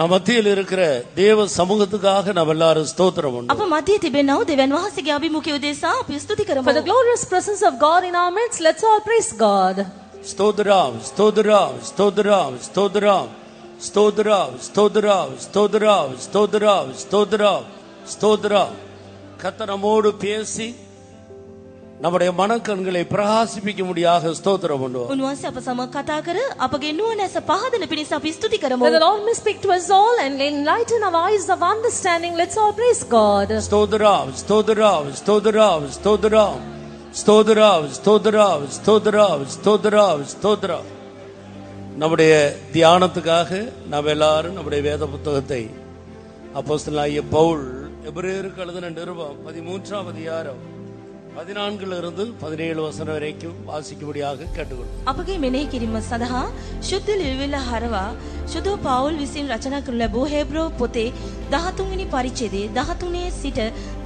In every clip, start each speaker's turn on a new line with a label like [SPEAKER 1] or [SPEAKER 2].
[SPEAKER 1] நம்ம மத்தியில் இருக்கிற தேவ சமூகத்துக்காக நாம் எல்லாரும் ஸ்தோத்திரம் பண்ணுவோம்.
[SPEAKER 2] අප මැදියේ තිබෙනා වූ දෙවියන් වහන්සේගේ අභිමුඛය උදෙසා අපි ස්තුති කරමු.
[SPEAKER 3] For the glorious presence of God in our midst, let's all praise God.
[SPEAKER 1] ஸ்தோத்திரம் ஸ்தோத்திரம் ஸ்தோத்திரம் ஸ்தோத்திரம் ஸ்தோத்திரம் ஸ்தோத்திரம் ஸ்தோத்திரம் ஸ்தோத்திரம் ஸ்தோத்திரம் ஸ்தோத்திரம். கர்த்தர் நம்மோடு பேசி நம்முடைய மனக்கண்களை பிரகாசிப்பிக்க முடியாக ஸ்தோத்திரம் பண்ணுவோம்.
[SPEAKER 2] උන්වහන්සේ අප සමග කතා කර අපගේ නුවණැස පහදන පිණිස අපි ස්තුති කරමු.
[SPEAKER 3] That the Lord may speak to us all and enlighten our eyes of understanding. Let's all praise God.
[SPEAKER 1] ஸ்தோத்திரம் ஸ்தோத்திரம் ஸ்தோத்திரம் ஸ்தோத்திரம் ஸ்தோத்திரம் ஸ்தோத்திரம் ஸ்தோத்திரம் ஸ்தோத்திரம் ஸ்தோத்திரம். நம்முடைய தியானத்துக்காக நாம் எல்லாரும் நம்முடைய வேத புத்தகத்தை அப்போஸ்தலனாகிய பவுல் எபிரேயருக்கு எழுதின நிருபம் 13ஆம் அதிகாரம் 14 17 வசனம் வரைக்கும் வாசிக்கும்படியாக கேட்டுக்கொள்கிறேன்.
[SPEAKER 2] අපගේ මෙනෙහි කිරීම සඳහා ශුද්ධ ලියවිල්ල හරවා ශුද්ධ පවුල් විසින් රචනා කරන ලැබූ හේබ්‍රෝ පොතේ 13 වෙනි පරිච්ඡේදයේ 13 සිට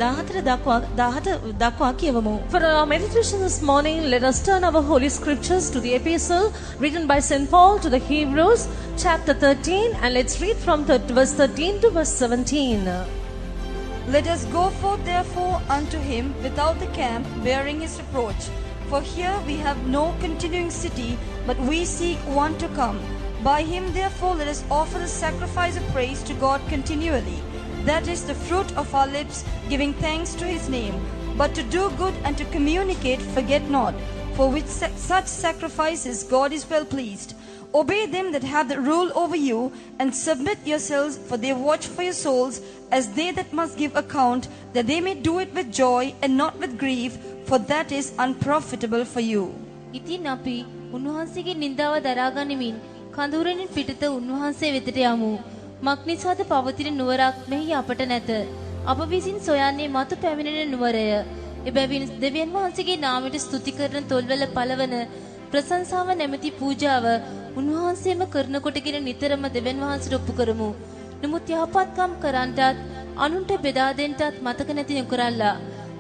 [SPEAKER 2] 14 දක්වා කියවමු.
[SPEAKER 3] For our meditation this morning, let us turn our holy scriptures to the epistle written by St. Paul to the Hebrews, chapter 13, and let's read from verse 13 to verse 17.
[SPEAKER 4] Let us go forth therefore unto him without the camp, bearing his reproach. For here we have no continuing city, but we seek one to come. By him therefore let us offer the sacrifice of praise to God continually. That is the fruit of our lips, giving thanks to his name. But to do good and to communicate, forget not. For with such sacrifices God is well pleased. Obey them that have the rule over you, and submit yourselves, for they watch for your souls, as they that must give account, that they may do it with joy and not with grief, for that is unprofitable for you.
[SPEAKER 5] ඉතින් අපි උන්වහන්සේගේ නින්දාව දරා ගනිමින් කඳුරෙන් පිටත උන්වහන්සේ වෙතට යමු. මක්නිසාද පවතින නුවරක් මෙහි අපට නැත. අප විසින් සොයන්නේ මතු පැමිණෙන නුවරය. එබැවින් දෙවියන් වහන්සේගේ නාමයට ස්තුති කරන තොල්වල පළවන ප්‍රශංසාව නැමැති පූජාව උන්වහන්සේම කරන කොටගෙන නිතරම දෙවියන් වහන්සේට ඔප්පු කරමු. නමුත් යහපත්කම් කරන්ටත් අනුන්ට බෙදා දෙන්නටත් මතක නැති නොකරල්ලා.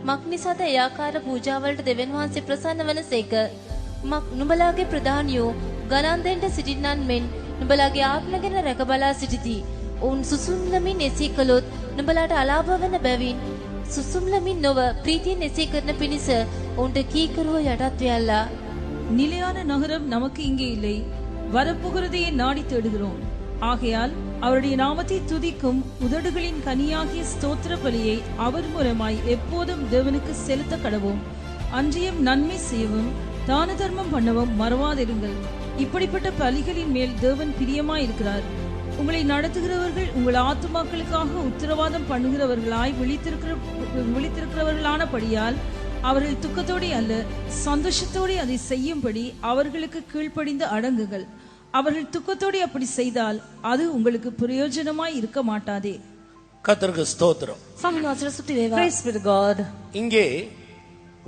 [SPEAKER 5] මක්නිසාද ඒ ආකාර පූජාවලට දෙවියන් වහන්සේ ප්‍රසන්න වනසේක. නුඹලාගේ ප්‍රධානියෝ ගණන් දෙන්න සිටින්නන් මෙන් නුඹලාගේ ආත්ම ගැන රැක බලා සිටිති. ඔවුන් සුසුම්ලමින් එසේ කළොත් නුඹලාට අලාභ වන බැවින් සුසුම්ලමින් නොව ප්‍රීතියෙන් එසේ කරන පිණිස ඔවුන්ට කීකරුව යටත් වෙයල්ලා.
[SPEAKER 6] நிலையான நகரம் நமக்கு இங்கே இல்லை, வரப்போகிறதையே நாடி தேடுகிறோம். ஆகையால் அவருடைய நாமத்தை துதிக்கும் உதடுகளின் கனியாகிய ஸ்தோத்திர பலியை அவர் மூலமாய் எப்போதும் தேவனுக்கு செலுத்த கடவோம். அன்றியும் நன்மை செய்யவும் தான தர்மம் பண்ணவும் மறவாதிருங்கள். இப்படிப்பட்ட பலிகளின் மேல் தேவன் பிரியமாயிருக்கிறார். உங்களை நடத்துகிறவர்கள் உங்கள் ஆத்துமாக்களுக்காக உத்தரவாதம் பண்ணுகிறவர்களாய் விழித்திருக்கிறவர்களானபடியால் அவர்கள் துக்கத்தோடு அல்ல சந்தோஷத்தோடு அதை செய்யும்படி அவர்களுக்கு கீழ்ப்படிந்து அடங்குங்கள். அவர்கள் துக்கத்தோடு அப்படி செய்தால் அது உங்களுக்கு பிரயோஜனமாய் இருக்க மாட்டாதே.
[SPEAKER 1] கர்த்தருக்கு ஸ்தோத்திரம்.
[SPEAKER 3] Praise be to God.
[SPEAKER 1] இங்கே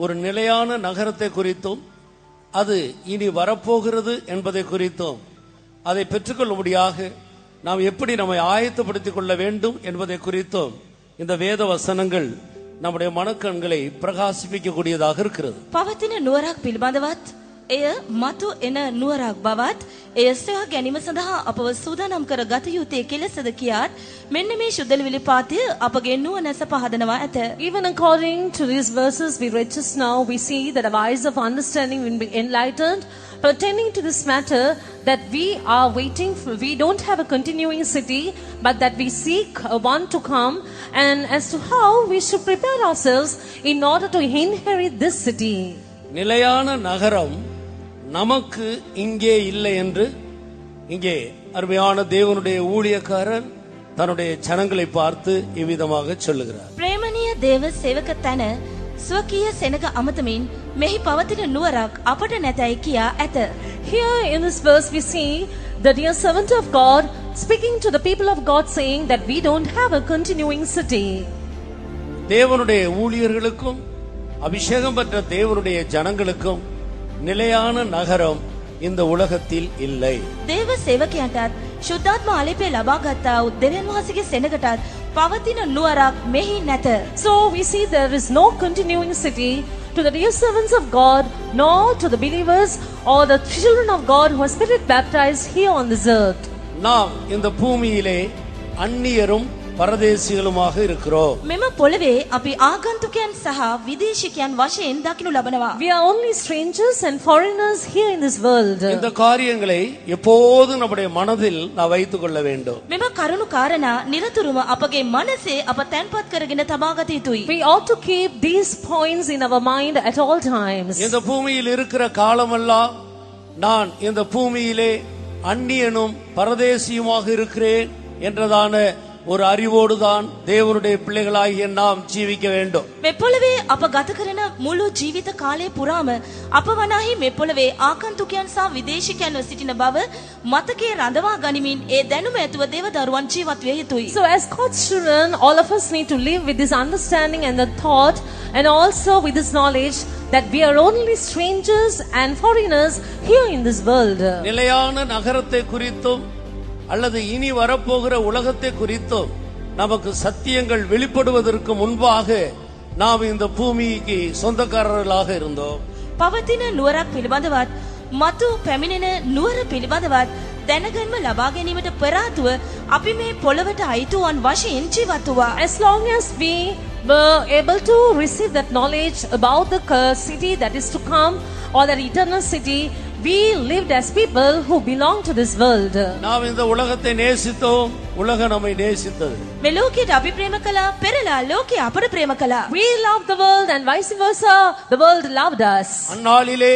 [SPEAKER 1] ஒரு நிலையான நகரத்தை குறித்தும் அது இனி வரப்போகிறது என்பதை குறித்தும் அதை பெற்றுக்கொள்ளும்படியாக நாம் எப்படி நம்மை ஆயத்தப்படுத்திக் கொள்ள வேண்டும் என்பதை குறித்தும் இந்த வேத வசனங்கள் நம்முடைய மனக்கண்களை பிரகாசிப்பிக்க கூடியதாக இருக்கிறது.
[SPEAKER 2] පවතින නුවරක් පිළිබඳවත් එය මතු එන නුවරක් බවත් එය සොයා ගැනීම සඳහා අපව සූදානම් කර ගත යුත්තේ කෙලෙසද කියාත් මෙන්න මේ ශුද්ධ ලියවිලි පාඨය අපගේ නුවණැස පහදනවා ඇත.
[SPEAKER 3] Even according to these verses we read just now, we see that our eyes of understanding will be enlightened pertaining to this matter, that we are waiting for, we don't have a continuing city, but that we seek one to come, and as to how we should prepare ourselves in order to inherit this city.
[SPEAKER 1] நிலையான நகரம் நமக்கு இங்கே இல்லை என்று இங்கே அருமையான தேவனுடைய ஊழியக்காரர் தன்னுடைய ஜனங்களை பார்த்து இவ்விதமாக சொல்லுகிறார்.
[SPEAKER 2] ප්‍රේමණීය දේව සේවක තන ස්වකීය සෙනග අමතමින් මෙහි පවතින නුවරක් අපට නැතයි කියා ඇත.
[SPEAKER 3] Here in this verse we see the dear servant of God speaking to the people of God, saying that we don't have a continuing city.
[SPEAKER 1] தேவனுடைய ஊழியர்களுக்கும் அபிஷேகம் பெற்ற தேவனுடைய ஜனங்களுக்கும் நிலையான நகரம் இந்த உலகத்தில் இல்லை.
[SPEAKER 2] දේව සේවකයන්ටත් ශුද්ධාත්ම ආලේපය ලබා ගත්තා වූ දෙවියන් වහන්සේගේ සෙනගටත් පවතින නුවරක් මෙහි නැත.
[SPEAKER 3] So we see there is no continuing city to the dear servants of God, nor to the believers or the children of God who are spirit baptized here on this earth.
[SPEAKER 1] நாம் இந்த பூமியிலே அந்நியரும் பரதேசிகளுமாக இருக்கிறோம்.
[SPEAKER 2] මෙම පොළවේ අපි ආගන්තුකයන් සහ විදේශිකයන් වශයෙන් දකිනු ලබනවා.
[SPEAKER 3] We are only strangers and foreigners here in this world.
[SPEAKER 1] இந்த காரியங்களை எப்போதும் நம்முடைய மனதில் நாம் வைத்துக் கொள்ள வேண்டும்.
[SPEAKER 2] මෙම කරුණු කාරණා නිරතුරුව අපගේ මනසේ අප තැන්පත් කරගෙන තබා ගත යුතුයි.
[SPEAKER 3] We ought to keep these points in our mind at all times.
[SPEAKER 1] இந்த பூமியில் இருக்கிற காலமெல்லாம் நான் இந்த பூமியிலே அந்நியனும் பரதேசியுமாக இருக்கிறேன் என்றதான ஒரு அறிவோடுதான் தேவனுடைய பிள்ளைகளாகிய நாம் ஜீவிக்க வேண்டும்.
[SPEAKER 2] මේ පොළවේ අප ගත කරන මුළු ජීවිත කාලය පුරාම අප වනාහි මේ පොළවේ ආගන්තුකයන් සහ විදේශිකයන්ව සිටින බව මතකයේ රඳවා ගනිමින් ඒ දැනුම ඇතුව දේව දරුවන් ජීවත් විය යුතුයි.
[SPEAKER 3] So as God's children, all of us need to live with this understanding and the thought, and also with this knowledge that we are only strangers and foreigners here in this world.
[SPEAKER 1] நிலையான நகரத்தை குறித்தும் அல்லது இனி வரப்போகிற உலகத்தை குறித்தும் நமக்கு சத்தியங்கள் வெளிப்படுவதற்கு முன்பாக நாம் இந்த பூமிக்கு சொந்தக்காரர்களாக இருந்தோம்.
[SPEAKER 2] පවතින නුවරක් පිළිබඳවත් මතු පැමිණෙන නුවර පිළිබඳවත් දැනගන්ම ලබා ගැනීමට පෙර ආතුව අපි මේ පොළවට අයිතුවන් වශයෙන් ජීවත් වුණා.
[SPEAKER 3] As long as we were able to receive that knowledge about the city that is to come, or that eternal city, we lived as people who belong to this world.
[SPEAKER 1] நாம் இந்த உலகத்தை நேசித்தோம், உலகம் நம்மை நேசித்தது.
[SPEAKER 2] මේ ලෝකයට අපි ප්‍රේම කළා, පෙරලා ලෝකය අපට ප්‍රේම කළා.
[SPEAKER 3] We loved the world and vice versa, the world loved us.
[SPEAKER 1] அந்நாளிலே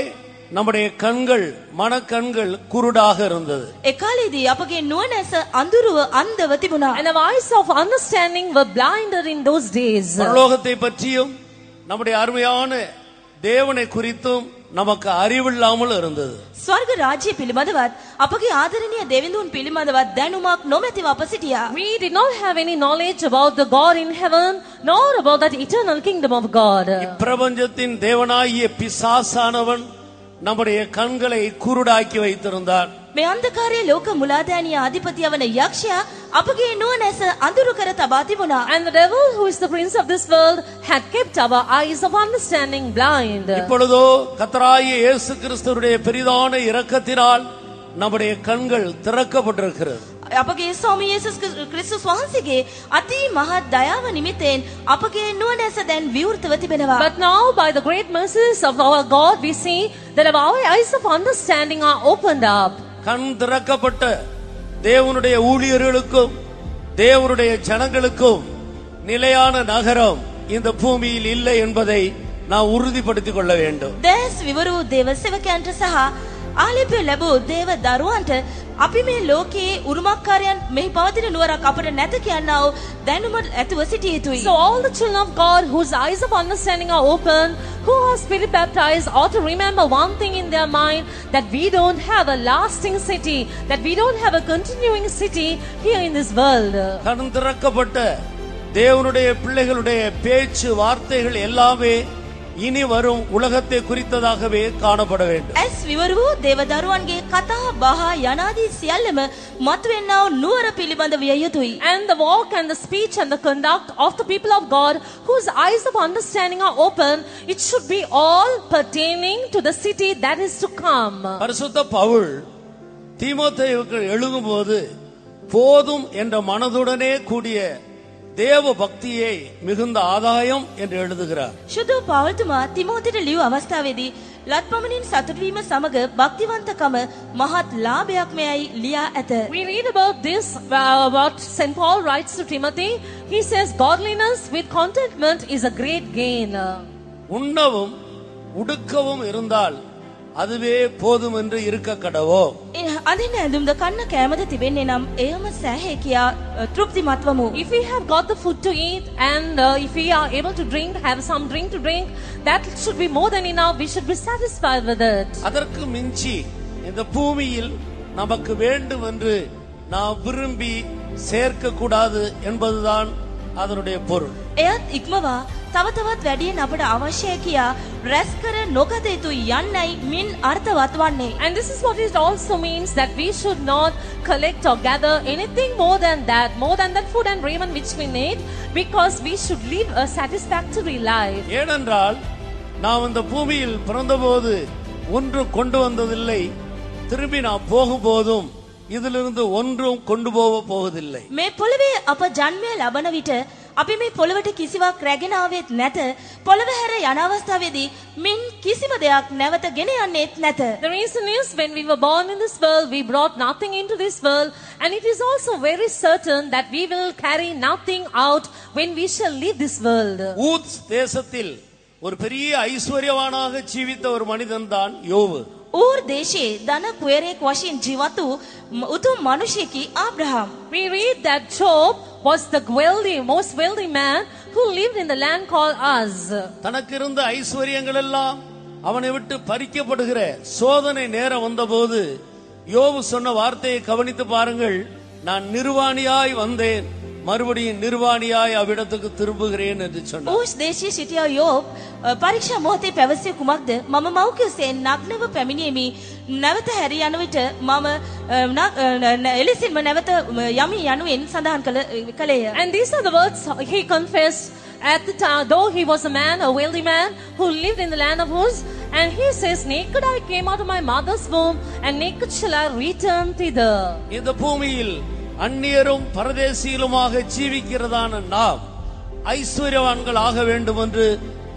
[SPEAKER 1] நம்முடைய கண்கள் மனக்கண்கள் குருடாக இருந்தது.
[SPEAKER 2] එකාලේදී අපගේ නුවණැස අඳුරුව අන්ධව තිබුණා.
[SPEAKER 3] And our eyes of understanding were blinded in those days.
[SPEAKER 1] பரலோகத்தை பற்றியும் நம்முடைய அருமையான தேவனை குறித்தும் நமக்கு அறிவில்லாமல் இருந்தது.
[SPEAKER 2] ස්වර්ග රාජ්‍ය පිළිබඳවත් අපගේ ආදරණීය දෙවිඳුන් පිළිබඳවත් දැනුමක් නොමැතිව අප සිටියා.
[SPEAKER 3] We did not have any knowledge about the God in heaven, nor about that eternal kingdom of God.
[SPEAKER 1] பிரபஞ்சத்தின் தேவனாகிய பிசாசானவன் நம்முடைய கண்களை குருடாக்கி வைத்திருந்தான்.
[SPEAKER 2] මේ අන්ධකාරයේ ලෝක මුලාදෑනිය අධිපතිය වන යක්ෂයා අපගේ නුවණැස අඳුරු කර තබා තිබුණා.
[SPEAKER 3] And the devil, who is the prince of this world, had kept our eyes of understanding blind.
[SPEAKER 1] இப்பொழுதோ கர்த்தராகிய இயேசு கிறிஸ்துவுடைய பெரிதான இரக்கத்தினால் நம்முடைய கண்கள் திறக்கப்பட்டிருக்கிறது.
[SPEAKER 2] අපගේ ස්වාමී යේසුස් ක්‍රිස්තුස් වහන්සේගේ අති මහත් දයාව නිමිත්තෙන් අපගේ නුවණැස දැන් විවෘතව තිබෙනවා.
[SPEAKER 3] But now, by the great mercies of our God, we see that our eyes of understanding are opened up.
[SPEAKER 1] கண் திறக்கப்பட்ட தேவனுடைய ஊழியர்களுக்கும் தேவனுடைய ஜனங்களுக்கும் நிலையான நகரம் இந்த பூமியில் இல்லை என்பதை நாம் உறுதிப்படுத்திக் கொள்ள வேண்டும்.
[SPEAKER 2] දැස් විවරු දේව සේවකයන්ට සහ ආලිප්‍ය ලැබූ දේව දරුවන්ට අපි මේ ලෝකයේ උරුමකාරයන් මෙහි පවතින නුවරක් අපට නැත කියනා වූ දැනුම ඇතුව සිටිය යුතුයි.
[SPEAKER 3] So all the children of God whose eyes of understanding are open, who are spirit baptized, ought to remember one thing in their mind, that we don't have a lasting city, that we don't have a continuing city here in this world.
[SPEAKER 1] கண் திறக்கப்பட்ட தேவனுடைய பிள்ளைகளுடைய பேச்சு வார்த்தைகள் எல்லாமே இனி வரும் உலகத்தை குறித்ததாகவே காணப்பட வேண்டும்.
[SPEAKER 2] ඇස් විවර වූ දේව දරුවන්ගේ කතා බහ යනාදී සියල්ලම මතුවෙනා වූ නුවර පිළිබඳ විය යුතුයි.
[SPEAKER 3] And the walk and the speech and the conduct of the people of God, whose eyes of understanding are open, it should be all pertaining to the city that is to come.
[SPEAKER 1] பரிசுத்த பவுல் தீமோத்தேயுவுக்கு எழுதும்போது போதும் என்ற மனதுடனே கூடிய தேவ பக்தியை மிகுந்த ஆதாயம் என்று எழுதுகிறார்.
[SPEAKER 2] ශුද්ධ පවල්තුමා තිමෝතිට ලියු අවස්ථාවේදී ලත්පමණින් සතුටු වීම සමග භක්තිවන්තකම මහත් ලාභයක් මෙයයි ලියා ඇත.
[SPEAKER 3] We read about this, what St. Paul writes to Timothy. He says, godliness with contentment is a great gain.
[SPEAKER 1] உண்ணவும் உடுக்கவும் இருந்தால் அதுவே போதும் என்று இருக்க கடவோம்.
[SPEAKER 2] අදින්න ඇඳුම්ද කන්න කෑමද තිබෙන්නේ නම් එයම සෑහේ කියා තෘප්තිමත්වමු.
[SPEAKER 3] If we have got the food to eat, and if we are able to drink, have some drink to drink, that should be more than enough. We should be satisfied with it.
[SPEAKER 1] அதற்கு மிஞ்சி இந்த பூமியில் நமக்கு வேண்டும் என்று நாம் விரும்பி சேர்க்க கூடாது என்பதுதான் அதனுடைய பொருள்.
[SPEAKER 2] එයත් ඉක්මවා තව තවත් වැඩියෙන් අපට අවශ්‍යයි කියා රැස් කර නොගත යුතු යන්නයි මින් අර්ථවත් වන්නේ.
[SPEAKER 3] And this is what it also means, that we should not collect or gather anything more than that food and raiment which we need, because we should live a satisfactory life.
[SPEAKER 1] ஏனென்றால் நாம் இந்த பூமியில் பிறந்தபோது ஒன்று கொண்டு வந்ததில்லை, திரும்பி நாம் போகும்போதும் இதிலிருந்து ஒன்றும் கொண்டு போவதில்லை.
[SPEAKER 2] මේ පොළවේ අප ජන්මය ලබන විට අපි මේ පොළවට කිසිවක් රැගෙන ආවෙත් නැත. පොළව හැර යන අවස්ථාවේදී මින් කිසිම දෙයක් නැවත ගෙන යන්නේත් නැත.
[SPEAKER 3] The reason is when we were born in this world, we brought nothing into this world, and it is also very certain that we will carry nothing out when we shall leave this world.
[SPEAKER 1] ஊத்ஸ் தேசத்தில் ஒரு பெரிய ஐஸ்வர்யவானாக ஜீவித்த ஒரு மனிதன் தான் யோபு.
[SPEAKER 2] ඌර් දේශයේ ධන කුයරෙක් වශයෙන් ජීවත් වූ උතුම් මිනිසෙකි ආබ්‍රහම්.
[SPEAKER 3] We read that Job was the most wealthy man who lived in the land called Uz.
[SPEAKER 1] தனக்கு இருந்த ஐஸ்வர்யங்கள் எல்லாம் அவனை விட்டு பறிக்கப்படுகிற சோதனை நேரம் வந்தபோது யோபு சொன்ன வார்த்தையை கவனித்து பாருங்கள். நான் நிர்வாணியாய் வந்தேன், மறுபடியும் நிர்வாணியாய் அவ்விடத்துக்கு திரும்புகிறேன் என்று சொன்னார்.
[SPEAKER 2] ඌෂ් දේශයේ සිටියා යෝබ් පරීක්ෂා මොහොතේ පැවසිය කුමක්ද? මම මෞඛ්‍යයෙන් නග්නව පැමිණීමේ නැවත හැරී යන විට මම එලෙසින්ම නැවත යමි යනුවෙන් සඳහන් කළේය.
[SPEAKER 3] And these are the words he confessed at the time, though he was a man, a wealthy man who lived in the land of Uz. And he says, naked I came out of my mother's womb, and naked shall I return thither.
[SPEAKER 1] இந்த பூமியில் அந்நியரும் பரதேசியிலுமாக ஜீவிக்கிறதான நாம் ஐஸ்வர்யவான்கள் ஆக வேண்டும் என்று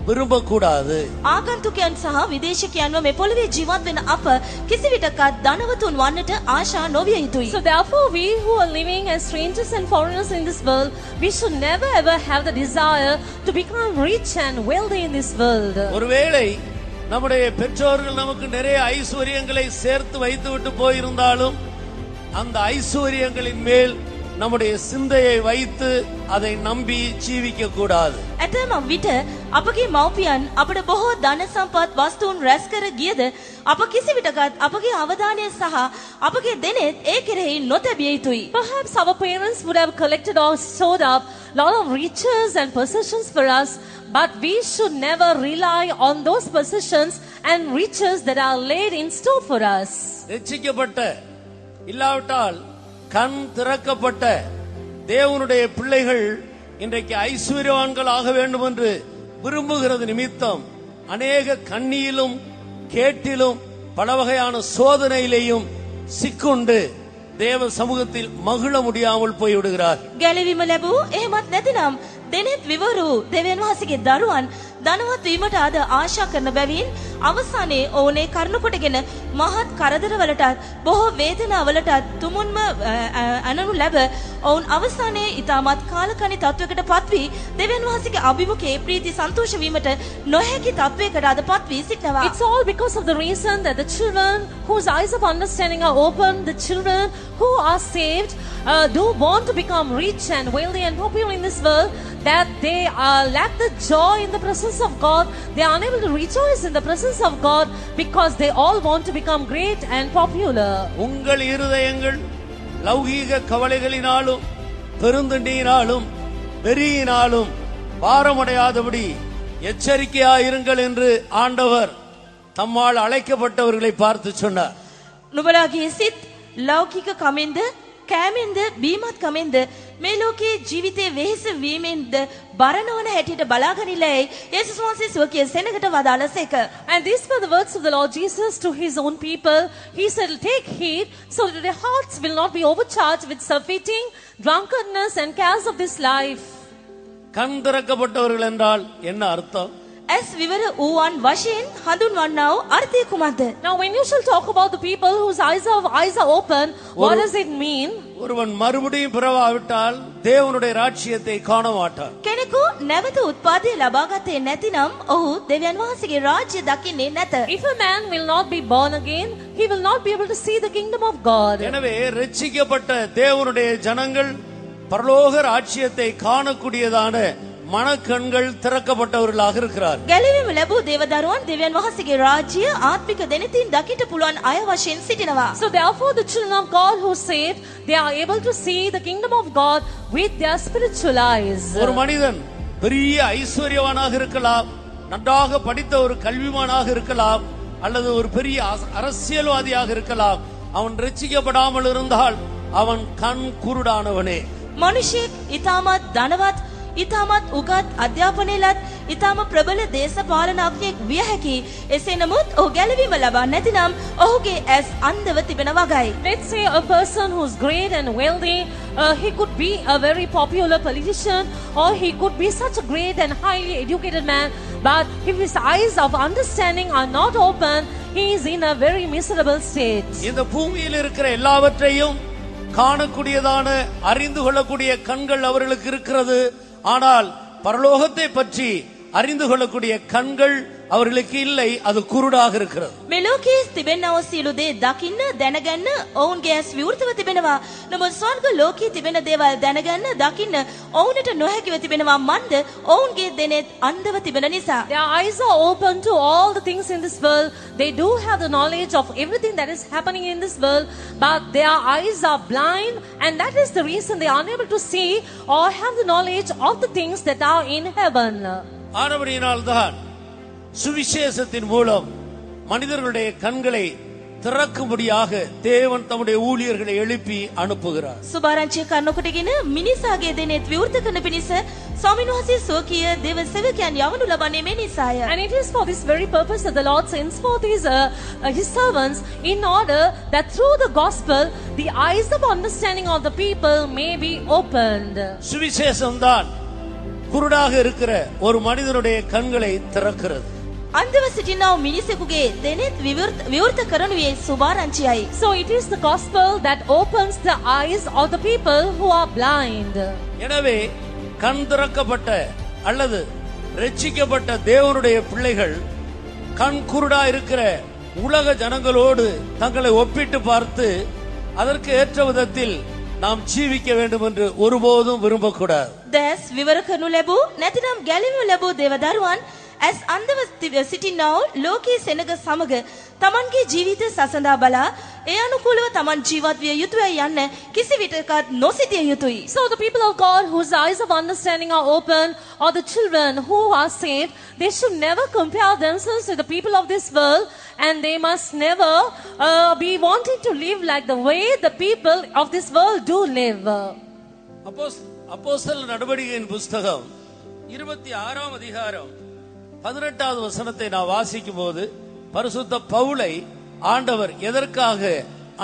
[SPEAKER 1] விரும்பக்கூடாது.
[SPEAKER 2] ආගන්තුකයන් සහ විදේශිකයන්ව මේ පොළවේ ජීවත් වෙන අප කිසි විටකත් ධනවතුන් වන්නට ආශා නොවිය යුතුයි.
[SPEAKER 3] So therefore we who are living as strangers and foreigners in this world, we should never ever have the desire to become rich and wealthy in this world.
[SPEAKER 1] ஒருவேளை நம்முடைய பெற்றோர்கள் நமக்கு நிறைய ஐஸ்வர்யங்களை சேர்த்து வைத்துவிட்டு போயிருந்தாலும் அந்த ஐஸ்வர்யங்களின் மேல் நம்முடைய சிந்தையை வைத்து அதை நம்பி ஜீவிக்க கூடாது.
[SPEAKER 2] ඇතැම් විට අපගේ මව්පියන් අපට බොහෝ ධන සම්පත් වස්තුන් රැස් කර ගියද අප කිසි විටකත් අපගේ අවධානය සහ අපගේ දෙනෙත් ඒ කෙරෙහි නොතැබිය යුතුයි.
[SPEAKER 3] Perhaps our parents would have collected or stored up a lot of riches and possessions for us, but we should never rely on those possessions and riches that are laid in store for us.
[SPEAKER 1] ரட்சிக்கப்பட்ட இல்லாவிட்டால் கண் திறக்கப்பட்ட தேவனுடைய பிள்ளைகள் இன்றைக்கு ஐஸ்வர்யவான்கள் ஆக வேண்டும் என்று விரும்புகிறது நிமித்தம் அநேக கண்ணியிலும் கேட்டிலும் பல வகையான சோதனையிலேயும் சிக்குண்டு தேவ சமூகத்தில் மகிழ முடியாமல் போய்விடுகிறார்.
[SPEAKER 2] ගැලවීම ලැබූ එහෙමත් නැතිනම් දෙනෙත් විවරු දෙවියන් වහන්සේගේ දරුවන් ධනවත් වීමට අද ආශා කරන බැවින් අවසානයේ ඕනේ කරුණු කොටගෙන මහත් කරදරවලටත් බොහෝ වේදනාවලටත් තුමුන්ම අනනු ලැබ ඔවුන් අවසානයේ ඊටමත් කාලකණි තත්වයකට පත්වී දෙවියන් වහන්සේගේ අභිමුඛයේ ප්‍රීති සන්තෝෂ වීමට නොහැකි තත්වයකට අද පත්වී සිටිනවා.
[SPEAKER 3] It's all because of the reason that the children whose eyes of understanding are open, the children who are saved, do want to become rich and wealthy and popular in this world, that they lack the joy in the presence of God. They are unable to rejoice in the presence of God because they all want to become great and popular.
[SPEAKER 1] உங்கள் இருதயங்கள் லௌகீக கவலைகளினாலும் பெருந்தண்டியினாலும் வெறியினாலும் பாரமடையாதபடி எச்சரிக்கையாயிருங்கள் என்று ஆண்டவர் தம்மால் அழைக்கப்பட்டவர்களை பார்த்து சொன்னார்.
[SPEAKER 2] නුඹලාගේ සිත් ලෞකික කමෙන්ද කෑමෙන්ද බීමත් කමෙන්ද මේ ලෝකයේ ජීවිතේ වෙහෙස වීමෙන්ද බර නොවන හැටියට බලාගනිලයි යේසුස් වහන්සේ සුවකීය සෙනඟට වදාළසේක.
[SPEAKER 3] And these were the words of the Lord Jesus to his own people. He said, take heed so that their hearts will not be overcharged with surfeiting, drunkenness and cares of this life.
[SPEAKER 1] கண் திறக்கப்பட்டவர்கள் என்றால் என்ன அர்த்தம்?
[SPEAKER 2] ඇස් විවර වූවන් වශයෙන් හඳුන්වන්නා වූ අර්ථය කුමක්ද?
[SPEAKER 3] Now when you shall talk about the people whose eyes are open, what does it mean?
[SPEAKER 1] ஒருவன் மறுபடியும் பிறவாவிட்டால் தேவனுடைய ராஜ்யத்தை காண மாட்டான்.
[SPEAKER 2] කෙනෙකු නැවත උත්පාදය ලබාගත්තේ නැතිනම් ඔහු දෙවියන් වහන්සේගේ රාජ්‍ය දකින්නේ නැත.
[SPEAKER 3] If a man will not be born again, he will not be able to see the kingdom of God.
[SPEAKER 1] எனவே ரட்சிக்கப்பட்ட தேவனுடைய ஜனங்கள் பரலோக ராஜ்யத்தை காணக்கூடியதான மனக்கண்கள் திறக்கப்பட்டவர்களாக இருக்கிறார்.
[SPEAKER 2] ගැලවීම ලැබූ දේවදරුවන් දෙවියන් වහන්සේගේ රාජ්‍ය ආත්මික දෙනිතින් දකිට පුළුවන් අය වශයෙන් සිටිනවා.
[SPEAKER 3] So therefore the children of God who saved, they are able to see the kingdom of God with their spiritual eyes.
[SPEAKER 1] ஒரு மனிதன் பெரிய ஐஸ்வர்யவானாக இருக்கலாம், நன்றாக படித்த ஒரு கல்விமானாக இருக்கலாம், அல்லது ஒரு பெரிய அரசியல்வாதியாக இருக்கலாம். அவன் ரட்சிக்கப்படாமல் இருந்தால் அவன் கண் குருடானவனே.
[SPEAKER 2] මනුෂ්‍යෙක් ඊටමත් ධනවත් ඉතාමත් උගත් අධ්‍යාපනයලත් ඉතාම ප්‍රබල දේශපාලනඥයෙක් විය හැකි. එසේ නමුත් ඔහු ගැලවීම ලබා නැතිනම් ඔහුගේ ඇස් අන්ධව තිබෙන වගයි.
[SPEAKER 3] Let's say a person who's great and wealthy, he could be a very popular politician, or he could be such a great and highly educated man, but if his eyes of understanding are not open, he is in a very miserable state.
[SPEAKER 1] இந்த பூமியில் இருக்கிற எல்லாவற்றையும் காணக்கூடியதான அறிந்து கொள்ளக்கூடிய கண்கள் அவர்களுக்கு இருக்கிறது. ஆனால் பரலோகத்தை பற்றி அறிந்து கொள்ளக்கூடிய கண்கள் அவர்களுக்கு இல்லை. அது குருடாக இருக்கிறது.
[SPEAKER 2] මේ ලෝකයේ තිබෙනව සියලු දේ දකින්න දැනගන්න ඔවුන්ගේ ඇස් විවෘතව තිබෙනවා. නමුත් ස්වර්ග ලෝකයේ තිබෙන දේවල් දැනගන්න දකින්න ඔවුන්ට නොහැකිව තිබෙනවා. මන්ද ඔවුන්ගේ දෙනෙත් අන්ධව තිබෙන නිසා.
[SPEAKER 3] Their eyes are open to all the things in this world. They do have the knowledge of everything that is happening in this world, but their eyes are blind, and that is the reason they are unable to see or have the knowledge of the things that are in heaven.
[SPEAKER 1] ஆனபடியினால்தான் சுவிசேஷத்தின் மூலம் மனிதர்களுடைய கண்களை திறக்கும்படியாக தேவன் தம்முடைய ஊழியர்களை எழுப்பி அனுப்புகிறார்.
[SPEAKER 2] සුභාරංචිය කරනකොටගෙන මිනිසාගේ දෙනෙත් විවෘත කරන පිණිස ස්වාමීන් වහන්සේ සෝකිය දේව සේවකයන් යවනු ලබන්නේ මේ නිසාය.
[SPEAKER 3] And it is for this very purpose that the Lord sends forth his servants, in order that through the gospel the eyes of understanding of the people may be opened.
[SPEAKER 1] சுவிசேஷம்தான் குருடாக இருக்கிற ஒரு மனிதனுடைய கண்களை திறக்கிறது.
[SPEAKER 2] අන්ධව සිටිනා මිනිසෙකුගේ දෙනෙත් විවෘත කරනුවේ සුභාරංචියයි.
[SPEAKER 3] So it is the gospel that opens the eyes of the people who are blind.
[SPEAKER 1] எனவே கண் திறக்கப்பட்ட அல்லது ரட்சிக்கப்பட்ட தேவனுடைய பிள்ளைகள் கண் குருடா இருக்கிற உலக ஜனங்களோடு தங்களை ஒப்பிட்டு பார்த்து அதற்கு ஏற்ற விதத்தில் நாம் ஜீவிக்க வேண்டும் என்று ஒருபோதும் விரும்பக்கூடாது.
[SPEAKER 2] දැස් විවර කරනු ලැබූ නැතිනම් ගැලවීම ලැබූ දේවදරුවන් ඇස් අන්ධව සිටිනා ලෝකයේ සෙනග සමග තමන්ගේ ජීවිතය සසඳා බලා ඒ අනුකූලව තමන් ජීවත් විය යුතුයි යන්න කිසි විටකත් නොසිතිය යුතුයි.
[SPEAKER 3] So the people of God whose eyes of understanding are open, or the children who are saved, they should never compare themselves to the people of this world, and they must never be wanting to live like the way the people of this world do live.
[SPEAKER 1] அப்போஸ்தலர் நடவடிக்கையின் புஸ்தகம் 26ஆம் அதிகாரம் 18வது வசனத்தை நான் வாசிக்கும் போது பரிசுத்த பவுலை ஆண்டவர் எதற்காக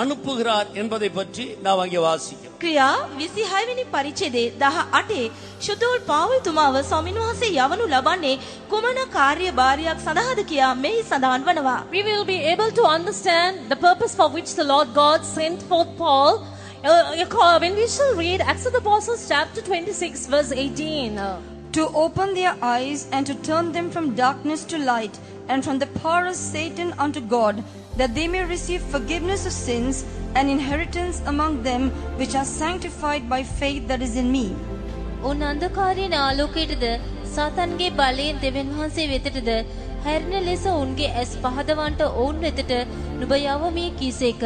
[SPEAKER 1] අනුපුகிறார் என்பதை பற்றி நாம் அங்கே வாசிக்கிறோம்.
[SPEAKER 2] ක්‍රියා 26 වෙනි පරිච්ඡේදයේ 18 ශුද්ධෝල් පාවුල් තුමාව ස්වාමීන් වහන්සේ යවනු ලබන්නේ කුමන කාර්ය භාරයක් සඳහාද කියා මෙහි සඳහන් වනවා.
[SPEAKER 3] We will be able to understand the purpose for which the Lord God sent forth Paul when we shall read Acts of the Apostles chapter 26 verse 18.
[SPEAKER 4] To open their eyes and to turn them from darkness to light and from the power of Satan unto God, that they may receive forgiveness of sins and inheritance among them which are sanctified by faith that is in me.
[SPEAKER 5] උන් අන්ධකාරයෙන් ආලෝකයටද සාතන්ගේ බලයෙන් දෙවියන් වහන්සේ වෙතටද හැරෙන ලෙස උන්ගේ ඇස් පහදවන්ට ඔවුන් වෙතට නුඹ යවමි කීසේක.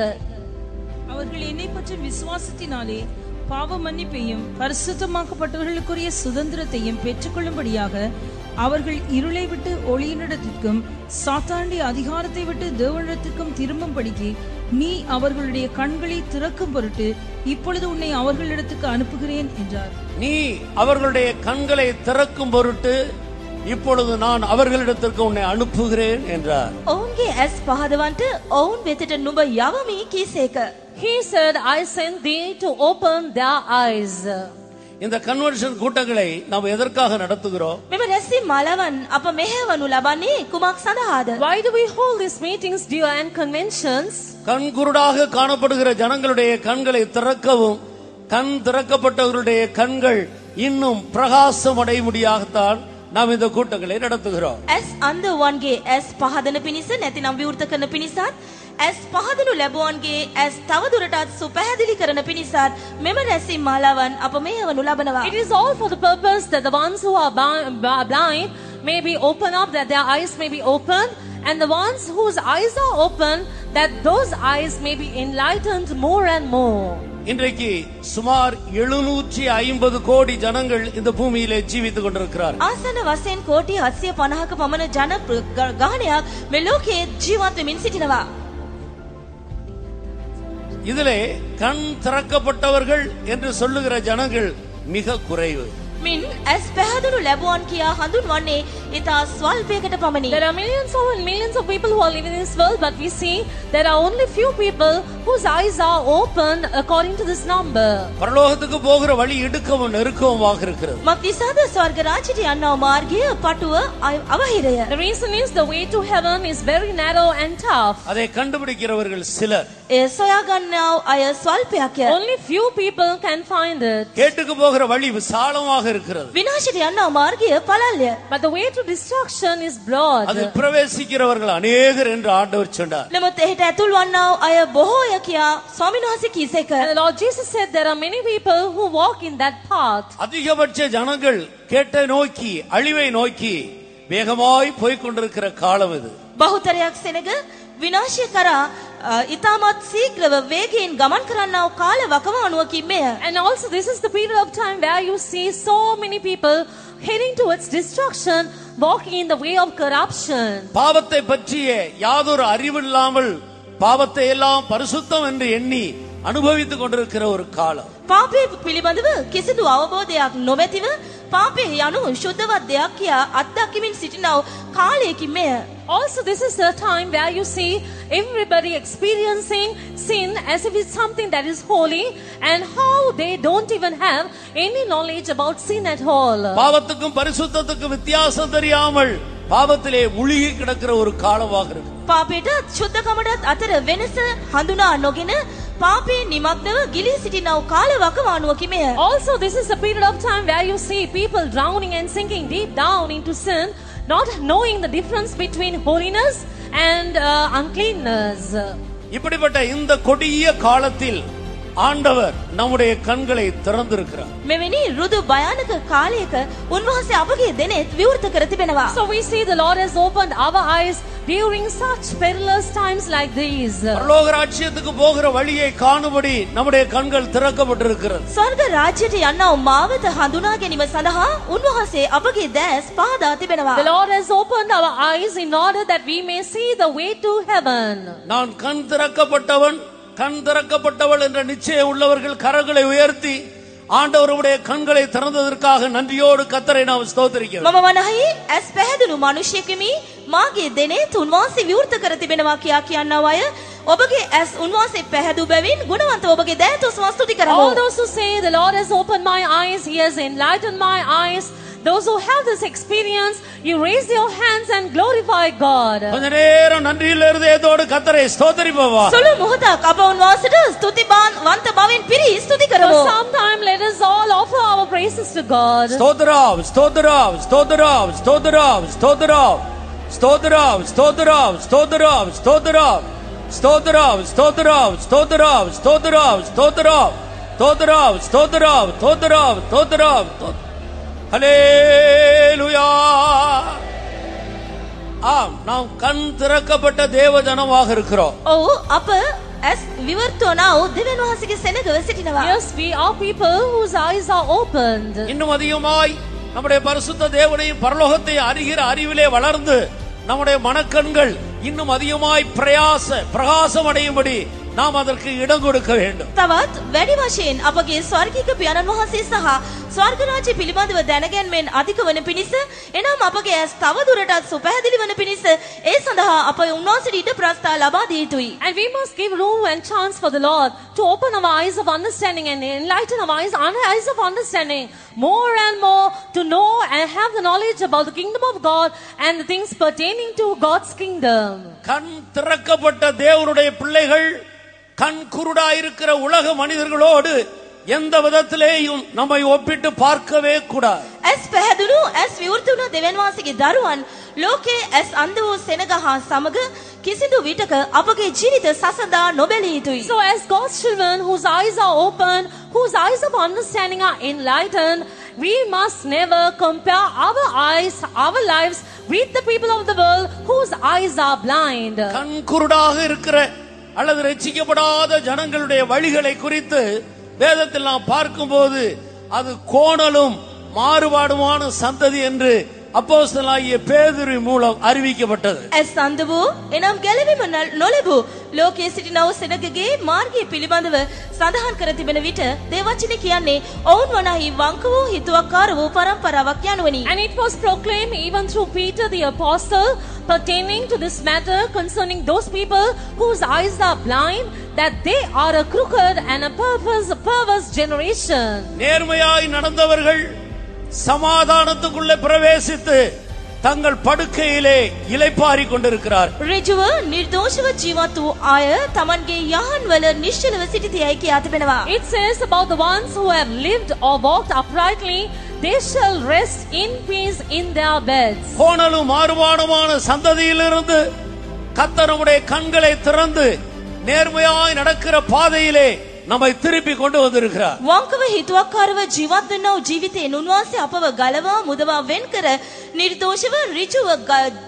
[SPEAKER 6] அவர்கள் என்னை பற்றி விசுவாசத்தினாலே பாவ மன்னிப்பையும் பரிசுத்தமாக்கப்பட்டவர்களுக்குரிய சுதந்திரத்தையும் பெற்றுக்கொள்ளும்படியாக அவர்கள் இருளை விட்டு ஒளியினிடத்திற்கும் சாத்தானுடைய அதிகாரத்தை விட்டு தேவனிடத்திற்கும் திரும்பும்படிக்கு நீ அவர்களுடைய கண்களை திறக்கும் பொருட்டு இப்பொழுது உன்னை அவர்களிடத்துக்கு அனுப்புகிறேன் என்றார்.
[SPEAKER 1] நீ அவர்களுடைய கண்களை திறக்கும் பொருட்டு இப்பொழுது நான் அவர்களிடத்திற்கு உன்னை அனுப்புகிறேன் என்றார்.
[SPEAKER 2] ඔවුන්ගේ ඇස් පහදවන්ට ඔවුන් වෙතට නුඹ යවමි කීසේක.
[SPEAKER 3] He said, I sent thee to open their eyes.
[SPEAKER 1] இந்த கன்வர்ஷன் கூட்டங்களை நாம் எதற்காக நடத்துகிறோம்?
[SPEAKER 2] මෙම රැස්වීම් මාලාවන් අප මෙහෙවනු ලබන්නේ කුමක් සඳහාද?
[SPEAKER 3] Why do we hold these meetings, dear, and conventions?
[SPEAKER 1] கண் குருடாக காணப்படுகிற ஜனங்களுடைய கண்களை திறக்கவும் கண் திறக்கப்பட்டவர்களுடைய கண்கள் இன்னும் பிரகாசம் அடையும்படியாகத்தான் நாம் இந்த கூட்டங்களை நடத்துகிறோம்.
[SPEAKER 2] ඇස් අන්ධවන්ගේ ඇස් පහදන පිණිස නැතිනම් විවෘත කරන පිණිසත් ඇස් පහදනු ලැබුවන්ගේ ඇස් තවදුරටත් සුපැහැදිලි කරන පිණිසත් මෙම රැස්වීම් මාලාවන් අප මෙහෙවනු ලබනවා.
[SPEAKER 3] It is all for the purpose that the ones who are blind may be open up, that their eyes may be open, and the ones whose eyes are open, that those eyes may be enlightened more and more.
[SPEAKER 1] இன்றைக்கு சுமார் 750 கோடி ஜனங்கள் இந்த பூமியிலே ஜீவித்துக் கொண்டிருக்கிறார்.
[SPEAKER 2] ආසන වශයෙන් කෝටි 750ක පමණ ජන ගාණයක් මේ ලෝකයේ ජීවත් වෙමින් සිටිනවා.
[SPEAKER 1] இதிலே கண் திறக்கப்பட்டவர்கள் என்று சொல்லுகிற ஜனங்கள் மிக குறைவு.
[SPEAKER 2] මින් ඇස් පැහැදුණු ලැබුවන් කියා හඳුන්වන්නේ ඉතා ස්වල්පයකට පමණි.
[SPEAKER 3] There are millions of people who are living in this world, but we see there are only few people whose eyes are opened according to this number.
[SPEAKER 1] பரலோகத்துக்கு போகிற வழி இடுக்கவும் நெருக்கவுமாக இருக்கிறது.
[SPEAKER 2] මක්නිසාද ස්වර්ග රාජ්‍යයට යන්නව මාර්ගය පටුව අවහිරය.
[SPEAKER 3] The reason is the way to heaven is very narrow and tough.
[SPEAKER 1] அதை கண்டுபிடிக்கிறவர்கள் சிலர்.
[SPEAKER 2] එය සොයා ගන්නව අය ස්වල්පයක්.
[SPEAKER 3] Only few people can find it.
[SPEAKER 1] கேட்டுக்கு போகிற வழி விசாலமாக இருக்கிறது.
[SPEAKER 2] විනාශයට යන්නව මාර්ගය පළල්ය.
[SPEAKER 3] But the way to destruction is broad.
[SPEAKER 1] அது பிரவேசிக்கிறவர்கள் அநேகர் என்று ஆண்டவர் சொன்னார்.
[SPEAKER 2] නමුත් එහෙට ඇතුල් වන්නව අය බොහෝය කියා ස්වාමීන් වහන්සේ කීසේක.
[SPEAKER 3] And the Lord Jesus said there are many people who walk in that path.
[SPEAKER 1] அதிகபட்ச ஜனங்கள் கேட்டை நோக்கி அழிவை நோக்கி வேகமாய் போய் கொண்டிருக்கிற காலம் இது.
[SPEAKER 2] බහුතරයක් සෙනග විනාශය කරා ඉතාමත් සීඝ්‍රව වේගයෙන් ගමන් කරන්නව කාල වකවානුවකින් මෙය.
[SPEAKER 3] And also this is the period of time where you see so many people heading towards destruction, walking in the way of corruption.
[SPEAKER 1] பாவத்தை பற்றிய யாதொரு அறிவில்லாமல் பாவத்தை எல்லாம் பரிசுத்தம் என்று எண்ணி அனுபவித்துக் கொண்டிருக்கிற ஒரு காலம்.
[SPEAKER 2] පාපය පිළිබඳව කිසිදු අවබෝධයක් නොමැතිව පාපය යනු ශුද්ධවත් දෙයක් කියා අත්දැකීමින් සිටිනව කාලයකින් මෙය.
[SPEAKER 3] Also this is the time where you see everybody experiencing sin as if it's something that is holy, and how they don't even have any knowledge about sin at all.
[SPEAKER 1] பாவத்துக்கும் பரிசுத்தத்துக்கும் வித்தியாசம் தெரியாமல் பாவத்திலே முழுகி கிடக்கிற ஒரு காலமாக இருக்கு.
[SPEAKER 2] පාපයටත් ශුද්ධකමටත් අතර වෙනස හඳුනා නොගෙන පාපේ නිමග්නව ගිලී සිටිනව කාල වකවානුවකින් මෙය.
[SPEAKER 3] Also this is a period of time where you see people drowning and sinking deep down into sin, not knowing the difference between holiness and uncleanness.
[SPEAKER 1] இப்படிப்பட்ட இந்த கொடிய காலத்தில் ஆண்டவர் நம்முடைய கண்களை திறந்திருக்கிறார்.
[SPEAKER 2] මෙවැනි රුදු භයානක කාලයක උන්වහන්සේ අපගේ දෙනෙත් විවෘත කර තිබෙනවා.
[SPEAKER 3] So we see the Lord has opened our eyes during such perilous times like these.
[SPEAKER 1] பரலோக ராஜ்யத்துக்கு போகிற வழியை காணும்படி நம்முடைய கண்கள் திறக்கப்பட்டிருக்கிறது.
[SPEAKER 2] ස්වර්ග රාජ්‍යයට යන්නව මාවත හඳුනා ගැනීම සඳහා උන්වහන්සේ අපගේ දැස් පහදා තිබෙනවා.
[SPEAKER 3] The Lord has opened our eyes in order that we may see the way to heaven.
[SPEAKER 1] நான் கண் திறக்கப்பட்டவன் கண் திறக்கப்பட்டவள் என்ற நிச்சயம் உள்ளவர்கள் கரங்களை உயர்த்தி ஆண்டவருடைய கண்களை திறந்ததற்காக நன்றியோடு கர்த்தரை நாம் ஸ்தோத்திரிக்கிறோம்.
[SPEAKER 2] මම වනහි ඇස් පැහැදුණු මිනිසෙකෙමි මාගේ දෙනෙත් උන්වහන්සේ විවෘත කර තිබෙනවා කියා කියනවා අය ඔබගේ ඇස් උන්වහන්සේ පැහැදු බැවින් ගුණවන්ත ඔබගේ දෑත ඔස්වා ස්තුති කරමු.
[SPEAKER 3] All those who say the Lord has opened my eyes, he has enlightened my eyes, those who have this experience, you raise your hands and glorify God.
[SPEAKER 1] கொஞ்ச நேரம் நன்றியுள்ள இருதயத்தோடு கர்த்தரை ஸ்தோத்திரிப்போமா.
[SPEAKER 2] සුළු මොහොතක් අප උන්වහන්සේට ස්තුතිවන්ත බවින් පිරි ස්තුති
[SPEAKER 3] For
[SPEAKER 2] කරමු.
[SPEAKER 3] some time let us all offer our praises to God.
[SPEAKER 1] ஸ்தோத்திரம் ஸ்தோத்திரம் ஸ்தோத்திரம் ஸ்தோத்திரம் ஸ்தோத்திரம் ஸ்தோத்திரம் ஸ்தோத்திரம் ஸ்தோத்திரம் ஸ்தோத்திரம் ஸ்தோத்திரம் ஸ்தோத்திரம் ஸ்தோத்திரம் ஸ்தோத்திரம் ஸ்தோத்திரம் ஸ்தோத்திரம் ஸ்தோத்திரம் ஸ்தோத்திரம் ஸ்தோத்திரம் ஹல்லேலூயா. ஆம், நாம் கண் திறக்கப்பட்ட தேவ ஜனமாக இருக்கிறோம்.
[SPEAKER 2] ඔව් අප ඇස් විවෘත වුණා දෙවියන් වහන්සේගේ සෙනගව සිටිනවා.
[SPEAKER 3] Yes, we are people whose eyes are opened.
[SPEAKER 1] இன்னும் அதிகமாய் நம்முடைய பரிசுத்த தேவனையும் பரலோகத்தையும் அறிகிற அறிவிலே வளர்ந்து நம்முடைய மனக்கண்கள் இன்னும் அதிகமாய் பிரகாசம் அடையும்படி நாம் அதற்கு இடம் கொடுக்க வேண்டும்.
[SPEAKER 2] තවත් වැඩි වශයෙන් අපගේ ස්වර්ගීය පියාණන් වහන්සේ සහ ස්වර්ග රාජ්‍ය පිළිබඳව දැනගැන්මෙන් අධික වන පිණිස එනම් අපගේ ඇස් තව දුරටත් සුපැහැදිලි වන පිණිස ඒ සඳහා අප උන්වහන්සේට ඉඩ ප්‍රස්ථා ලබා දිය යුතුයි.
[SPEAKER 3] And we must give room and chance for the Lord to open our eyes of understanding and enlighten our eyes of understanding more and more, to know and have the knowledge about the kingdom of God and the things pertaining to God's kingdom.
[SPEAKER 1] கண் திறக்கப்பட்ட தேவனுடைய பிள்ளைகள் கண் குருடாயிருக்கிற உலக மனிதர்களோடு எந்த விதத்திலேயும் நம்மை ஒப்பிட்டு பார்க்கவே கூடாது.
[SPEAKER 2] ඇස් පැහැදුණු ඇස් විවෘත වුණ දෙවියන් වහන්සේගේ දරුවන් ලෝකයේ ඇස් අන්ධ වූ සෙනග හා සමග කිසිදු විටක අපගේ ජීවිත සසඳා නොබැලිය යුතුයි.
[SPEAKER 3] So as God's children whose eyes are open, whose eyes of understanding are enlightened, we must never compare our eyes, our lives with the people of the world whose eyes are blind.
[SPEAKER 1] கண் குருடாக இருக்கிற அல்லது ரட்சிக்கப்படாத ஜனங்களுடைய வழிகளை குறித்து வேதத்தில் நாம் பார்க்கும்போது அது கோணலும் மாறுபாடுமான சந்ததி என்று அப்போஸ்தலனாகிய பேதுரு மூலம் அறிவிக்கப்பட்டது.
[SPEAKER 2] ඇස් අන්ධ වූ එනම් ගැලවීම නොලැබූ ලෝකයේ සිටිනව සෙනගගේ මාර්ගය පිළිබඳව සඳහන් කර තිබෙන විට දේවචනේ කියන්නේ ඔවුන් වනාහි වංක වූ හිතුවක්කාර වූ පරම්පරාවක් යනුවනි.
[SPEAKER 3] And it was proclaimed even through Peter the apostle pertaining to this matter concerning those people whose eyes are blind, that they are a crooked and a perverse generation.
[SPEAKER 1] நேர்மையாய் நடந்தவர்கள் சமாதானத்துக்குள்ளே பிரவேசித்து தங்கள் படுக்கையிலே இளைப்பாறிக் கொண்டிருக்கிறார்.
[SPEAKER 2] ඍජුව නිර්දෝෂව ජීවත් වූ අය තමන්ගේ යහන් වල නිශ්චලව සිටිතියයි කියා තිබෙනවා.
[SPEAKER 3] It says about the ones who have lived or walked uprightly, they shall rest in peace in their beds.
[SPEAKER 1] கோணலும் மாறுபாடுமான சந்ததியிலிருந்து கர்த்தர் நம்முடைய கண்களை திறந்து நேர்மையாய் நடக்கிற பாதையிலே நம்மை திருப்பி கொண்டு வந்திருக்கிறார்.
[SPEAKER 2] වංකව හිතුවක්කාරව ජීවත් වෙනව ජීවිතේ උන්වහන්සේ අපව ගලවා මුදවා වෙන් කර නිර්දෝෂව ඍජුව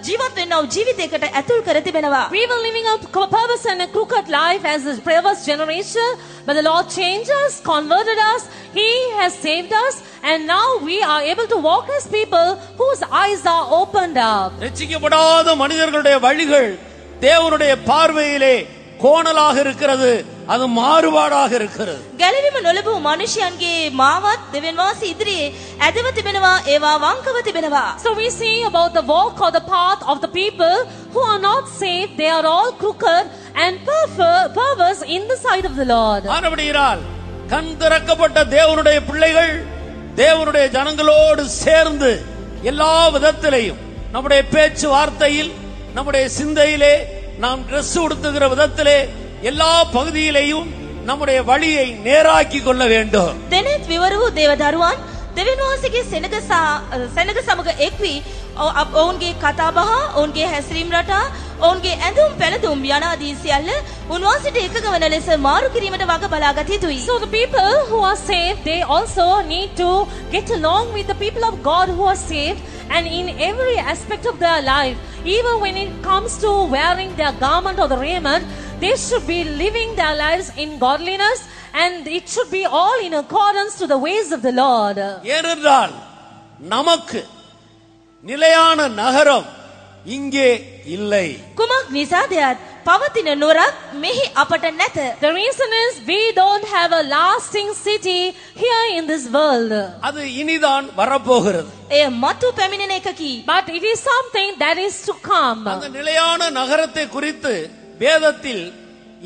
[SPEAKER 2] ජීවත් වෙනව ජීවිතයකට ඇතුල් කර තිබෙනවා.
[SPEAKER 3] We were living a perverse and a crooked life as a perverse generation, but the Lord changed us, converted us, He has saved us, and now we are able to walk as people whose eyes are opened up.
[SPEAKER 1] ரட்சிக்கப்படாத மனிதர்களுடைய வழிகள் தேவனுடைய பார்வையிலே கோணலாக இருக்கிறது, அது மாறுபாடாக இருக்கிறது.
[SPEAKER 2] ගැලවීම නොලබූ මනුෂ්‍යයන්ගේ මාවත් දෙවියන් වහන්සේ ඉදිරියේ ඇදව තිබෙනවා, ඒවා වංකව තිබෙනවා.
[SPEAKER 3] So we see about the walk or the path of the people who are not saved. They are all crooked and perverse in the sight of the Lord.
[SPEAKER 1] ஆனபடியால் கண் திறக்கப்பட்ட தேவனுடைய பிள்ளைகள் தேவனுடைய ஜனங்களோடு சேர்ந்து எல்லா விதத்திலேயும் நம்முடைய பேச்சு வார்த்தையில் நம்முடைய சிந்தையிலே நாம் டிரெஸ் உடுத்துகிற விதத்திலே எல்லா பகுதியிலேயும் நம்முடைய வழியை நேராக்கி கொள்ள வேண்டும்.
[SPEAKER 2] දෙනෙත් විවර වූ දේවදරුවන් දෙවියන් වහන්සේගේ සෙනග සමග එක් වී ඔවුන්ගේ කතාබහ, ඔවුන්ගේ හැසිරීම් රටා, ඔවුන්ගේ ඇඳුම් පැළඳුම් යනාදී සියල්ල උන්වහන්සේට එකග වන ලෙස මාරු කිරීමට වග බලාගත යුතුයි.
[SPEAKER 3] So the people who are saved, they also need to get along with the people of God who are saved, and in every aspect of their life, even when it comes to wearing their garment or the raiment, they should be living their lives in godliness, and it should be all in accordance to the ways of the Lord.
[SPEAKER 1] ஏனென்றால் நமக்கு நிலையான நகரம் இங்கே இல்லை.
[SPEAKER 2] කුමක් නිසාදයත් පවතින නුවරක් මෙහි අපට නැත.
[SPEAKER 3] The reason is we don't have a lasting city here in this world.
[SPEAKER 1] அது இனிதான் வரப்போகிறது.
[SPEAKER 2] එය මතු පැමිණෙන එකකි.
[SPEAKER 3] But it is something that is to come.
[SPEAKER 1] அந்த நிலையான நகரத்தை குறித்து வேதத்தில்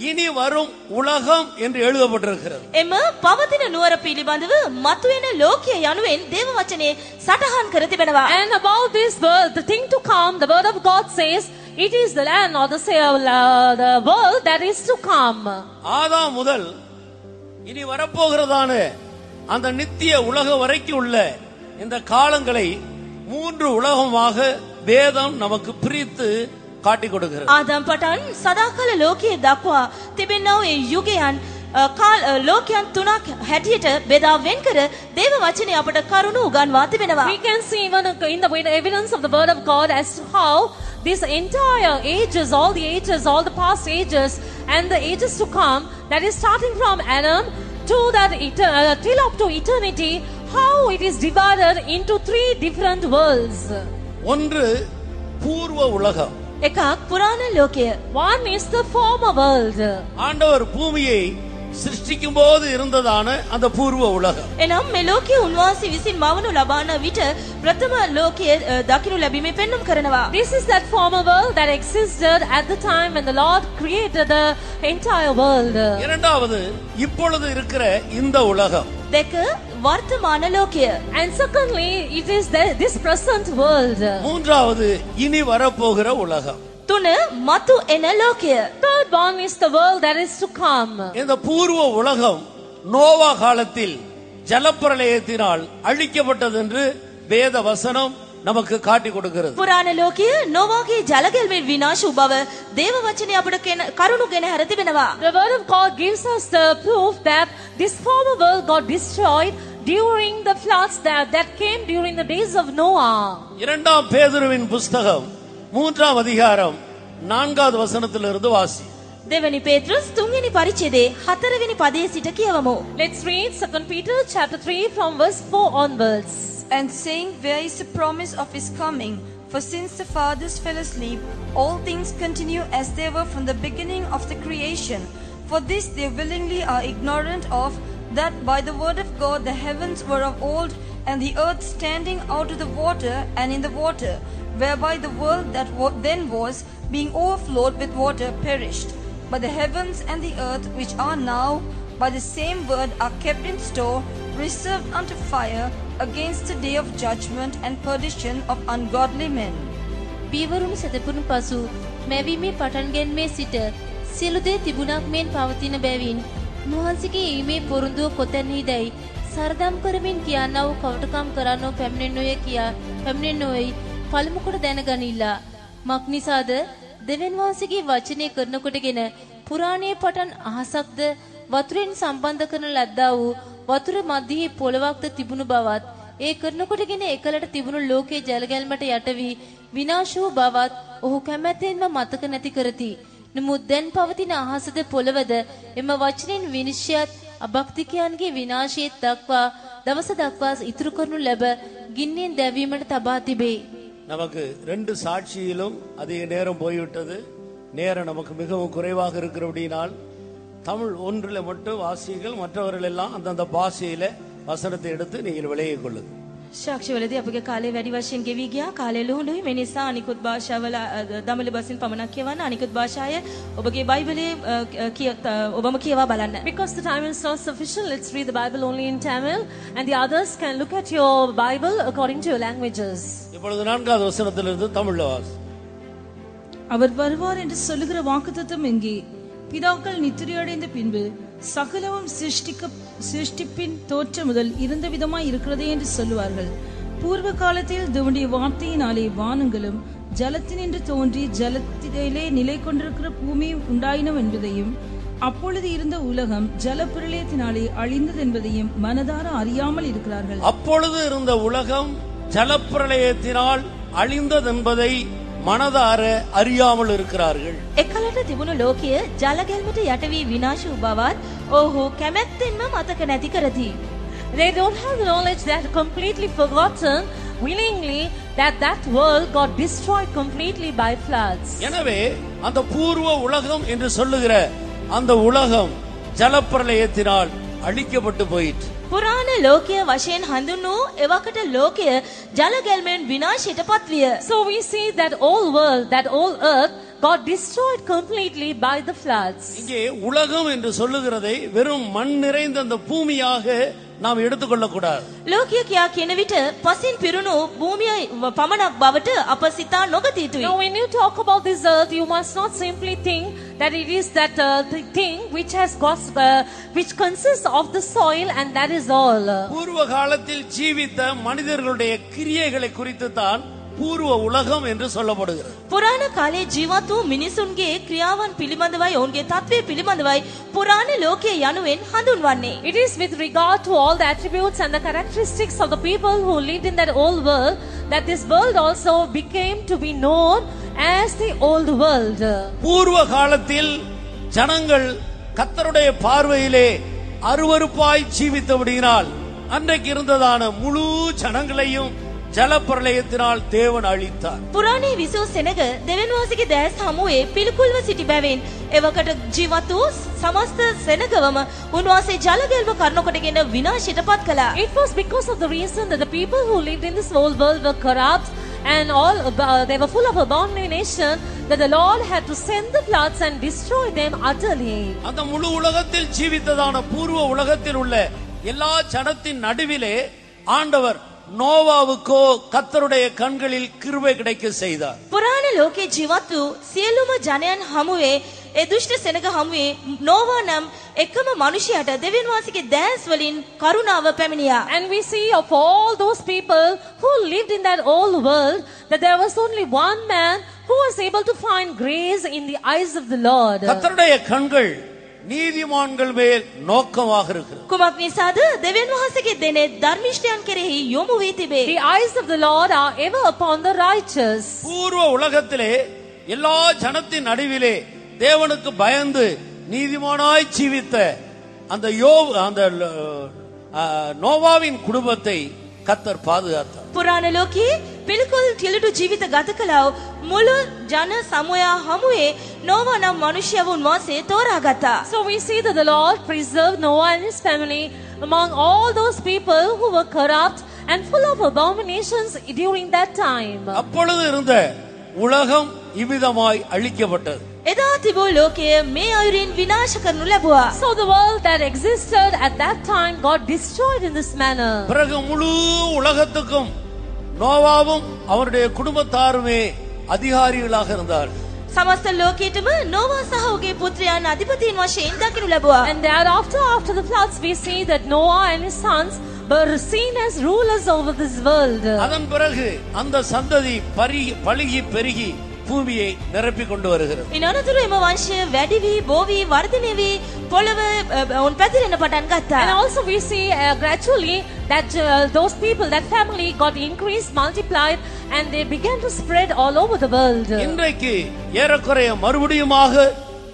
[SPEAKER 1] இனி வரும் உலகம் என்று எழுதப்பட்டிருக்கிறது.
[SPEAKER 2] එම පවතින නුවර පිළිබඳව මතුවෙන ලෝකය යනුවෙන් දේව වචනේ සටහන් කර තිබෙනවා.
[SPEAKER 3] And about this world, the thing to come, the word of God says, it is the land or the world that is to come.
[SPEAKER 1] ஆதாம் முதல் இனி வரப்போகிறதான அந்த நித்திய உலகம் வரைக்கும் உள்ள இந்த காலங்களை 3 உலகமாக வேதம் நமக்கு பிரித்து காட்டி கொடுக்கிறது.
[SPEAKER 2] ආදම් පටන් සදාකාල ලෝකයේ දක්වා තිබෙනා ඒ යුගයන් ලෝකයන් 3ක් හැටියට බෙදා වෙන් කර දේව වචනේ අපට කරුණු උගන්වා තිබෙනවා.
[SPEAKER 3] We can see even in the evidence of the word of God as to how this entire ages, all the past ages and the ages to come, that is starting from Adam to that till up to eternity, how it is divided into 3 different worlds.
[SPEAKER 1] ஒன்று பூர்வ உலகம்.
[SPEAKER 2] එකක් පුරාණ ලෝකය.
[SPEAKER 3] One is the former world.
[SPEAKER 1] ஆண்டவர் பூமியை சிருஷ்டிக்கும் போது இருந்ததான அந்த பூர்வ உலகம்.
[SPEAKER 2] එනම් මේ ලෝකයේ උන්වහන්සේ විසින් මවනු ලබන විට ප්‍රථම ලෝකයේ දකින්න ලැබීමේ පෙන්වම් කරනවා.
[SPEAKER 3] This is that former world that existed at the time when the Lord created the entire world.
[SPEAKER 1] இரண்டாவது இப்பொழுது இருக்கிற இந்த உலகம்.
[SPEAKER 2] දෙක වර්තමාන ලෝකය.
[SPEAKER 3] And secondly, it is this present world.
[SPEAKER 1] மூன்றாவது இனி வரப்போகிற உலகம்.
[SPEAKER 2] 3 මතු එන ලෝකය.
[SPEAKER 3] Third one is the world that is to come.
[SPEAKER 1] இந்த பூர்வ உலகம் நோவா காலத்தில் ஜலப்பிரளயத்தினால் அழிக்கப்பட்டது என்று வேத வசனம் நமக்கு காட்டி கொடுக்கிறது.
[SPEAKER 2] පුරාණ ලෝකය නොවාගේ ජලගැල්මෙන් විනාශ වූ බව දේව වචනේ අපට කරුණු ගෙන හැර තිබෙනවා.
[SPEAKER 3] The word of God gives us the proof that this former world got destroyed during the floods that came during the days of Noah.
[SPEAKER 1] இரண்டாம் பேதுருவின் புஸ்தகம் 3ஆம் அதிகாரம் 4வது வசனத்திலிருந்து வாசி.
[SPEAKER 2] දෙවනි පේත්‍රස් 3වෙනි පරිච්ඡේදයේ 4වෙනි පදයේ සිට කියවමු.
[SPEAKER 3] Let's read 2 Peter chapter 3 from verse 4 onwards.
[SPEAKER 4] And saying, where is the promise of his coming? For since the fathers fell asleep, all things continue as they were from the beginning of the creation. For this they willingly are ignorant of, that by the word of God the heavens were of old, and the earth standing out of the water and in the water, whereby the world that then was, being overflowed with water, perished. But the heavens and the earth which are now, by the same word are kept in store, reserved unto fire, against the day of judgment and perdition of ungodly men.
[SPEAKER 5] බීවරුන් සැතපුණු පසු මැවීමේ පටන්ගැන්මේ සිට සියලු දේ තිබුණක් මෙන් පවතින බැවින් උන්වහන්සේගේ ඊමේ පොරොන්දුව කොතැනීදැයි සරදම් කරමින් කියන්නා වූ කවටකම් කරන්නෝ පැමිණෙන්නෝයි පළමු කොට දැනගනිල්ලා. මක් නිසාද දෙවියන් වහන්සේගේ වචනය කරනකොටගෙන පුරාණයේ පටන් අහසක්ද වතුරෙන් සම්බන්ධ කරන ලද්දා වූ වතුර මැදිහි පොළවක්ද තිබුණු බවත් ඒ කරනකොටගෙන එකලට තිබුණු ලෝකයේ ජලගැල්මට යට වී විනාශ වූ බවත් ඔහු කැමැත්තෙන්ම මතක නැති කරති. නමුත් දැන් පවතින අහසද පොළවද එම වචනෙන් විනිශ්චයත් අභක්තිකයන්ගේ විනාශයත් දක්වා දවස දක්වා ඉතුරු කරනු ලැබ ගින්නෙන් දැවීමට තබා තිබේ.
[SPEAKER 1] நமக்கு 2 சாட்சியிலும் அதிக நேரம் போய்விட்டது. நேரம் நமக்கு மிகவும் குறைவாக இருக்கிறபடியினால் தமிழ் ஒன்றில் மட்டும் வாசிகள், மற்றவர்கள் எல்லாம் அந்தந்த பாஷையில வசனத்தை எடுத்து நீங்கள் விளையிக் கொள்ளுங்கள்.
[SPEAKER 2] සාක්ෂිවලදී අපගේ කාලේ වැඩි වශයෙන් ගෙවි ගියා. කාලේ ලුහුඬුයි. මේ නිසා අනිකුත් භාෂාවල දමිළ බසින් පමණක් කියවන්න. අනිකුත් භාෂාය ඔබගේ බයිබලයේ ඔබම කියවා බලන්න.
[SPEAKER 3] Because the time is not sufficient, let's read the Bible only in Tamil, and the others can look at your Bible according to your languages.
[SPEAKER 1] இப்பொழுது 4வது வசனத்திலிருந்து தமிழ்ல வாசி.
[SPEAKER 6] அவர் வருவார் என்று சொல்லுகிற வாக்குத்தத்தம் எங்கே? பிதாக்கள் நித்திரையடைந்த பின்பு சகலமும் சிருஷ்டிப்பின் தோற்ற முதல் இருந்த விதமாய் இருக்கிறதே என்று சொல்லுவார்கள். பூர்வ காலத்தில் தேவனுடைய வார்த்தையினாலே வானங்களும் ஜலத்தினின்று தோன்றி ஜலத்திலே நிலை கொண்டிருக்கிற பூமி உண்டாயினம் என்பதையும், அப்பொழுது இருந்த உலகம் ஜலப்பிரளயத்தினாலே அழிந்தது என்பதையும் மனதார அறியாமல் இருக்கிறார்கள்.
[SPEAKER 1] அப்பொழுது இருந்த உலகம் ஜலப்பிரளயத்தினால் அழிந்தது என்பதை මනදාර අරියාමල இருக்கிறார்கள்.
[SPEAKER 2] එකලට තිබුණු ලෝකය ජලගැල්මට යට වී විනාශ වූ බවත් ඔහු කැමැත්තෙන්ම මතක නැති කරති.
[SPEAKER 3] They don't have the knowledge that completely forgotten willingly that world got destroyed completely by floods.
[SPEAKER 1] எனவே அந்த பூர்வ உலகம் என்று சொல்லுகிற அந்த உலகம் ஜலப்பிரளயத்தினால் அழிக்கப்பட்டு போயிற்று.
[SPEAKER 2] පුරාණ ලෝකය වශයෙන් හඳුන්වූ එවකට ලෝකය ජලගැල්මෙන් විනාශයට පත්විය.
[SPEAKER 3] So we see that all world, that all earth got destroyed completely by the floods.
[SPEAKER 1] இங்கே உலகம் என்று சொல்லுகிறதை வெறும் மண் நிறைந்த அந்த பூமியாக நாம் எடுத்துக்கொள்ள கூடாது.
[SPEAKER 2] ලෝකය කියා කියන විට පසින් පිරුණු භූමිය පමණක් බවට අප සිතා නොගත යුතුයි.
[SPEAKER 3] Now when you talk about this earth, you must not simply think that it is that thing which has got which consists of the soil and that is all.
[SPEAKER 1] பூர்வ காலத்தில் ஜீவித்த மனிதர்களுடைய கிரியைகளை குறித்து தான் பூர்வ உலகம் என்று சொல்லப்படுகிறது.
[SPEAKER 2] පුරාණ කාලේ ජීවත් වූ මිනිසුන්ගේ ක්‍රියාවන් පිළිබඳවයි ඔවුන්ගේ තත්ත්වය පිළිබඳවයි පුරාණ ලෝකය යනුවෙන් හඳුන්වන්නේ.
[SPEAKER 3] It is with regard to all the attributes and the characteristics of the people who lived in that old world that this world also became to be known as the old world.
[SPEAKER 1] பூர்வ காலத்தில் ஜனங்கள் கர்த்தருடைய பார்வையிலே அருவருப்பாய் ஜீவித்தபடியினால் அன்றைக்கு இருந்ததான முழு ஜனங்களையும் ජලප්‍රලයத்தினால் தேவன் අழித்தார்.
[SPEAKER 2] පුරාණයේ විසූ සෙනග දෙවියන් වහන්සේගේ දැස් හමුවේ පිළිකුල්ව සිටි බැවින් එවකට ජීවත් වූ සමස්ත සෙනගවම උන්වහන්සේ ජලගැල්ම කරනකොටගෙන විනාශයට පත් කළා.
[SPEAKER 3] It was because of the reason that the people who lived in this old world were corrupt and all they were full of abomination that the Lord had to send the floods and destroy them utterly.
[SPEAKER 1] அந்த முழு உலகத்தில் ஜீவித்ததான பூர்வ உலகத்தில் உள்ள எல்லா ஜனத்தின் நடுவிலே ஆண்டவர் நோவாவுக்கோ கர்த்தருடைய கண்களில் கிருபை கிடைக்க செய்தார்.
[SPEAKER 2] පුරාණ ලෝකේ ජීවත් වූ සියලුම ජනයන් හමුවේ ඒ දුෂ්ට සෙනග හමුවේ නෝවා නම් එකම මනුෂ්‍යයාට දෙවියන් වහන්සේගේ දැස් වලින් කරුණාව පැමිණියා.
[SPEAKER 3] And we see of all those people who lived in that old world that there was only one man who was able to find grace in the eyes of the Lord.
[SPEAKER 1] கர்த்தருடைய கண்கள் நீதிமான்கள் மேல் நோக்கமாக இருக்கிறது.
[SPEAKER 2] කුමක් නිසාද? දෙවියන් වහන්සේගේ දෙනේ ධර්මිෂ්ඨයන් කෙරෙහි යොමු වී තිබේ.
[SPEAKER 3] The eyes of the Lord are ever upon the righteous.
[SPEAKER 1] பூர்வ உலகத்திலே எல்லா ஜனத்தின் நடுவிலே தேவனுக்கு பயந்து நீதிமானாய் ஜீவித்த அந்த நோவாவின் குடும்பத்தை கர்த்தர் பாதுகாத்தார்.
[SPEAKER 2] පුරාණ ලෝකයේ පිළිකුල් කිලුටු ජීවිත ගත කළා මුළු ජන සමූහය හමුවේ නෝවා නම් මනුෂ්‍යවුන් වාසේ තෝරාගත්තා.
[SPEAKER 3] So we see that the Lord preserved Noah and his family among all those people who were corrupt and full of abominations during that time.
[SPEAKER 1] அப்பொழுது இருந்த உலகம் இவ்விதமாய் அழிக்கப்பட்டது.
[SPEAKER 2] එදා තිබූ ලෝකය මේ අයුරින් විනාශ කරනු ලැබුවා.
[SPEAKER 3] So the world that existed at that time got destroyed in this manner.
[SPEAKER 1] பிறகு முழு உலகத்துக்கும் நோவாவும் அவருடைய குடும்பத்தாருமே அதிகாரிகளாக இருந்தார்.
[SPEAKER 2] සමස්ත ලෝකයටම නෝවා සහ ඔහුගේ පුත්‍රයන් අධිපතීන් වශයෙන් දකිනු ලැබුවා.
[SPEAKER 3] And thereafter, after the floods, we see that Noah and his sons were seen as rulers over this world.
[SPEAKER 1] அதன் பிறகு அந்த சந்ததி பழுகி பெருகி பூமியை நிரப்பிக் கொண்டு வருகிறது.
[SPEAKER 2] ඉනනතුරු එම වංශය වැඩි වී බෝ වී වර්ධනය වී පොළව උන් පැතිරෙන්න පටන් ගත්තා.
[SPEAKER 3] And also we see gradually that those people, that family got increased, multiplied, and they began to spread all over the world.
[SPEAKER 1] இன்றைக்கு ஏறக்குறைய மறுபடியுமாக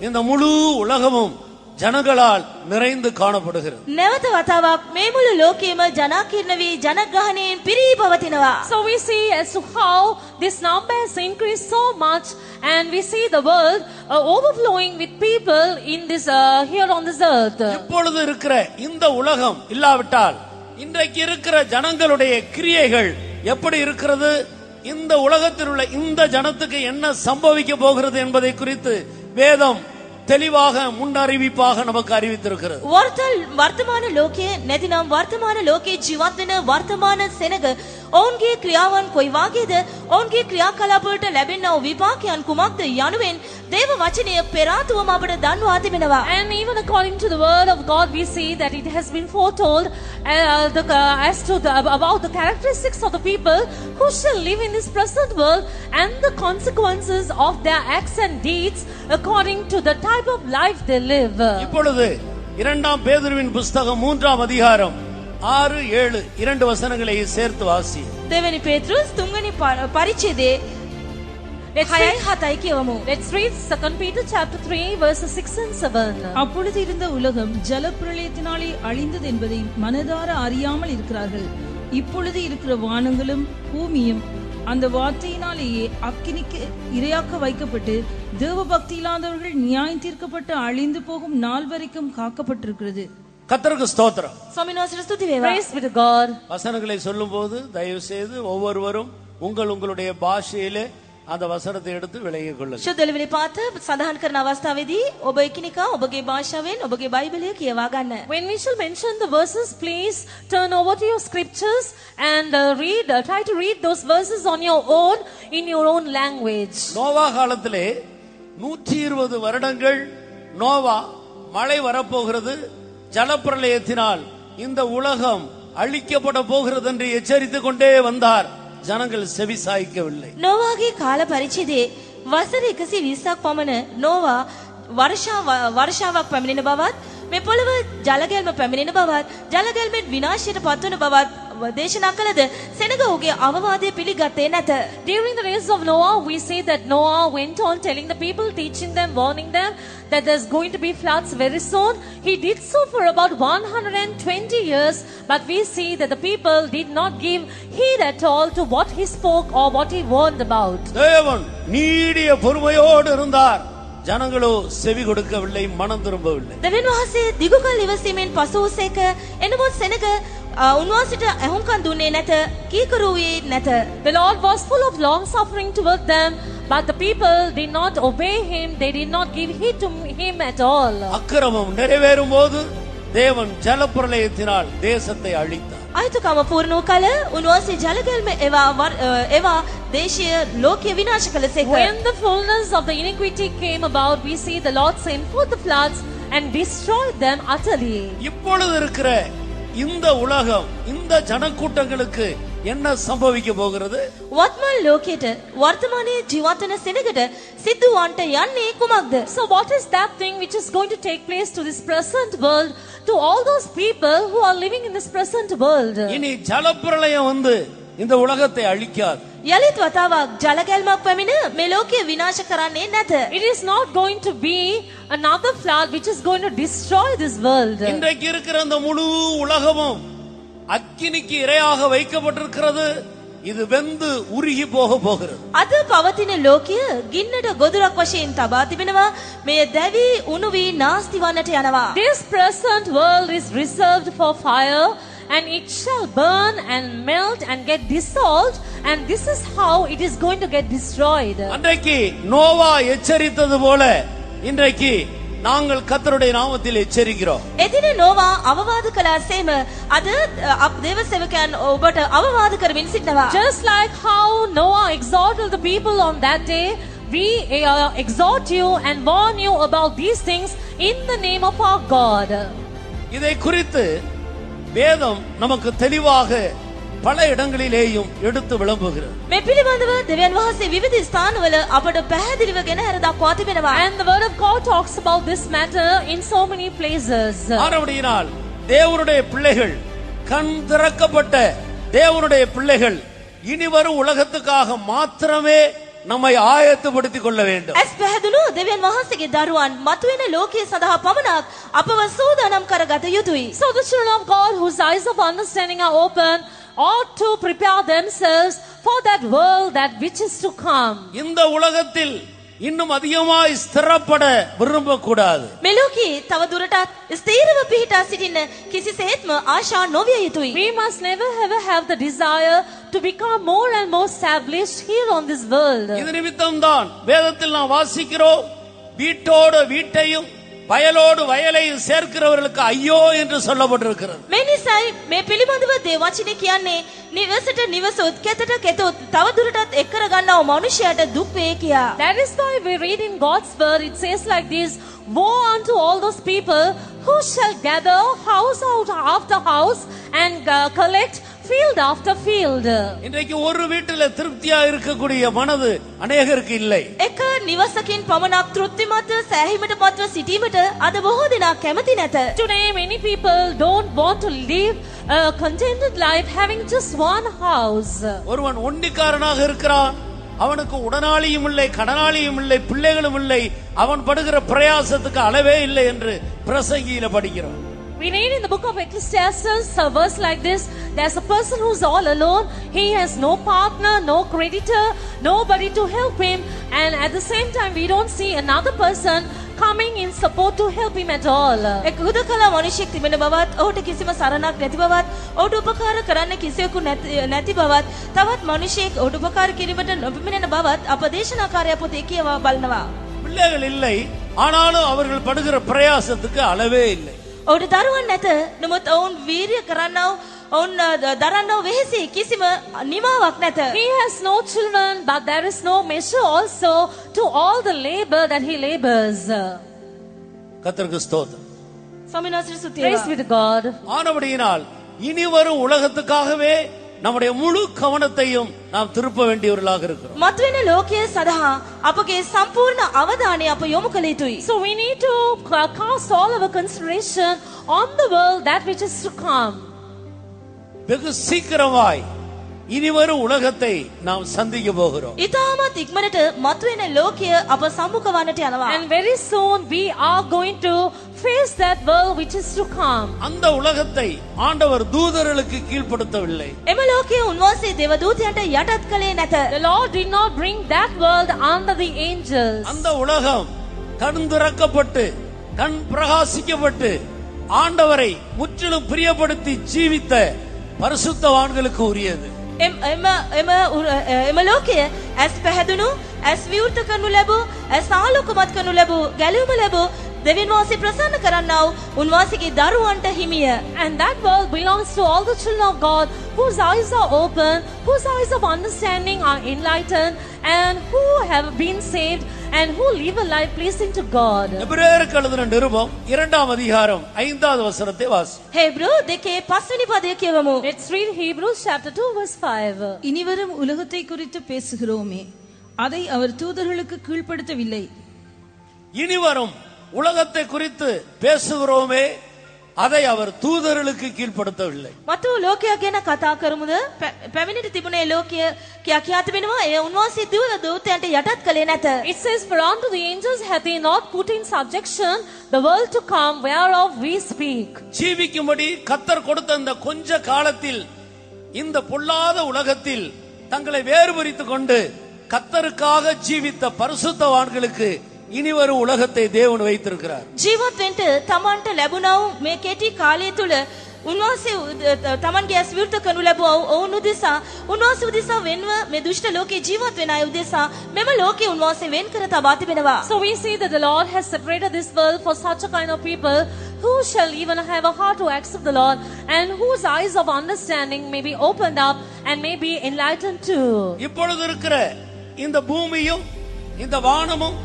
[SPEAKER 1] இந்த முழு உலகமும் ஜனங்களால் நிறைந்து காணப்படுகிறது.
[SPEAKER 2] නැවත වතාවක් මේ මුළු ලෝකයේම ජනාකීර්ණ වී ජනග්‍රහණයෙන් පිරී පවතිනවා.
[SPEAKER 3] So we see as to how this number has increased so much, and we see the world overflowing with people in this here on this earth.
[SPEAKER 1] இப்பொழுது இருக்கிற இந்த உலகம் இல்லாவிட்டால் இன்றைக்கு இருக்கிற ஜனங்களுடைய கிரியைகள் எப்படி இருக்கிறது, இந்த உலகத்தில் உள்ள இந்த ஜனத்துக்கு என்ன சம்பவிக்க போகிறது என்பதை குறித்து வேதம் தெளிவாக முன்னறிவிப்பாக நமக்கு அறிவித்திருக்கிறது.
[SPEAKER 2] වර්තමාන ලෝකයේ නැතිනම් වර්තමාන ලෝකයේ ජීවත් වෙන වර්තමාන සෙනග ඔවුන්ගේ ක්‍රියාවන් කොයි වාගේද, ඔවුන්ගේ ක්‍රියාකලාපවලට ලැබෙනා වූ විපාකයන් කුමක්ද යනුවෙන් දේව වචනය පෙරාතුවම අපට දන්වා තිබෙනවා.
[SPEAKER 3] And even according to the word of God, we see that it has been foretold as to about the characteristics of the people who shall live in this present world and the consequences of their acts and deeds according to the type of life they live.
[SPEAKER 1] இப்பொழுது 2 பேதுருவின் புத்தகம் 3ஆம் அதிகாரம் 6, 7 இரண்டு வசனங்களை சேர்த்து வாசி.
[SPEAKER 2] දෙවැනි පේතෘස් 3වෙනි පරිච්ඡේදයේ 6-7 කියවමු.
[SPEAKER 3] Let's read 2 Peter chapter 3 verses 6 and 7.
[SPEAKER 6] அப்பொழுது இருந்த உலகம் ஜலப்பிரளயத்தினாலே அழிந்தது என்பதை மனதார அறியாமல் இருக்கிறார்கள். இப்பொழுது இருக்கிற வானங்களும் பூமியும் அந்த வார்த்தையினாலேயே அக்கினிக்கு இரையாக்க வைக்கப்பட்டு தேவ பக்தி இல்லாதவர்கள் நியாயம் தீர்க்கப்பட்டு அழிந்து போகும் நாள் வரைக்கும் காக்கப்பட்டிருக்கிறது.
[SPEAKER 1] கர்த்தருக்கு ஸ்தோத்திரம்.
[SPEAKER 2] ස්වාමීන් වහන්සේට ස්තුති වේවා.
[SPEAKER 3] Praise be to God.
[SPEAKER 1] வசனங்களை சொல்லும்போது தயவு செய்து ஒவ்வொருவரும் உங்களுடைய பாஷையிலே அந்த வசனத்தை எடுத்து விளங்கிக் கொள்ளுங்கள்.
[SPEAKER 2] ශුද්ධ ලිපිණි පාත සඳහන් කරන අවස්ථාවේදී ඔබ එකිනෙකා ඔබගේ භාෂාවෙන් ඔබගේ බයිබලය කියවා ගන්න.
[SPEAKER 3] When we shall mention the verses, please turn over to your scriptures and try to read those verses on your own in your own language.
[SPEAKER 1] Noah காலத்திலே 120 வருடங்கள் நோவா மழை வரப்போகிறது, ஜலப்பிரளயத்தினால் இந்த உலகம் அழிக்கப்பட போகிறது என்று எச்சரித்துக் கொண்டே வந்தார். ஜனங்கள் செவி சாய்க்கவில்லை.
[SPEAKER 2] නෝවාගේ කාල පරිච්ඡේදයේ වසර 120ක් පමණ නෝවා වර්ෂාවක් පැමිණෙන බවත් මේ පොළව ජලගැල්ම පැමිණෙන බවත් ජලගැල්මෙන් විනාශයට පත්වන බවත් දේශනා කළද සෙනග ඔහුගේ අවවාදය පිළිගත්තේ නැත.
[SPEAKER 3] During the days of Noah, we see that Noah went on telling the people, teaching them, warning them that there's going to be floods very soon. He did so for about 120 years, but we see that the people did not give heed at all to what he spoke or what he warned about.
[SPEAKER 1] தேவன் நீடிய பொறுமையோடு இருந்தார், ஜனங்களோ செவி கொடுக்கவில்லை, மனம் திரும்பவில்லை.
[SPEAKER 2] දෙවියන් වහන්සේ දිගු කල ඉවසීමෙන් පසු වූසේක එනමුත් සෙනග උන්වහන්සේට ඇහුම්කන් දුන්නේ නැත, කීකරු වූයේ නැත.
[SPEAKER 3] The Lord was full of long suffering toward them, but the people did not obey him. They did not give heed to him at all.
[SPEAKER 1] அக்கிரமம் நிறைவேறும் போது தேவன் ஜலப்பிரளயத்தினால் தேசத்தை அழித்தார்.
[SPEAKER 2] අයිතුකම පූර්ණ වූ කල උන්වහන්සේ ජලගැල්ම එවා දේශීය ලෝකය විනාශ කළසේක.
[SPEAKER 3] When the fullness of the iniquity came about, we see the Lord sent forth the floods and destroyed them utterly.
[SPEAKER 1] இப்பொழுது இருக்கிற இந்த உலகம், இந்த ஜனக்கூட்டங்களுக்கு என்ன சம்பவிக்க போகிறது?
[SPEAKER 2] වත්මන් ලෝකයට වර්තමානයේ ජීවත් වෙන සෙනගට සිදුවන්ට යන්නේ කුමක්ද?
[SPEAKER 3] So what is that thing which is going to take place to this present world, to all those people who are living in this present world?
[SPEAKER 1] இனி ஜலப்பிரளயம் வந்து இந்த உலகத்தை அழிக்காது.
[SPEAKER 2] යලිත් වතාවක් ජලගැල්මක් පැමිණ මේ ලෝකය විනාශ කරන්නේ නැත.
[SPEAKER 3] It is not going to be another flood which is going to destroy this world.
[SPEAKER 1] இன்றைக்கு இருக்கிற அந்த முழு உலகமும் அக்கினிக்கு இரையாக வைக்கப்பட்டிருக்கிறது. இது வெந்து உருகி போகிறது.
[SPEAKER 2] අද පවතින ලෝකය ගින්නට ගොදුරක් වශයෙන් තබා තිබෙනවා. මෙය දැවි උණු වී නාස්ති වන්නට යනවා.
[SPEAKER 3] This present world is reserved for fire, and it shall burn and melt and get dissolved, and this is how it is going to get destroyed.
[SPEAKER 1] அன்றைக்கு நோவா எச்சரித்தது போல இன்றைக்கு நாங்கள் கர்த்தருடைய நாமத்தில் எச்சரிக்கிறோம்.
[SPEAKER 2] එදින නෝවා අවවාද කළාසේම අද දේව සේවකයන් ඔබට අවවාද කරමින් සිටිනවා.
[SPEAKER 3] Just like how Noah exhorted the people on that day, we exhort you and warn you about these things in the name of our God.
[SPEAKER 1] இதை குறித்து வேதம் நமக்கு தெளிவாக பல இடங்களிலேயும் எடுத்து விளம்புகிறது.
[SPEAKER 2] මේ පිළිබඳව දෙවියන් වහන්සේ විවිධ ස්ථානවල අපට පැහැදිලිව ගෙන හර දක්වා තිබෙනවා.
[SPEAKER 3] And the word of God talks about this matter in so many places.
[SPEAKER 1] ஆனபடியினால் தேவனுடைய பிள்ளைகள், கண் திறக்கப்பட்ட தேவனுடைய பிள்ளைகள் இனிவரும் உலகத்துக்காக மாத்திரமே நம்மை ஆயத்தப்படுத்திக் கொள்ள வேண்டும்.
[SPEAKER 2] ඇස් පැහැදුණු දෙවියන් වහන්සේගේ දරුවන් මතුවෙන ලෝකයේ සඳහා පමණක් අපව සූදානම් කරගත යුතුයි.
[SPEAKER 3] So the children of God whose eyes of understanding are open ought to prepare themselves for that world that which is to come.
[SPEAKER 1] இந்த உலகத்தில் இன்னும் அதிகமாய் ஸ்திரப்பட விரும்பக்கூடாது.
[SPEAKER 2] මේ ලෝකයේ තව දුරටත් ස්ථීරව පිහිටා සිටින්න කිසිසේත්ම ආශා නොවිය යුතුයි.
[SPEAKER 3] We must never ever have the desire to become more and more established here on this world.
[SPEAKER 1] இது நிமித்தம்தான் வேதத்தில் நாம் வாசிக்கிறோம், வீட்டோடு வீட்டையும் வயலோடு வயலையும் சேர்க்கிறவர்களுக்கு ஐயோ என்று சொல்லப்பட்டிருக்கிறது.
[SPEAKER 2] මේ නිසායි මේ පිළිබඳව දේව වචනේ කියන්නේ නිවසට නිවසොත් කෙතට කෙතොත් තව දුරටත් එක් කර ගන්නව මනුෂ්‍යයට දුක් වේ කියා.
[SPEAKER 3] That is why we read in God's word, it says like this: woe unto all those people who shall gather house out after house and collect field after field.
[SPEAKER 1] இன்றைக்கு ஒரு வீட்டில திருப்தியா இருக்கக்கூடிய மனது அநேகருக்கு இல்லை.
[SPEAKER 2] එක නිවසකින් පමණක් තෘප්තිමත් සෑහීමට පත්ව සිටීමට අද බොහෝ දෙනා කැමති නැත.
[SPEAKER 3] Today many people don't want to live a contented life having just one house.
[SPEAKER 1] ஒருவன் ஒண்டிக்காரனாக இருக்கிறான், அவனுக்கு உடனாளியும் இல்லை, கடனாளியும் இல்லை, பிள்ளைகளும் இல்லை, அவன் படுகிற பிரயாசத்துக்கு அளவே இல்லை என்று பிரசங்கியில படிக்கிறோம்.
[SPEAKER 3] We read in the book of Ecclesiastes a verse like this: there's a person who's all alone, he has no partner, no creditor, nobody to help him, and at the same time we don't see another person coming in support to help him at all.
[SPEAKER 2] එක් හුදකලා මනුෂ්‍යෙක් තිබෙන බවත් ඔහුට කිසිම සරණක් නැති බවත් ඔහුට උපකාර කරන්න කිසිවෙකු නැති බවත් තවත් මනුෂ්‍යෙක් ඔහුට උපකාර කිරීමට නොපෙමිණෙන බවත් අප දේශනාකාරයා පොතේ කියවා බලනවා.
[SPEAKER 1] பிள்ளைகள் இல்லை, ஆனாலும் அவர்கள் படுகிற பிரயாசத்துக்கு அளவே இல்லை.
[SPEAKER 2] ඔහුට දරුවන් නැත, නමුත් ඔවුන් වීරිය කරන්නව ඔවුන් දරන්නව වෙහෙසි කිසිම නිමාවක් නැත.
[SPEAKER 3] He has no children, but there is no measure also to all the labor that he labors.
[SPEAKER 1] கர்த்தருக்கு ஸ்தோத்திரம்.
[SPEAKER 2] ස්වාමීන් වහන්සේට ස්තුතිය
[SPEAKER 3] Praise
[SPEAKER 2] වේවා.
[SPEAKER 3] be to God.
[SPEAKER 1] ஆனபடியினால் இனிவரும் உலகத்துக்காகவே நம்முடைய முழு கவனத்தையும் நாம் திருப்ப வேண்டியவர்களாக இருக்கிறோம்.
[SPEAKER 2] මතුවෙන ලෝකයේ සඳහා අපගේ සම්පූර්ණ අවධානය අප යොමු කළ යුතුයි.
[SPEAKER 3] So we need to cast all our consideration on the world that which is to come.
[SPEAKER 1] வெகு சீக்கிரமாய் இனிவரும் உலகத்தை நாம் சந்திக்க போகிறோம்.
[SPEAKER 2] ඉතාමත් ඉක්මනට මතුවෙන ලෝකය අප සම්මුඛ වන්නට යනවා.
[SPEAKER 3] And very soon we are going to face that world which is to come.
[SPEAKER 1] அந்த உலகத்தை ஆண்டவர் தூதர்களுக்கு கீழ்ப்படுத்தவில்லை.
[SPEAKER 2] එම ලෝකයේ උන්වහන්සේ දේවදූතයන්ට යටත් කළේ නැත.
[SPEAKER 3] The Lord did not bring that world under the angels.
[SPEAKER 1] அந்த உலகம் கண் திறக்கப்பட்டு கண் பிரகாசிக்கப்பட்டு ஆண்டவரை முற்றிலும் பிரியப்படுத்தி ஜீவித்த பரிசுத்தவான்களுக்கு உரியது.
[SPEAKER 2] එම ලෝකය ඇස් පැහැදුණු, ඇස් විවෘත කරනු ලැබූ, ඇස් ආලෝකමත් කරනු ලැබූ, ගැලවීම ලැබූ දෙවියන් වහන්සේ ප්‍රසන්න කරන්නා වූ උන්වහන්සේගේ දරුවන්ට හිමිය.
[SPEAKER 3] And that world belongs to all the children of God whose eyes are open, whose eyes of understanding are enlightened, and who have been saved and who live a life pleasing to God.
[SPEAKER 1] எபிரேயருக்கு எழுதின நிருபம் 2ஆம் அதிகாரம் 5வது வசனத்தை வாசி.
[SPEAKER 2] හේබ්‍රු 2:5 පදය කියවමු.
[SPEAKER 3] Let's read Hebrews chapter 2 verse 5.
[SPEAKER 6] இனிவரும் உலகத்தை குறித்து பேசுகிறோமே, அதை அவர் தூதர்களுக்கு கீழ்ப்படுத்தவில்லை.
[SPEAKER 1] இனிவரும் உலகத்தை குறித்து பேசுகிறோமே, அதை அவர் தூதர்களுக்கு கீழ்ப்படுத்தவில்லை.
[SPEAKER 2] මතු ලෝකයක් ගැන කතා කරමුද? පැමිණිට තිබුණේ ලෝකය කියා තිබෙනවා. ඒ උන්වහන්සේ දූතයන්ට යටත් කළේ නැත.
[SPEAKER 3] It says, for unto the angels hath he not put in subjection the world to come whereof we speak.
[SPEAKER 1] ஜீவிக்கும்படி கர்த்தர் கொடுத்த அந்த கொஞ்ச காலத்தில் இந்த பொல்லாத உலகத்தில் தங்களை வேறுபடுத்திக் கொண்டு கர்த்தருக்காக ஜீவித்த பரிசுத்தவான்களுக்கு இனிவரும் உலகத்தை தேவன் வைத்திருக்கிறார்.
[SPEAKER 2] ජීවත් වෙන්න තමන්ට ලැබුණා වූ මේ කෙටි කාලය තුල උන්වහන්සේ තමන්ගේ ඇස් විවෘත කරනු ලැබුවා ඔවුන් උදෙසා උන්වහන්සේ උදෙසා වෙන්ව මේ දුෂ්ට ලෝකේ ජීවත් වෙන අය උදෙසා මෙම ලෝකේ උන්වහන්සේ වෙන් කර තබා තිබෙනවා.
[SPEAKER 3] So we see that the Lord has separated this world for such a kind of people who shall even have a heart to accept the Lord and whose eyes of understanding may be opened up and may be enlightened too.
[SPEAKER 1] இப்பொழுது இருக்கிற இந்த பூமியும் இந்த வானமும்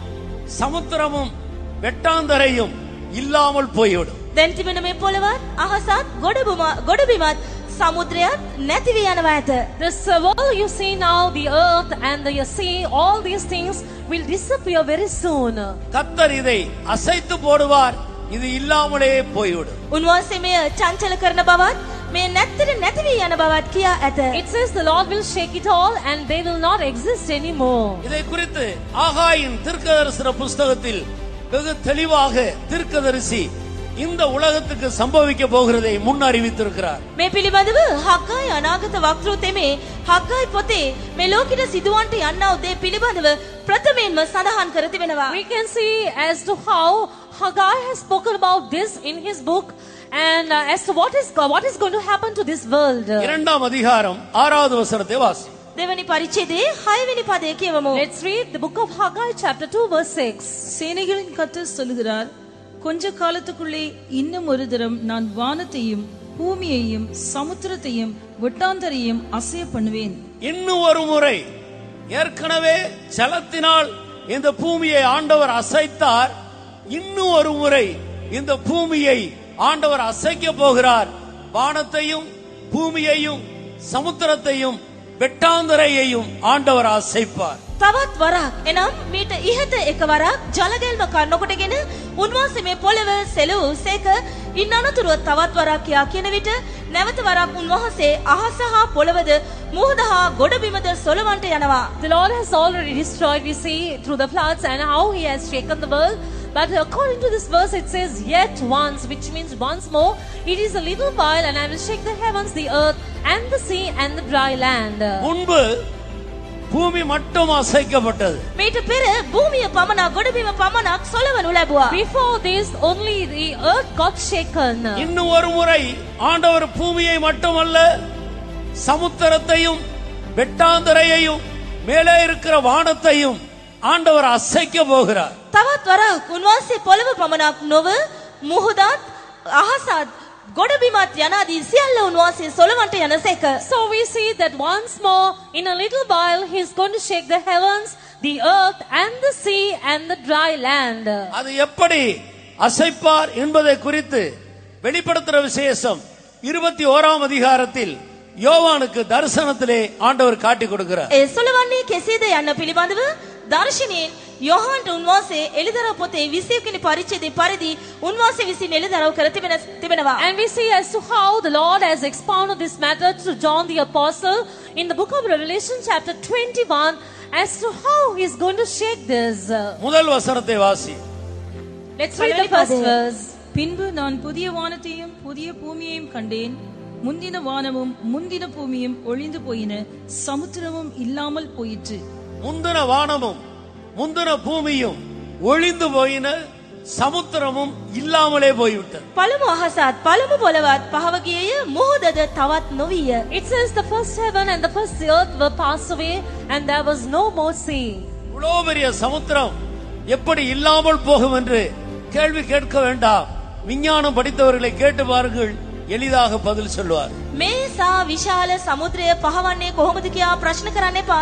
[SPEAKER 1] சமுத்திரமும் வெட்டாந்தரையும் இல்லாமல் போய்விடும்.
[SPEAKER 2] දැන් තිබෙන මේ පොළවත් අහසත් ගොඩබිමත් සමුද්‍රයත් නැති වී යනවා ඇත.
[SPEAKER 3] This world you see now, the earth and the sea, all these things will disappear very soon.
[SPEAKER 1] கர்த்தர் இதை அசைத்து போடுவார், இது இல்லாமலே போய்விடும்.
[SPEAKER 2] උන්වහන්සේ මෙය චංචල කරන බවත් මේ නැත්තට නැති වී යන බවත් කියා ඇත.
[SPEAKER 3] It says the Lord will shake it all and they will not exist anymore.
[SPEAKER 1] இதை குறித்து ஆகாயின் தீர்க்கதரிசன புஸ்தகத்தில் வெகு தெளிவாக தீர்க்கதரிசி இந்த உலகத்துக்கு சம்பவிக்க போகிறதை முன் அறிவித்திருக்கிறார்.
[SPEAKER 2] මේ පිළිබඳව හග්ගයි අනාගත වක්තෘ තෙමේ හග්ගයි පොතේ මේ ලෝකෙට සිදුවන්ට යන්නා වූ දේ පිළිබඳව ප්‍රථමයෙන්ම සඳහන් කර තිබෙනවා.
[SPEAKER 3] We can see as to how Haggai has spoken about this in his book and as to what is going to happen to this world.
[SPEAKER 1] இரண்டாம் அதிகாரம் 6வது வசனத்தை வாசி.
[SPEAKER 2] දෙවනි පරිච්ඡේදයේ 6 වෙනි පදය කියවමු.
[SPEAKER 3] Let's read the book of Haggai chapter 2 verse 6.
[SPEAKER 6] சேனைகளின் கர்த்தர் சொல்லுகிறார், கொஞ்ச காலத்துக்குள்ளே இன்னும் ஒரு தரம் நான் வானத்தையும் பூமியையும் சமுத்திரத்தையும் வெட்டாந்தரையும் அசைய பண்ணுவேன்.
[SPEAKER 1] இன்னும் ஒரு முறை, ஏற்கனவே ஜலத்தினால் இந்த பூமியை ஆண்டவர் அசைத்தார், இன்னும் ஒரு முறை இந்த பூமியை ஆண்டவர் அசைக்க போகிறார். வானத்தையும் பூமியையும் சமுத்திரத்தையும் வெட்டாந்தரையையும் ஆண்டவர் அசைப்பார்.
[SPEAKER 2] තවත් වරක් එනම් මීට ඉහත එක වරක් ජලගැල්ම කන්නකොටගෙන උන්වහන්සේ මේ පොළව සෙලවූ සේක ඉන් අනතුරුව තවත් වරක් කියා කියන විට නැවත වරක් උන්වහන්සේ අහස හා පොළවද මුහුද හා ගොඩබිමද සොලවන්ට යනවා.
[SPEAKER 3] The Lord has already destroyed, we see, through the floods and how he has shaken the world. But according to this verse it says yet once, which means once more. It is a little while and I will shake the heavens, the earth and the sea and the dry land.
[SPEAKER 1] முன்பு பூமி மட்டும் அசைக்கப்பட்டது.
[SPEAKER 2] මීට පෙර භූමිය පමණක් ගොඩබිම පමණක් සොලවනු ලැබුවා.
[SPEAKER 3] Before this only the earth got shaken.
[SPEAKER 1] இன்னும் ஒரு முறை ஆண்டவர் பூமியை மட்டுமல்ல சமுத்திரத்தையும் வெட்டாந்தரையையும் மேலே இருக்கிற வானத்தையும் ஆண்டவர் அசைக்க போகிறார்.
[SPEAKER 2] තවත් වරක් උන්වහන්සේ පොළව පමණක් නොව මුහුදත් අහසත් ගොඩබිමත් යනාදී සියල්ල උන්වහන්සේ සොලවන්ට යනසේක.
[SPEAKER 3] So we see that once more in a little while he is going to shake the heavens, the earth and the sea and the dry land.
[SPEAKER 1] அது எப்படி அசைப்பார் என்பதை குறித்து வெளிப்படுத்துற விசேஷம் 21ஆம் அதிகாரத்தில் யோவானுக்கு தரிசனத்திலே ஆண்டவர் காட்டி கொடுக்கிறார்.
[SPEAKER 2] ඒ සොලවන්නේ කෙසේද යන්න පිළිබඳව දර්ශනයෙන් යොහන්ට උන්වහන්සේ එළිදරව් පොතේ 21 වෙනි පරිච්ඡේදයේ පරිදි උන්වහන්සේ විසින් එළිදරව් කර තිබෙනවා.
[SPEAKER 3] And we see as to how the Lord has expounded this matter to John the Apostle in the book of Revelation chapter 21 as to how he is going to shake this.
[SPEAKER 1] முதல் வசனத்தை வாசி.
[SPEAKER 3] Let's read the first verse.
[SPEAKER 6] பின்பு நான் புதிய வானத்தையும் புதிய பூமியையும் கண்டேன். முந்தின வானமும் முந்தின பூமியும் ஒளிந்து போயின, சமுத்திரமும் இல்லாமல் போயிற்று.
[SPEAKER 1] முந்தின வானமும் முந்தின பூமியும் ஒளிந்து போயின, சமுத்திரமும் இல்லாமலே போய்விட்டது.
[SPEAKER 2] පළමු අහසත් පළමු පොළවත් පහව ගියේය, මුහුදද තවත් නොවිය.
[SPEAKER 3] It says the first heaven and the first earth were passed away and there was no more sea.
[SPEAKER 1] இவ்வளவு பெரிய சமுத்திரம் எப்படி இல்லாமல் போகும் என்று கேள்வி கேட்க வேண்டாம். விஞ்ஞானம் படித்தவர்களை கேட்டு பாருங்கள், எளிதாக பதில் சொல்வார்.
[SPEAKER 2] මේ සා විශාල සමුද්‍රය පහවන්නේ කොහොමද කියා ප්‍රශ්න කරන්න එපා.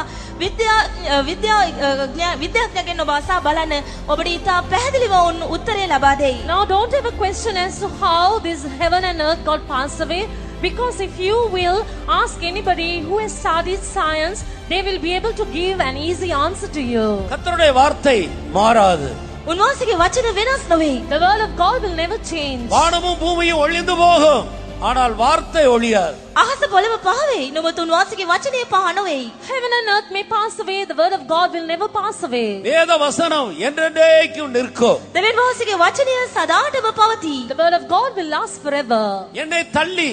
[SPEAKER 2] විද්‍යාඥයෙක්ගෙන් ඔබ අසා බලන්න, ඔබට ඉතා පැහැදිලිව උත්තරය ලබා දෙයි.
[SPEAKER 3] Now don't have a question as to how this heaven and earth got passed away, because if you will ask anybody who has studied science, they will be able to give an easy answer to you.
[SPEAKER 1] கர்த்தருடைய வார்த்தை மாறாது.
[SPEAKER 2] උන්වහන්සේගේ වචන වෙනස් නොවේ.
[SPEAKER 3] The word of God will never change.
[SPEAKER 1] வானமும் பூமியும் ஒளிந்து போகும், ஆனால் வார்த்தை ஒளியாது.
[SPEAKER 2] අහස පොළව පහ වෙයි, නමුත් උන්වහන්සේගේ වචනය පහ නොවේයි.
[SPEAKER 3] Heaven and earth may pass away, the word of God will never pass away.
[SPEAKER 1] வேத வசனம் என்றென்றைக்கும் நிற்கும்.
[SPEAKER 2] දෙවියන් වහන්සේගේ වචනය සදාටම පවතී.
[SPEAKER 3] The word of God will last forever.
[SPEAKER 1] என்னை தள்ளி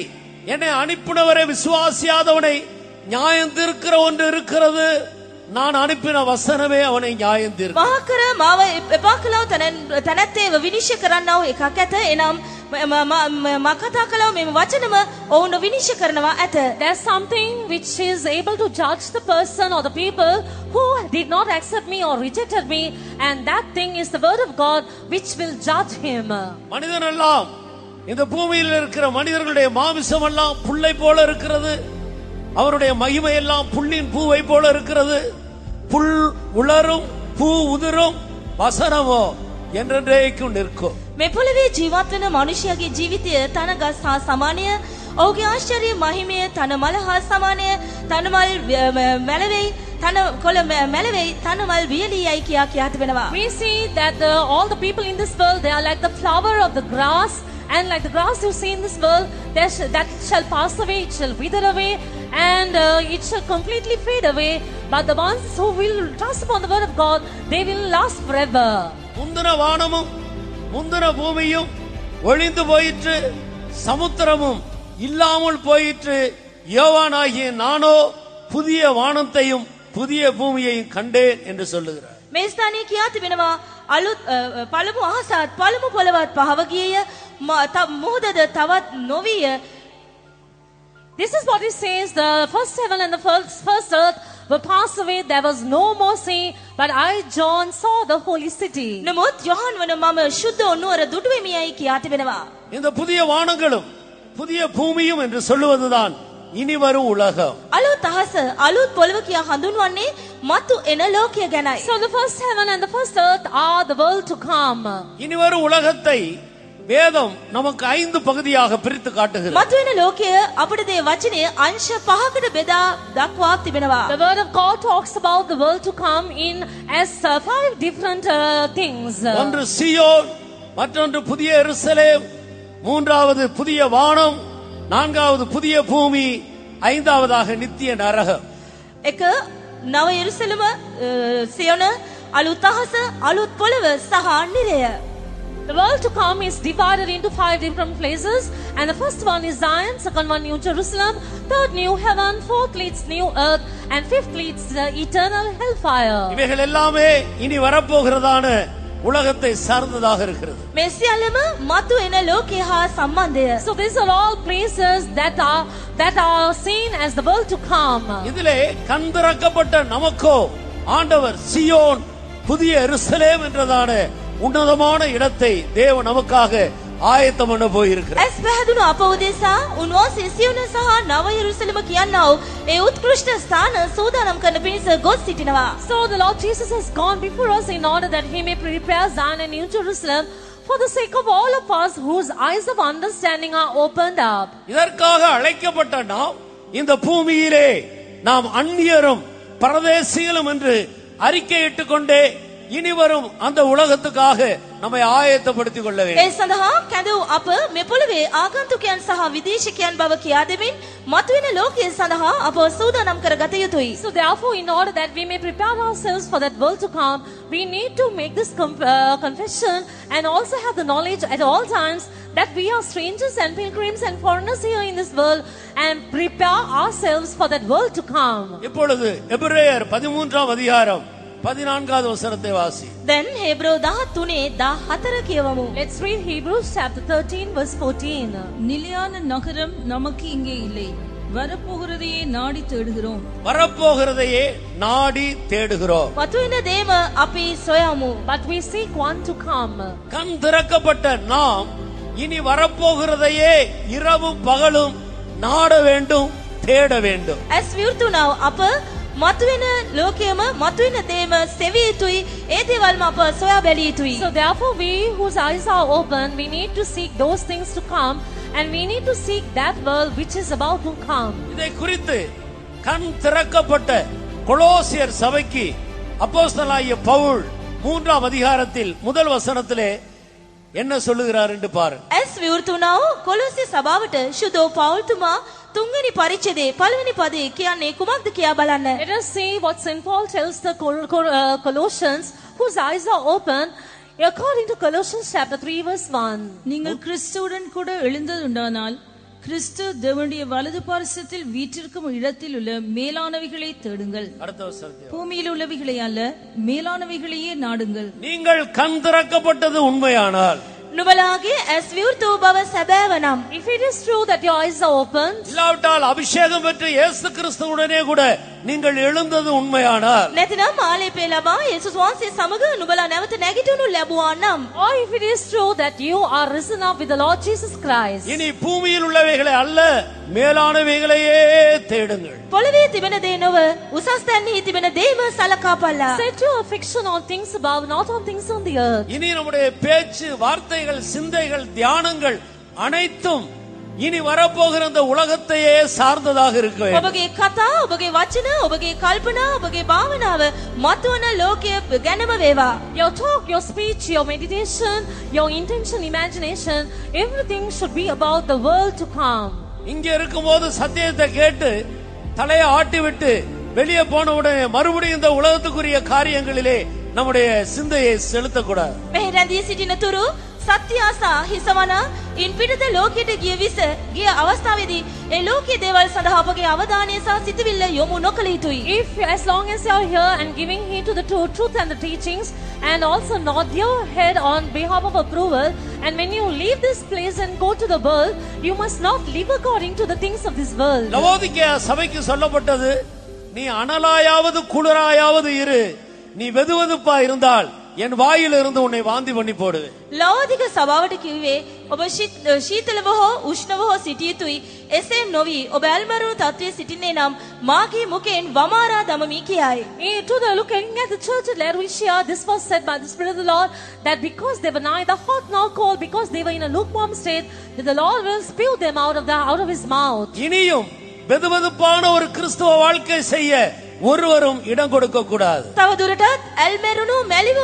[SPEAKER 1] என்னை அனுப்பினவரை விசுவாசியாதவனை நியாயம் தீர்க்கிற ஒன்று இருக்கிறது. நான் அனுப்பின வசனமே அவனை நியாயம் தீர்க்கும்.
[SPEAKER 2] මහකර මාව එපා කළව තැනැත්තේව විනිශ්චය කරන්නව එකක් ඇත. එනම් මා කතා කළව මෙම වචනම ඔවුන්ව විනිශ්චය කරනවා ඇත.
[SPEAKER 3] There's something which is able to judge the person or the people who did not accept me or rejected me, and that thing is the word of God which will judge him.
[SPEAKER 1] மனிதன் எல்லாம், இந்த பூமியில் இருக்கிற மனிதர்களுடைய மாமிசம் எல்லாம் புல்லை போல இருக்கிறது. அவருடைய மகிமை எல்லாம் புல்லின் பூவை போல இருக்கிறது. புல் உலரும், பூ உதிரும், வசனமோ என்றென்றைக்கும் நிற்கும்.
[SPEAKER 2] මේ පොළවේ ජීවත් වෙන මනුෂ්‍යයාගේ ජීවිතය තන ගස් හා සමානය. ඔහුගේ ආශ්චර්ය මහිමය තන මල හා සමානය. තන මල් මැලවෙයි, තන කොළ මැලවෙයි, තන මල් වියලියයි කියා තිබෙනවා.
[SPEAKER 3] We see that all the people in this world, they are like the flower of the grass, and like the grass you see in this world, that shall pass away, it shall wither away, and it shall completely fade away. But the ones who will trust upon the word of God, they will last forever.
[SPEAKER 1] முந்தின வானமும் முந்தின பூமியும் ஒழிந்து போயிற்று, சமுத்திரமும் இல்லாமல் போயிற்று. யோவானாகிய நானோ புதிய வானத்தையும் புதிய பூமியையும் கண்டேன் என்று சொல்லுகிறார்.
[SPEAKER 2] මේ ස්ථානයේ කියා තිබෙනවා අලුත් පළමු අහසත් පළමු පොළවත් පහව ගියය, මුහුදද තවත් නොවිය.
[SPEAKER 3] This is what it says: the first heaven and the first earth will pass away, there was no more sea, but I, John, saw the holy city.
[SPEAKER 2] නමුත් යොහන් වන මම ශුද්ධ නුවර දුටු වෙමියයි කියා තිබෙනවා.
[SPEAKER 1] இந்த புதிய வானங்களும் புதிய பூமியும் என்று சொல்லுவதுதான் இனி வரும் உலகம்.
[SPEAKER 2] අලුත් අහස අලුත් පොළව කියා හඳුන්වන්නේ මතු එන ලෝකය ගැනයි.
[SPEAKER 3] So the first heaven and the first earth are the world to come.
[SPEAKER 1] இனி வரும் உலகத்தை வேதம் நமக்கு 5 பகுதியாக பிரித்து காட்டுகிறது.
[SPEAKER 2] මතු වෙන ලෝකය අපිට දේ වචනේ අංශ 5කට බෙදා දක්වා තිබෙනවා.
[SPEAKER 3] The word of God talks about the world to come in as 5 different things.
[SPEAKER 1] ஒன்று சியோன், மற்றொன்று புதிய எருசலேம், மூன்றாவது புதிய வானம், நான்காவது புதிய பூமி, ஐந்தாவதாக நித்திய நரகம்.
[SPEAKER 2] එක නව යෙරුසලම, සියොන, අලුත් අහස, අලුත් පොළව සහ නිරය.
[SPEAKER 3] The world to come is divided into 5 different places, and the first one is Zion, second one New Jerusalem, third new heaven, fourth leads new earth, and fifth leads the eternal hellfire.
[SPEAKER 1] இவைகள் எல்லாமே இனி வரப்போகிறதான உலகத்தை சார்ந்ததாக இருக்கிறது.
[SPEAKER 2] මේ සියල්ලම මතු එන ලෝකය හා සම්බන්ධය.
[SPEAKER 3] So these are all places that are seen as the world to come.
[SPEAKER 1] இதிலே கண் திறக்கப்பட்ட நமக்கோ ஆண்டவர் சியோன், புதிய எருசலேம் என்றதான உன்னதமான இடத்தை தேவன் நமக்காக ආයතම වන போயிருக்கிறார்.
[SPEAKER 2] ඇස් පැහැදුණු අප උදෙසා උන්වහන්සේ සියොන සහ නව යෙරුසලම කියනා වූ ඒ උත්කෘෂ්ඨ ස්ථාන සූදානම් කරන පිණිස ගොස් සිටිනවා.
[SPEAKER 3] So the Lord Jesus has gone before us in order that he may prepare Zion and New Jerusalem for the sake of all of us whose eyes of understanding are opened up.
[SPEAKER 1] இதற்காக அழைக்கப்பட்ட நாம் இந்த பூமியிலே நாம் அந்நியரும் பரதேசிகளும் என்று அறிக்கையிட்டுக் கொண்டே இனி வரும் அந்த உலகத்துக்காக நம்மை ஆயத்தப்படுத்திக் கொள்ள வேண்டும்.
[SPEAKER 2] ඒ සඳහා කැඳවූ අප මේ පොළවේ ආගන්තුකයන් සහ විදේශිකයන් බව කියා දෙමින් මතුවෙන ලෝකයේ සඳහා අප සූදානම් කරගත යුතුයි.
[SPEAKER 3] So therefore, in order that we may prepare ourselves for that world to come, we need to make this confession and also have the knowledge at all times that we are strangers and pilgrims and foreigners here in this world, and prepare ourselves for that world to come.
[SPEAKER 1] இப்பொழுது எபிரேயர் 13ஆம் அதிகாரம் 14வது வசனத்தை வாசி.
[SPEAKER 2] දැන් හේබ්‍රෝ 13 14 කියවමු.
[SPEAKER 3] Let's read Hebrews chapter 13 verse 14.
[SPEAKER 6] நிலையான நகரம் நமக்கு இங்கே இல்லை, வரப்போகிறதையே நாடி தேடுகிறோம்.
[SPEAKER 1] வரப்போகிறதையே நாடி தேடுகிறோம்.
[SPEAKER 2] මතුවෙන දේම අපි සොයමු.
[SPEAKER 3] But we seek one to come.
[SPEAKER 1] கண் திறக்கப்பட்ட நாம் இனி வரப்போகிறதையே இரவும் பகலும் நாட வேண்டும், தேட வேண்டும்.
[SPEAKER 2] ඇස් විවෘතුණව අප මතුවෙන ලෝකයේම මතුවෙන දේම සෙවිය යුතුයි. ඒ දේවල්ම අප සොයා බැලිය යුතුයි.
[SPEAKER 3] So therefore, we whose eyes are open, we need to seek those things to come, and we need to seek that world which is about to come.
[SPEAKER 1] இதை குறித்து கண் திறக்கப்பட்ட கொலோசியர் சபைக்கு அப்போஸ்தலனாகிய பவுல் 3ஆம் அதிகாரத்தில் முதல் வசனத்திலே என்ன சொல்லுகிறார் என்று பாருங்க.
[SPEAKER 2] ඇස් විවෘතුණව කොලොස්සේ සභාවට ශුද්ධ පෞල්තුමා තුන්වෙනි පරිච්ඡේදයේ පළවෙනි පදේ කියන්නේ කුමක්ද කියා බලන්න.
[SPEAKER 3] Let us see what St. Paul tells the Colossians whose eyes are open, according to Colossians chapter 3 verse 1.
[SPEAKER 6] நீங்கள் கிறிஸ்துவுடன் கூட எழுந்ததுண்டானால் கிறிஸ்து தேவனுடைய வலது பாரிசத்தில் வீற்றிருக்கும் இடத்தில் உள்ள மேலானவைகளை தேடுங்கள்.
[SPEAKER 1] அடுத்த வசனத்தை
[SPEAKER 6] பூமியில் உள்ளவைகளை அல்ல, மேலானவைகளையே நாடுங்கள்.
[SPEAKER 1] நீங்கள் கண் திறக்கப்பட்டது உண்மையானால்,
[SPEAKER 2] නුඹලාගේ ඇස් විවෘත වූ බව සැබෑව නම්,
[SPEAKER 3] if it is true that your eyes are opened,
[SPEAKER 1] இல்லாவிட்டால் அபிஷேகம் பெற்று இயேசு கிறிஸ்துவுடனே கூட நீங்கள் எழுந்தது உண்மையானால்,
[SPEAKER 2] නැතිනම් ආලේපය ලබා යේසුස් වහන්සේ සමග නුඹලා නැවත නැගිටිනු ලැබුවා නම්,
[SPEAKER 3] or if it is true that you are risen up with the Lord Jesus Christ,
[SPEAKER 1] இனி பூமியில் உள்ளவைகளை அல்ல மேலானவைகளையே தேடுங்கள்.
[SPEAKER 2] පොළවේ තිබෙන දේ නොව උසස් තැන්හි තිබෙන දේම සලකා බලලා.
[SPEAKER 3] set your affection on things above, not on things on the earth.
[SPEAKER 1] இனி நம்முடைய பேச்சு, வார்த்தைகள், சிந்தைகள், தியானங்கள் அனைத்தும் இனி வரப்போகிற இந்த உலகத்தையே சார்ந்ததாக இருக்க வேண்டும்.
[SPEAKER 2] ඔබගේ කතා, ඔබගේ වචන, ඔබගේ කල්පනා, ඔබගේ භාවනාව මතුවන ලෝකයේ ගැනම වේවා.
[SPEAKER 3] Your talk, your speech, your meditation, your intention, imagination, everything should be about the world to come.
[SPEAKER 1] இங்க இருக்கும்போது சத்தியத்தை கேட்டு தலையை ஆட்டி விட்டு வெளியே போன உடனே மறுபடியும் இந்த உலகத்துக்குரிய காரியங்களிலே நம்முடைய சிந்தையை செலுத்தக்கூடாது.
[SPEAKER 2] මෙහි රැඳී සිටින තුරු සත්‍ය ආසා හිසවනා ඉන් පිටත ලෝකයට ගිය අවස්ථාවේදී ඒ ලෝකයේ දේවල් සඳහා අපගේ අවධානය සහ සිතවිල්ල යොමු නොකළ යුතුයි.
[SPEAKER 3] If as long as you are here and giving heed to the truth and the teachings, and also nod your head on behalf of approval, and when you leave this place and go to the world, you must not live according to the things of this world.
[SPEAKER 1] Laodicea சபைக்கு சொல்லப்பட்டது, நீ அனலாயாவது குளிராயாவது இரு, நீ வெதுவெதுப்பா இருந்தால் என் வாயிலிருந்து உன்னை வாந்தி பண்ணி போடுவேன்.
[SPEAKER 2] ලෝදික සභාවට කිව්වේ ඔබ ශීතලව හෝ උෂ්ණව හෝ සිටිය යුතුයි. එසේ නොවි ඔබ ඇල්මරුණු තත්ත්වයේ සිටින්නේ නම් මාගේ මුඛයෙන් වමාරා දමමි කියයි.
[SPEAKER 3] Looking at the church at Laodicea, this was said by the Spirit of the Lord, that because they were neither hot nor cold, because they were in a lukewarm state, that the Lord will spew them out of his mouth.
[SPEAKER 1] இனியும் வெதுவெதுப்பான ஒரு கிறிஸ்துவ வாழ்க்கை செய்ய ஒருவரும் இடம் கொடுக்க கூடாது.
[SPEAKER 2] තව දුරටත් ඇල්මරුණු මැලිව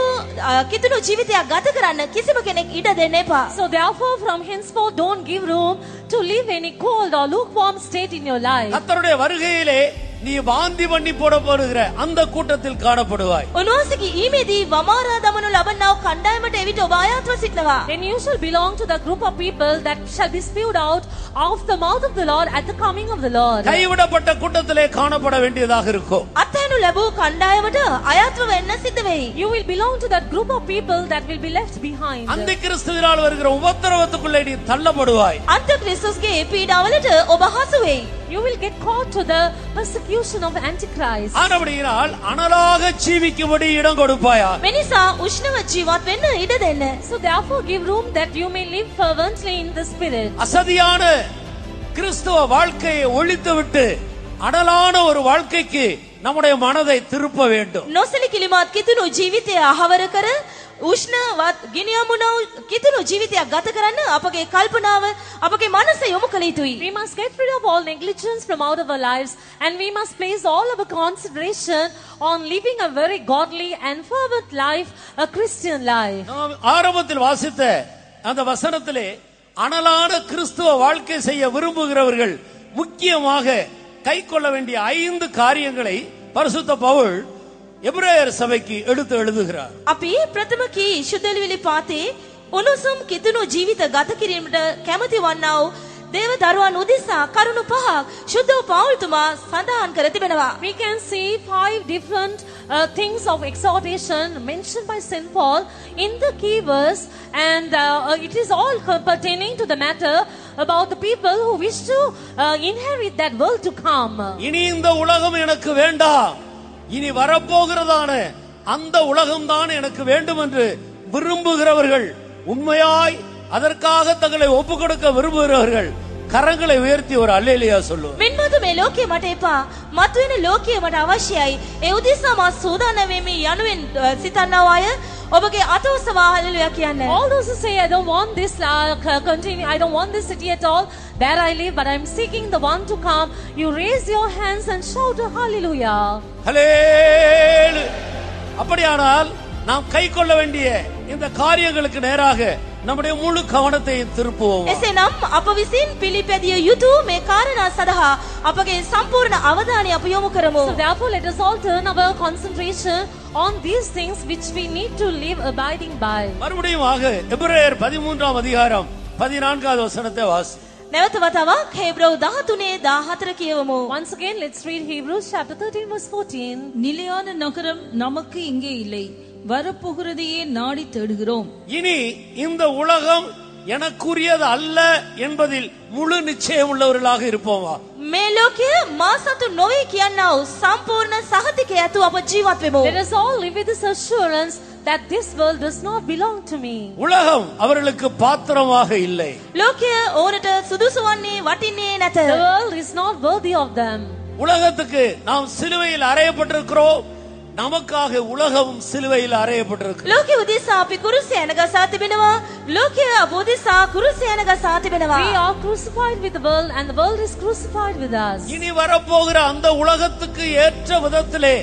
[SPEAKER 2] කිතුණු ජීවිතයක් ගත කරන්න කිසිම කෙනෙක් ඉඩ දෙන්න එපා.
[SPEAKER 3] So therefore from henceforth don't give room to live any cold or lukewarm state in your life.
[SPEAKER 1] கர்த்தருடைய வருகையிலே நீ வாந்தி பண்ணி போடப்படுகிற அந்த கூட்டத்தில் காணப்படுவாய்.
[SPEAKER 2] උන්වහන්සේගේ ඊමේදී වමාරා දමනු ලබන්නා කණ්ඩායමට එවිට ඔබ ආයත්ව සිටනවා.
[SPEAKER 3] Then you shall belong to the group of people that shall be spewed out of the mouth of the Lord at the coming of the Lord.
[SPEAKER 1] கைவிடப்பட்ட கூட்டத்திலே காணப்பட வேண்டியதாக இருக்கும்.
[SPEAKER 2] අත්හැනු ලැබූ කණ්ඩායමට ආයත්ව වෙන්න සිද්ධ වෙයි.
[SPEAKER 3] You will belong to that group of people that will be left behind.
[SPEAKER 1] அந்த கிறிஸ்துவினால் வருகிற உபத்திரவத்துக்குள்ளே நீ தள்ளப்படுவாய்.
[SPEAKER 2] අන්ත ක්‍රිස්තුස්ගේ පීඩාවලට ඔබ හසු වෙයි.
[SPEAKER 3] You will get caught to the persecution of Antichrist.
[SPEAKER 1] ஆனபடியினால் அனலாக ஜீவிக்கும்படி இடம் கொடுப்பாயா.
[SPEAKER 2] මෙනිසා උෂ්ණව ජීවත් වෙන්න ඉඩ දෙන්න.
[SPEAKER 3] So therefore give room that you may live fervently in the Spirit.
[SPEAKER 1] அசதியான கிறிஸ்துவ வாழ்க்கையை ஒழித்துவிட்டு அனலான ஒரு வாழ்க்கைக்கு நம்முடைய மனதை திருப்ப வேண்டும்.
[SPEAKER 2] නොසලිකිලිමත් කිතුණු ජීවිතය අහවර කර උෂ්ණවත් ගිනියමුණු කිතුණු ජීවිතයක් ගත කරන්න අපගේ කල්පනාව අපගේ මනස යොමු කළ යුතුයි.
[SPEAKER 3] We must get rid of all negligence from out of our lives, and we must place all our consideration on living a very godly and fervent life, a Christian life.
[SPEAKER 1] நாம் ஆரம்பத்தில் வாசித்த அந்த வசனத்திலே அனலான கிறிஸ்துவ வாழ்க்கை செய்ய விரும்புகிறவர்கள் முக்கியமாக கைக்கொள்ள வேண்டிய 5 காரியங்களை பரிசுத்த பவுல் எபிரேயர் சபைக்கு எடுத்து எழுதுகிறார்.
[SPEAKER 2] අපි ප්‍රථම කී ශුද්ධලිවිලි පාතේ උණුසුම් කිතුණු ජීවිත ගත කිරීමට කැමති වන්නා වූ දේව දරුවන් උදෙසා කරුණු 5ක් ශුද්ධ පෞල්තුමා සඳහන් කර තිබෙනවා.
[SPEAKER 3] We can see 5 different things of exhortation mentioned by St. Paul in the key verse, and it is all pertaining to the matter about the people who wish to inherit that world to come.
[SPEAKER 1] இனி இந்த உலகம் எனக்கு வேண்டாம், இனி வரப்போகிறதான அந்த உலகம்தான் எனக்கு வேண்டும் என்று விரும்புகிறவர்கள், உண்மையாய் அதற்காக தங்களை ஒப்புக் கொடுக்க விரும்புகிறவர்கள் கரங்களை உயர்த்தி ஒரு அல்லேலூயா சொல்லுவோம்.
[SPEAKER 2] මෙන්නද මේ ලෝකේ මට එපා, මතුවෙන ලෝකය මට අවශ්‍යයි. ඒ උදෙසා මා සූදානම් වෙමි යනුවෙන් සිතනවා අය ඔබගේ අතවසවා හල්ලෙලුයා කියන්න.
[SPEAKER 3] All those who say I don't want this I don't want this city at all, there I live, but I'm seeking the one to come, you raise your hands and shout a hallelujah.
[SPEAKER 1] ஹல்லேலூயா. அப்படியானால் நாம் கைக்கொள்ள வேண்டிய இந்த காரியங்களுக்கு நேராக நம்முடைய முழு கவனத்தையும் திருப்புவோம்.
[SPEAKER 2] එසේනම් අප විසින් පිළිපැදිය යුතු මේ කාරණා සඳහා අපගේ සම්පූර්ණ අවධානය අප යොමු කරමු.
[SPEAKER 3] So therefore let us all turn our concentration on these things which we need to live abiding by.
[SPEAKER 1] மறுபடியும் எபிரேயர் 13ஆம் அதிகாரம் 14வது வசனத்தை வாசி.
[SPEAKER 2] නැවත වතාවක් හේබ්‍රව 13:14 කියවමු.
[SPEAKER 3] Once again, let's read Hebrews chapter 13 verse 14.
[SPEAKER 6] நிலையான நகரம் நமக்கு இங்கே இல்லை, வரப்போகிறதையே நாடி தேடுகிறோம்.
[SPEAKER 1] இனி இந்த உலகம் எனக்குரியது அல்ல என்பதில் முழு நிச்சயம் உள்ளவர்களாக இருப்போமா?
[SPEAKER 2] මේ ලෝකය මා සතු නොවේ කියනා වූ සම්පූර්ණ සහතිකය ඇතුව අප ජීවත් වෙමු.
[SPEAKER 3] Let us all live with this assurance that this world does not belong to me.
[SPEAKER 1] உலகம் அவர்களுக்கு பாத்திரமாக இல்லை.
[SPEAKER 2] ලෝකය ඕනට සුදුසු වන්නේ වටින්නේ නැත.
[SPEAKER 3] The world is not worthy of them.
[SPEAKER 1] உலகத்துக்கு நாம் சிலுவையில் அறையப்பட்டிருக்கிறோம், நமக்காக உலகம் சிலுவையில் அறையப்பட்டிருக்கு.
[SPEAKER 2] ලෝකය උදෙසා අපි කුරුසිය යන ගසා තිබෙනවා. ලෝකය අප උදෙසා කුරුසිය යන ගසා තිබෙනවා.
[SPEAKER 3] We are crucified with the world and the world is crucified with us.
[SPEAKER 1] இனி வரப்போகிற அந்த உலகத்துக்கு ஏற்ற விதத்திலே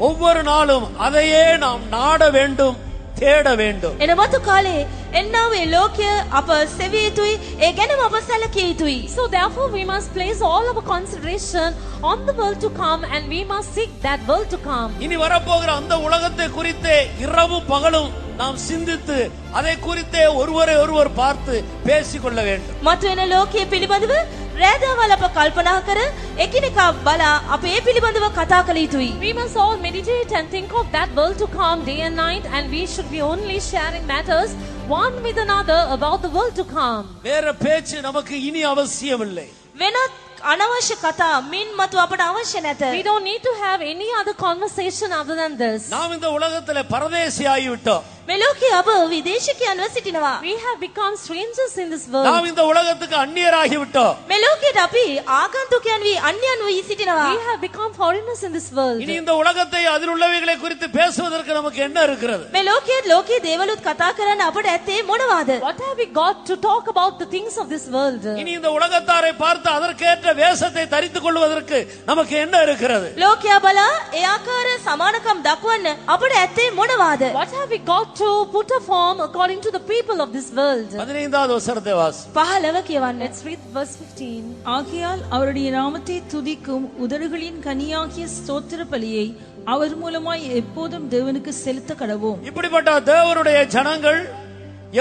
[SPEAKER 1] ஒவ்வொரு நாளும் அதையே நாம் நாட வேண்டும், தேட வேண்டும்.
[SPEAKER 2] එන මතු කාලේ එන්නා වේ ලෝකය අප සෙවිය යුතුයි, ඒ ගැනම අප සැලකිය යුතුයි.
[SPEAKER 3] So therefore we must place all our consideration on the world to come and we must seek that world to come.
[SPEAKER 1] இனி வரப்போகிற அந்த உலகத்தை குறித்தே இரவும் பகலும் நாம் சிந்தித்து அதை குறித்தே ஒருவரை ஒருவர் பார்த்து பேசிக்கொள்ள வேண்டும்.
[SPEAKER 2] මතුවෙන ලෝකයේ පිළිබඳව රෑදවල් අප කල්පනා කර එකිනෙකා බලා අප ඒ පිළිබඳව කතා කළ යුතුයි.
[SPEAKER 3] We must all meditate and think of that world to come day and night, and we should be only sharing matters one with another about the world to come.
[SPEAKER 1] வேற பேச்சு நமக்கு இனி அவசியம் இல்லை.
[SPEAKER 2] වෙනත් අනවශ්‍ය කතා මින් මතු අපට අවශ්‍ය නැත.
[SPEAKER 3] We don't need to have any other conversation other than this.
[SPEAKER 1] நாம் இந்த உலகத்திலே பரதேசி ஆகிவிட்டோம்.
[SPEAKER 2] මේ ලෝකයේ අප විදේශිකයන්ව සිටිනවා.
[SPEAKER 3] We have become strangers in this world.
[SPEAKER 1] நாம் இந்த உலகத்துக்கு அந்நியராகி விட்டோம்.
[SPEAKER 2] මේ ලෝකයට අපි ආගන්තුකයන් වී අන්‍යයන් වී සිටිනවා.
[SPEAKER 3] We have become foreigners in this world.
[SPEAKER 1] இனி இந்த உலகத்தை அதில் உள்ளவைகளை குறித்து பேசுவதற்கு நமக்கு என்ன இருக்கிறது?
[SPEAKER 2] මේ ලෝකයේ දේවලුත් කතා කරන්න අපට ඇත්තේ මොනවාද?
[SPEAKER 3] What have we got to talk about the things of this world?
[SPEAKER 1] இனி இந்த உலகத்தாரை பார்த்து அதற்கேற்ற வேஷத்தை தரித்துக் கொள்வதற்கு நமக்கு என்ன இருக்கிறது?
[SPEAKER 2] ලෝකයා බලා ඒ ආකාර සමානකම් දක්වන්න අපට ඇත්තේ මොනවාද?
[SPEAKER 3] What have we got to put a form according to the people of this world?
[SPEAKER 1] 15வது வசனத்தை வாசி.
[SPEAKER 2] 15 කියවන්න.
[SPEAKER 3] Let's read verse 15.
[SPEAKER 6] ஆகையால் அவருடைய நாமத்தை துதிக்கும் உதடுகளின் கனியாகிய ஸ்தோத்திர பலியை அவர் மூலமாய் எப்போதும் தேவனுக்கு செலுத்த கடவோம்.
[SPEAKER 1] இப்படிப்பட்ட தேவனுடைய ஜனங்கள்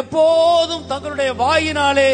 [SPEAKER 1] எப்போதும் தங்களுடைய வாயினாலே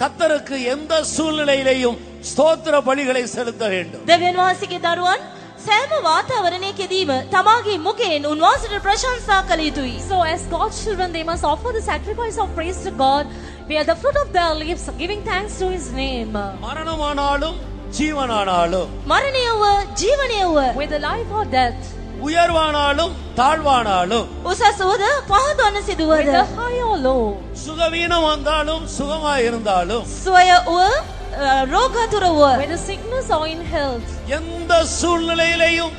[SPEAKER 1] கர்த்தருக்கு எந்த சூழ்நிலையிலேயும் ஸ்தோத்திர பலிகளை செலுத்த வேண்டும்.
[SPEAKER 2] දෙවියන් වහන්සේගේ දරුවන් සෑම වාතාවරණයකදීම තමාගේ මුඛයෙන් උන්වහන්සේට ප්‍රශංසා කළ යුතුයි.
[SPEAKER 3] So as God's children, they must offer the sacrifice of praise to God, where the fruit of their lips giving thanks to His name.
[SPEAKER 1] மரணமானாலும் ஜீவனானாலும்,
[SPEAKER 2] මරණය වූ ජීවනය වූ,
[SPEAKER 3] Whether life or death,
[SPEAKER 1] உயர்வானாலும் தாழ்வானாலும்,
[SPEAKER 2] උසස් වූද පහත් වන සිදුවද,
[SPEAKER 3] whether high or low,
[SPEAKER 1] சுகவீனம் வந்தாலும் சுகமாய் இருந்தாலும்,
[SPEAKER 2] සුවය වූ රෝගාතුර වූ,
[SPEAKER 3] whether sickness or in health,
[SPEAKER 1] எந்த சூழ்நிலையிலேயும்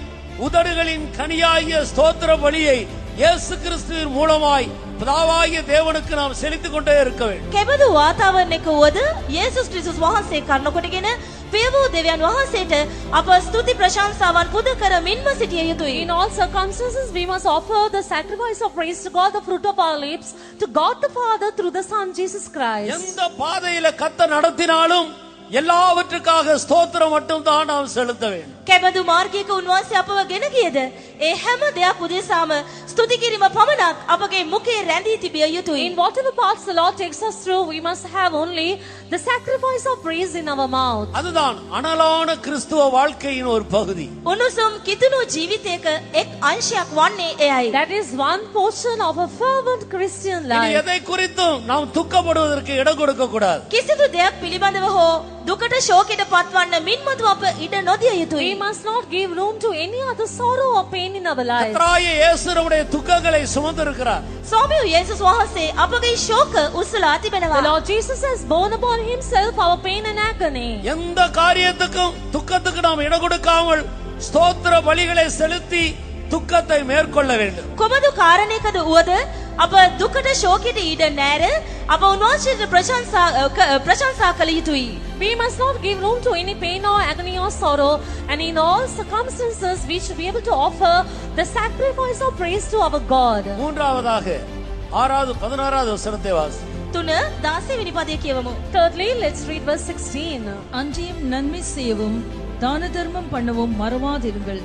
[SPEAKER 1] உதடுகளின் கனியாகிய ஸ்தோத்திர பலியை இயேசு கிறிஸ்துவின் மூலமாய் பிதாவாகிய தேவனுக்கு நாம் செலுத்திக் கொண்டே இருக்க வேண்டும்.
[SPEAKER 2] කෙබඳු වාතාවරණයක වුවද යේසුස් ක්‍රිස්තුස් වහන්සේ කරුණ කොටගෙන පිය වූ දෙවියන් වහන්සේට අප ස්තුති ප්‍රශංසාවන් පුද කරමින්ම සිටිය යුතුයි.
[SPEAKER 3] in all circumstances we must offer the sacrifice of praise to God, the fruit of our lips, to God the Father through the Son Jesus Christ.
[SPEAKER 1] எந்த பாதையில கர்த்தர் நடத்தினாலும் எல்லாவற்றுக்காக ஸ்தோத்திரம் மட்டும் தான் நாம் செலுத்த வேண்டும்.
[SPEAKER 2] කෙබඳු මාර්ගයක උන්වහන්සේ අපව ගෙන ගියද ඒ හැම දෙයක් උදෙසාම ස්තුති කිරීම පමණක් අපගේ මුඛයේ රැඳී තිබිය යුතුයි.
[SPEAKER 3] In whatever paths the Lord takes us through, we must have only the sacrifice of praise in our mouth.
[SPEAKER 1] அதுதான் அனலான கிறிஸ்துவ வாழ்க்கையின் ஒரு பகுதி.
[SPEAKER 2] උණුසුම් කිතුණු ජීවිතයක එක් අංශයක් වන්නේ එයයි.
[SPEAKER 3] That is one portion of a fervent Christian
[SPEAKER 1] இனி
[SPEAKER 3] life.
[SPEAKER 1] எதை குறித்தும் நாம் துக்கப்படுவதற்கு இடம் கொடுக்க கூடாது.
[SPEAKER 2] කිසිදු දෙයක් පිළිබඳව හෝ දුකට ශෝකයට පත්වන්න මින්මතු අප ඉඩ නොදිය යුතුයි.
[SPEAKER 3] We must not give room to any other sorrow or pain in our life.
[SPEAKER 1] கர்த்தராகிய இயேசு நம்முடைய துக்கங்களை சுமந்திருக்கிறார்.
[SPEAKER 2] ස්වාමී යේසුස් වහන්සේ අපගේ ශෝක උස්සලා තිබෙනවා.
[SPEAKER 3] The Lord Jesus has borne upon Himself our pain and agony.
[SPEAKER 1] எந்த காரியத்துக்கும் துக்கத்துக்கு நாம் இடம் கொடுக்காமல் ஸ்தோத்திர பலிகளை செலுத்தி துக்கத்தை மேற்கொள்ள வேண்டும்.
[SPEAKER 2] කොබඳු කාරණයකද වුවද අප දුකට ශෝකයට ඉඩ නැර අප උන්වහන්සේට ප්‍රශංසා කළ යුතුයි.
[SPEAKER 3] We must not give room to any pain or agony or sorrow, and in all circumstances we should be able to offer the sacrifice of praise to our God.
[SPEAKER 1] மூன்றாவதாக 6வது 16வது வசனத்தை வாசி.
[SPEAKER 2] 3:16 වෙනි පදය කියවමු.
[SPEAKER 3] Thirdly, let's read verse 16.
[SPEAKER 6] அன்றியும் நன்மை செய்யவும் தான தர்மம் பண்ணவும் மறவாதிருங்கள்.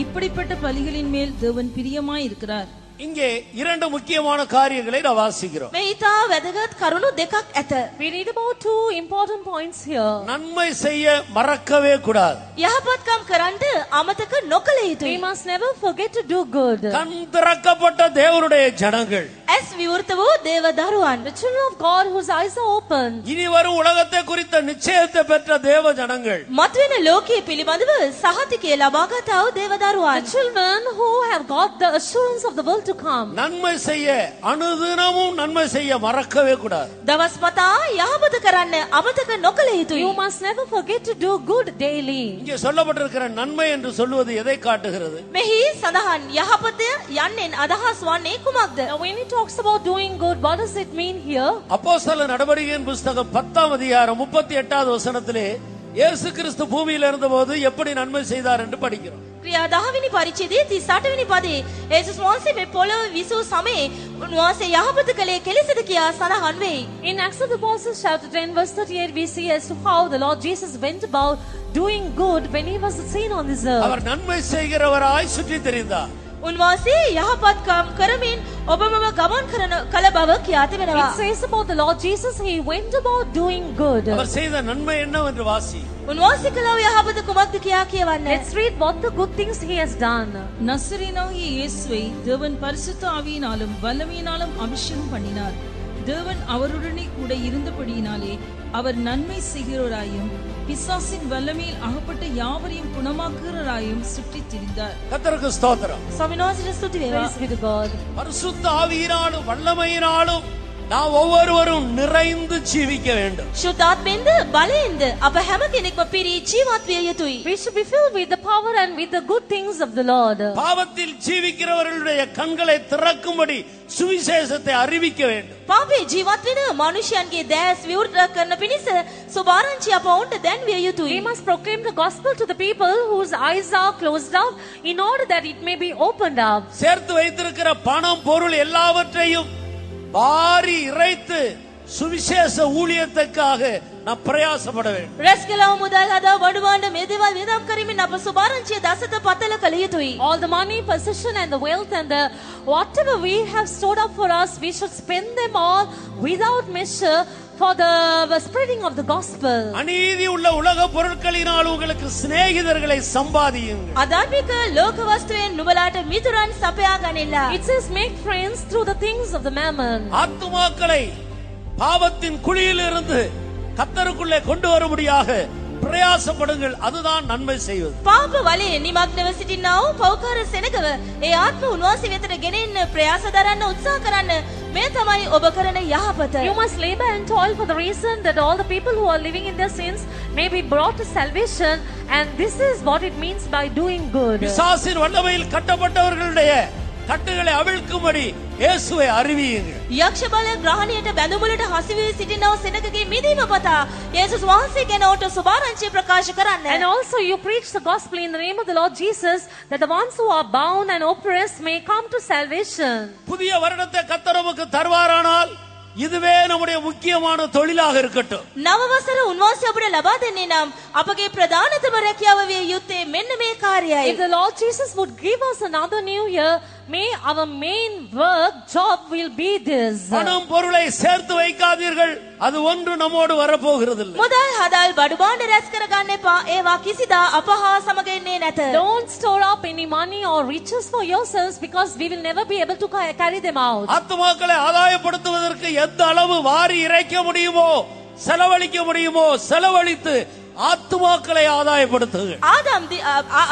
[SPEAKER 6] இப்படிப்பட்ட பலிகளின் மேல் தேவன் பிரியமாய் இருக்கிறார்.
[SPEAKER 1] இங்கே இரண்டு முக்கியமான காரியங்களை நான் வாசிக்கிறோம்.
[SPEAKER 2] මේ ඊට වැදගත් කරුණු දෙකක් ඇත.
[SPEAKER 3] We read about two important points here.
[SPEAKER 1] நன்மை செய்ய மறக்கவே கூடாது.
[SPEAKER 2] යහපත්කම් කරන්න අමතක නොකළ
[SPEAKER 3] We
[SPEAKER 2] යුතුයි.
[SPEAKER 3] must never forget to do good.
[SPEAKER 1] கண் திறக்கப்பட்ட தேவனுடைய ஜனங்கள்,
[SPEAKER 2] ඇස් විවෘත වූ දේව දරුවන්,
[SPEAKER 3] The children of God whose eyes are open.
[SPEAKER 1] இனி வரும் உலகத்தை குறித்த நிச்சயத்தை பெற்ற தேவ ஜனங்கள்,
[SPEAKER 2] මතුවෙන ලෝකයේ පිළිබඳව සහතිකය ලබාගත් ආ වූ දේව
[SPEAKER 3] The
[SPEAKER 2] දරුවන්,
[SPEAKER 3] children who have got the assurance of the world to come.
[SPEAKER 1] நன்மை செய்ய அனுதினமும் நன்மை செய்ய மறக்கவே கூடாது.
[SPEAKER 2] දවස් පතා යහපත කරන්න අමතක නොකළ යුතුයි.
[SPEAKER 3] You must never forget to do good daily.
[SPEAKER 1] இங்கே சொல்லப்பட்டிருக்கிற நன்மை என்று சொல்லுவது எதை காட்டுகிறது?
[SPEAKER 2] මෙහි සඳහන් යහපත යන්නෙන් අදහස් වන්නේ කුමක්ද?
[SPEAKER 3] Now when he talks about doing good, what does it mean here?
[SPEAKER 1] அப்போஸ்தல நடவடிக்கையின் புஸ்தகம் 10ஆம் அதிகாரம் 38வது வசனத்திலே இயேசு கிறிஸ்து பூமியில் இருந்தபோது எப்படி நன்மை செய்தார் என்று படிக்கிறோம்.
[SPEAKER 2] ක්‍රියා 10 වෙනි පරිච්ඡේදයේ 38 වෙනි පදේ යේසුස් වහන්සේ මේ පොළොව විසූ සමයේ උන්වහන්සේ යහපත කළේ කෙලෙසද කියා සඳහන් වෙයි.
[SPEAKER 3] In Acts of the Apostles chapter 10 verse 38 we see as to how the Lord Jesus went about doing good when he was seen on this earth.
[SPEAKER 1] அவர் நன்மை செய்கிறவராய் சுற்றி திரிந்தார்.
[SPEAKER 2] උන්වහන්සේ යහපත්කම් කරමින් ඔබමම ගමන් කරන කල බව කියා තිබෙනවා.
[SPEAKER 3] It says about the Lord Jesus, he went about doing good.
[SPEAKER 1] அவர் செய்த நன்மை என்னவென்று வாசி.
[SPEAKER 2] උන්වහන්සේ කළ වූ යහපත කුමක්ද කියා කියවන්න.
[SPEAKER 3] Let's read what the good things he has done.
[SPEAKER 6] நசரேயனாகிய இயேசுவை தேவன் பரிசுத்த ஆவியினாலும் வல்லமையினாலும் அபிஷேகம் பண்ணினார். தேவன் அவருடனே கூட இருந்தபடியினாலே அவர் நன்மை செய்கிறவராயும் பிசாசின் வல்லமையில் அகப்பட்ட யாவரையும் குணமாக்குகிறவராயும் சுற்றித் திரிந்தார்.
[SPEAKER 1] கர்த்தருக்கு ஸ்தோத்திரம்.
[SPEAKER 2] ස්වාමීන් වහන්සේට ස්තුති වේවා.
[SPEAKER 3] Praise be to God.
[SPEAKER 1] பரிசுத்த ஆவியினாலும் வல்லமையினாலும் நாம் ஒவ்வொருவரும் நிறைந்து ஜீவிக்க வேண்டும்.
[SPEAKER 2] ශුද්ධාත්මෙන්ද බලයෙන්ද අප හැම කෙනෙක්ම පිරී ජීවත් විය යුතුයි.
[SPEAKER 3] We should be filled with the power and with the good things of the Lord.
[SPEAKER 1] பாவத்தில் ஜீவிக்கிறவர்களுடைய கண்களை திறக்கும்படி சுவிசேஷத்தை அறிவிக்க வேண்டும்.
[SPEAKER 2] පාපේ ජීවත් වෙන මනුෂ්‍යයන්ගේ දැස් විවෘත කරන පිණිස සුභාරංචි අප ඔවුන්ට දැන්විය
[SPEAKER 3] We
[SPEAKER 2] යුතුයි.
[SPEAKER 3] must proclaim the gospel to the people whose eyes are closed out in order that it may be opened up.
[SPEAKER 1] சேர்த்து வைத்திருக்கிற பணம் பொருள் எல்லாவற்றையும் வாரி இறைத்து சுவிசேஷ ஊழியத்துக்காக நாம் பிரயாசப்பட வேண்டும்.
[SPEAKER 2] රැස් කළව මුදල් හදා වඩුවාන්න මේ දේවල් වියදම් කරමින් අප සුභාරංචිය දසත පතල කළ යුතුයි.
[SPEAKER 3] All the money, possession and the wealth and the whatever we have stored up for us, we should spend them all without measure for the spreading of the gospel.
[SPEAKER 1] அநீதி உள்ள உலக பொருட்களினால் உங்களுக்கு சிநேகிதர்களை சம்பாதியுங்கள்.
[SPEAKER 2] අධර්මික ලෝක වස්තුවෙන් නුඹලාට මිතුරන් සපයා ගනිලා.
[SPEAKER 3] It says make friends through the things of the mammon.
[SPEAKER 1] ஆத்துமாக்களை பாவத்தின் குழியிலிருந்து கர்த்தருக்குள்ளே கொண்டு வரும்படியாக பிரயாசப்படுங்கள். அதுதான் நன்மை செய்வது.
[SPEAKER 2] පාප වලේ නිමග්නව සිටිනා වූ පෞකාර සෙනගව ඒ ආත්ම උන්වහන්සේ වෙතට ගෙනෙන්න ප්‍රයාස දරන්න උත්සාහ කරන්න. මේ තමයි ඔබ කරන යහපත.
[SPEAKER 3] You must labor and toil for the reason that all the people who are living in their sins may be brought to salvation, and this is what it means by doing good.
[SPEAKER 1] பிசாசின் வல்லமையில் கட்டப்பட்டவர்களுடைய கட்டுகளை அவிழ்க்கும்படி இயேசுவை அறிவியுங்கள்.
[SPEAKER 2] යක්ෂ බල ග්‍රහණයට බැඳුමුලට හසුවී සිටිනා වූ සෙනගගේ මිදීම පතා යේසුස් වහන්සේ ගැන ඔට සුභාරංචිය ප්‍රකාශ කරන්න.
[SPEAKER 3] And also you preach the gospel in the name of the Lord Jesus, that the ones who are bound and oppressed may come to salvation.
[SPEAKER 1] புதிய வருடத்தை கர்த்தர் நமக்கு தருவாரானால் இதுவே நம்முடைய முக்கியமான தொழிலாக இருக்கட்டும்.
[SPEAKER 2] නව වසර උන්වහන්සේ අපට ලබා දෙන්නේ නම් අපගේ ප්‍රධානතම රැකියාව විය යුත්තේ මෙන්න මේ කාර්යයයි.
[SPEAKER 3] If the Lord Jesus would give us another new year, may our main job will be this.
[SPEAKER 1] பணம் பொருளை சேர்த்து வைக்காதீர்கள். அது ஒன்று நம்மோடு வரப்போகிறதில்லை.
[SPEAKER 2] මුදල් හදල් බඩු භාණ්ඩ රැස් කරගන්න එපා. ඒවා කිසිදා අප හා සමග එන්නේ නැත.
[SPEAKER 3] Don't store up any money or riches for yourselves, because we will never be able to carry them out.
[SPEAKER 1] ஆத்துமாக்களை ஆதாயப்படுத்துவதற்கு எந்த அளவு வாரி இறைக்க முடியுமோ, செலவழிக்க முடியுமோ செலவழித்து ஆத்துமாக்களை ஆதாயப்படுத்துங்கள்.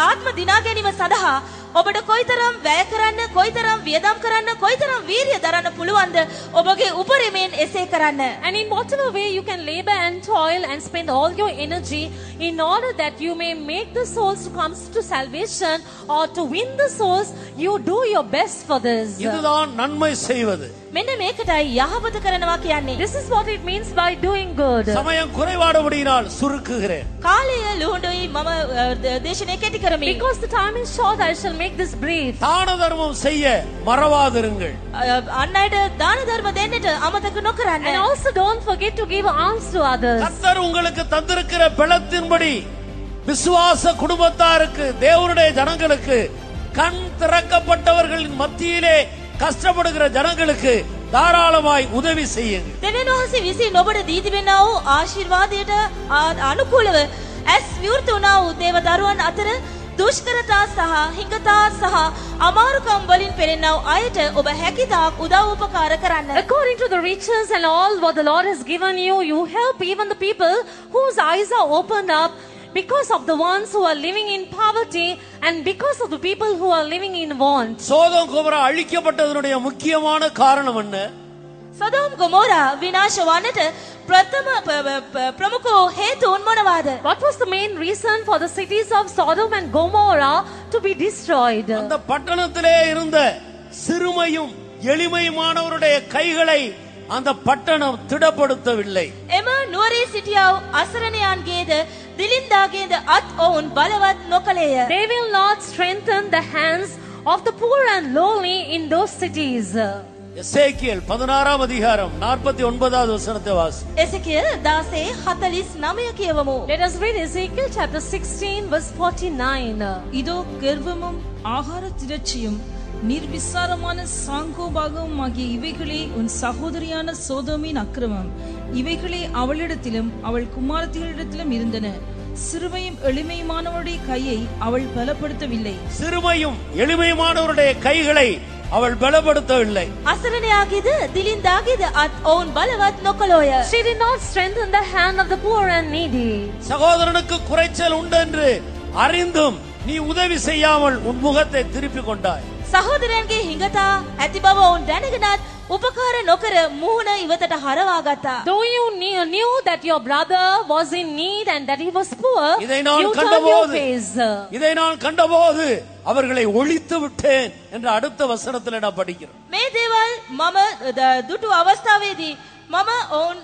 [SPEAKER 2] ආත්ම දිනා ගැනීම සඳහා ඔබට කොයිතරම් වැය කරන්න, කොයිතරම් වියදම් කරන්න, කොයිතරම් වීරිය දරන්න පුළුවන්ද ඔබගේ උපරිමයෙන් එසේ කරන්න.
[SPEAKER 3] And in whatever way you can labor and toil and spend all your energy in order that you may make the souls to come to salvation or to win the souls, you do your best for this.
[SPEAKER 1] இதுதான் நன்மை செய்வது.
[SPEAKER 2] මෙන්න මේකටයි යහපත කරනවා කියන්නේ.
[SPEAKER 3] This is what it means by doing good.
[SPEAKER 1] சமயம் குறைபாடுபடியினால் சுருக்குகிறேன்.
[SPEAKER 2] කාලය ලුහුඬුයි මම දේශනය කෙටි කරමි.
[SPEAKER 3] Because the time is short, I shall make this brief.
[SPEAKER 1] தான தர்மம் செய்ய மறவாதிருங்கள்.
[SPEAKER 2] අන් අයට දාන ධර්ම දෙන්නට අමතක නොකරන්න.
[SPEAKER 3] And also don't forget to give alms to others.
[SPEAKER 1] கர்த்தர் உங்களுக்கு தந்திருக்கிற பலத்தின்படி விசுவாச குடும்பத்தாருக்கு, தேவனுடைய ஜனங்களுக்கு, கண் திறக்கப்பட்டவர்களின் மத்தியிலே கஷ்டப்படுகிற ஜனங்களுக்கு தாராளமாய் உதவி செய்யுங்க.
[SPEAKER 2] දෙවියන් වහන්සේ විසින් ඔබට දී තිබෙනා වූ ආශිර්වාදයට අනුකූලව ඇස් විවෘත වුණා වූ දේව දරුවන් අතර දුෂ්කරතා සහ හිඟතා සහ අමාරුකම් වලින් පෙළෙනා වූ අයට ඔබ හැකිතාක් උදව් උපකාර කරන්න.
[SPEAKER 3] According to the riches and all what the Lord has given you, you help even the people whose eyes are opened up, because of the ones who are living in poverty and because of the people who are living in want.
[SPEAKER 1] Sodom Gomorrah அழிக்கப்பட்டதனுடைய முக்கியமான காரணம் என்ன?
[SPEAKER 2] සොදොම් ගොමෝරා විනාශ වන්නට ප්‍රථම ප්‍රමුඛ හේතුන් මොනවාද?
[SPEAKER 3] What was the main reason for the cities of Sodom and Gomorrah to be destroyed?
[SPEAKER 1] அந்த பட்டணத்திலே இருந்த சிறுமையும் எளிமையுமானவருடைய கைகளை அந்த பட்டணம் திடப்படுத்தவில்லை.
[SPEAKER 2] එම නුවරේ සිටියා වූ අසරණයන්ගේද දිලින්දාගේද අත් ඔවුන් බලවත් නොකලේය.
[SPEAKER 3] They will not strengthen the hands of the poor and lowly in those cities.
[SPEAKER 1] எசேக்கியேல் 16ஆம் அதிகாரம் 49வது வசனத்தை வாசி.
[SPEAKER 2] එසේකියල් 16:49 කියවමු.
[SPEAKER 3] Let us read Ezekiel chapter 16 verse 49.
[SPEAKER 6] இதோ கர்வமும் ஆகார திரட்சியும் நிர்விசாரமான சாங்கோபாகமும் ஆகிய இவைகளே உன் சகோதரியான சோதோமின் அக்கிரமம். இவைகளே அவளிடத்திலும் அவள் குமாரத்திகளிடத்திலும் இருந்தன. சிறுமையும் எளிமையுமானவருடைய கையை அவள் பலப்படுத்தவில்லை.
[SPEAKER 1] சிறுமையும் எளிமையுமானவருடைய கைகளை அவள் பலப்படுத்தவில்லை.
[SPEAKER 2] අසරණයාගේද දිලින්දාගේද අත් ඔවුන් බලවත් නොකලෝය.
[SPEAKER 3] She did not strengthen the hand of the poor and needy.
[SPEAKER 1] சகோதரனுக்கு குறைச்சல் உண்டு என்று அறிந்தும் நீ உதவி செய்யாமல் உன் முகத்தை திருப்பிக் கொண்டாய்.
[SPEAKER 2] සහෝදරයන්ගේ හිඟතා ඇති බව ඔවුන් දැනගෙනත් උපකාර නොකර මුහුණ ඉවතට හරවා ගත්තා.
[SPEAKER 3] Though you knew that your brother was in need and that he was poor,
[SPEAKER 1] இதை நான்
[SPEAKER 3] you turned your
[SPEAKER 1] கண்டபோது
[SPEAKER 3] face.
[SPEAKER 1] இதை நான் கண்டபோது அவர்களை ஒழித்து விட்டேன் என்று அடுத்த வசனத்தில் நான் படிக்கிறேன்.
[SPEAKER 2] මේ දේවල් මම දුටු අවස්ථාවේදී මම ඔවුන්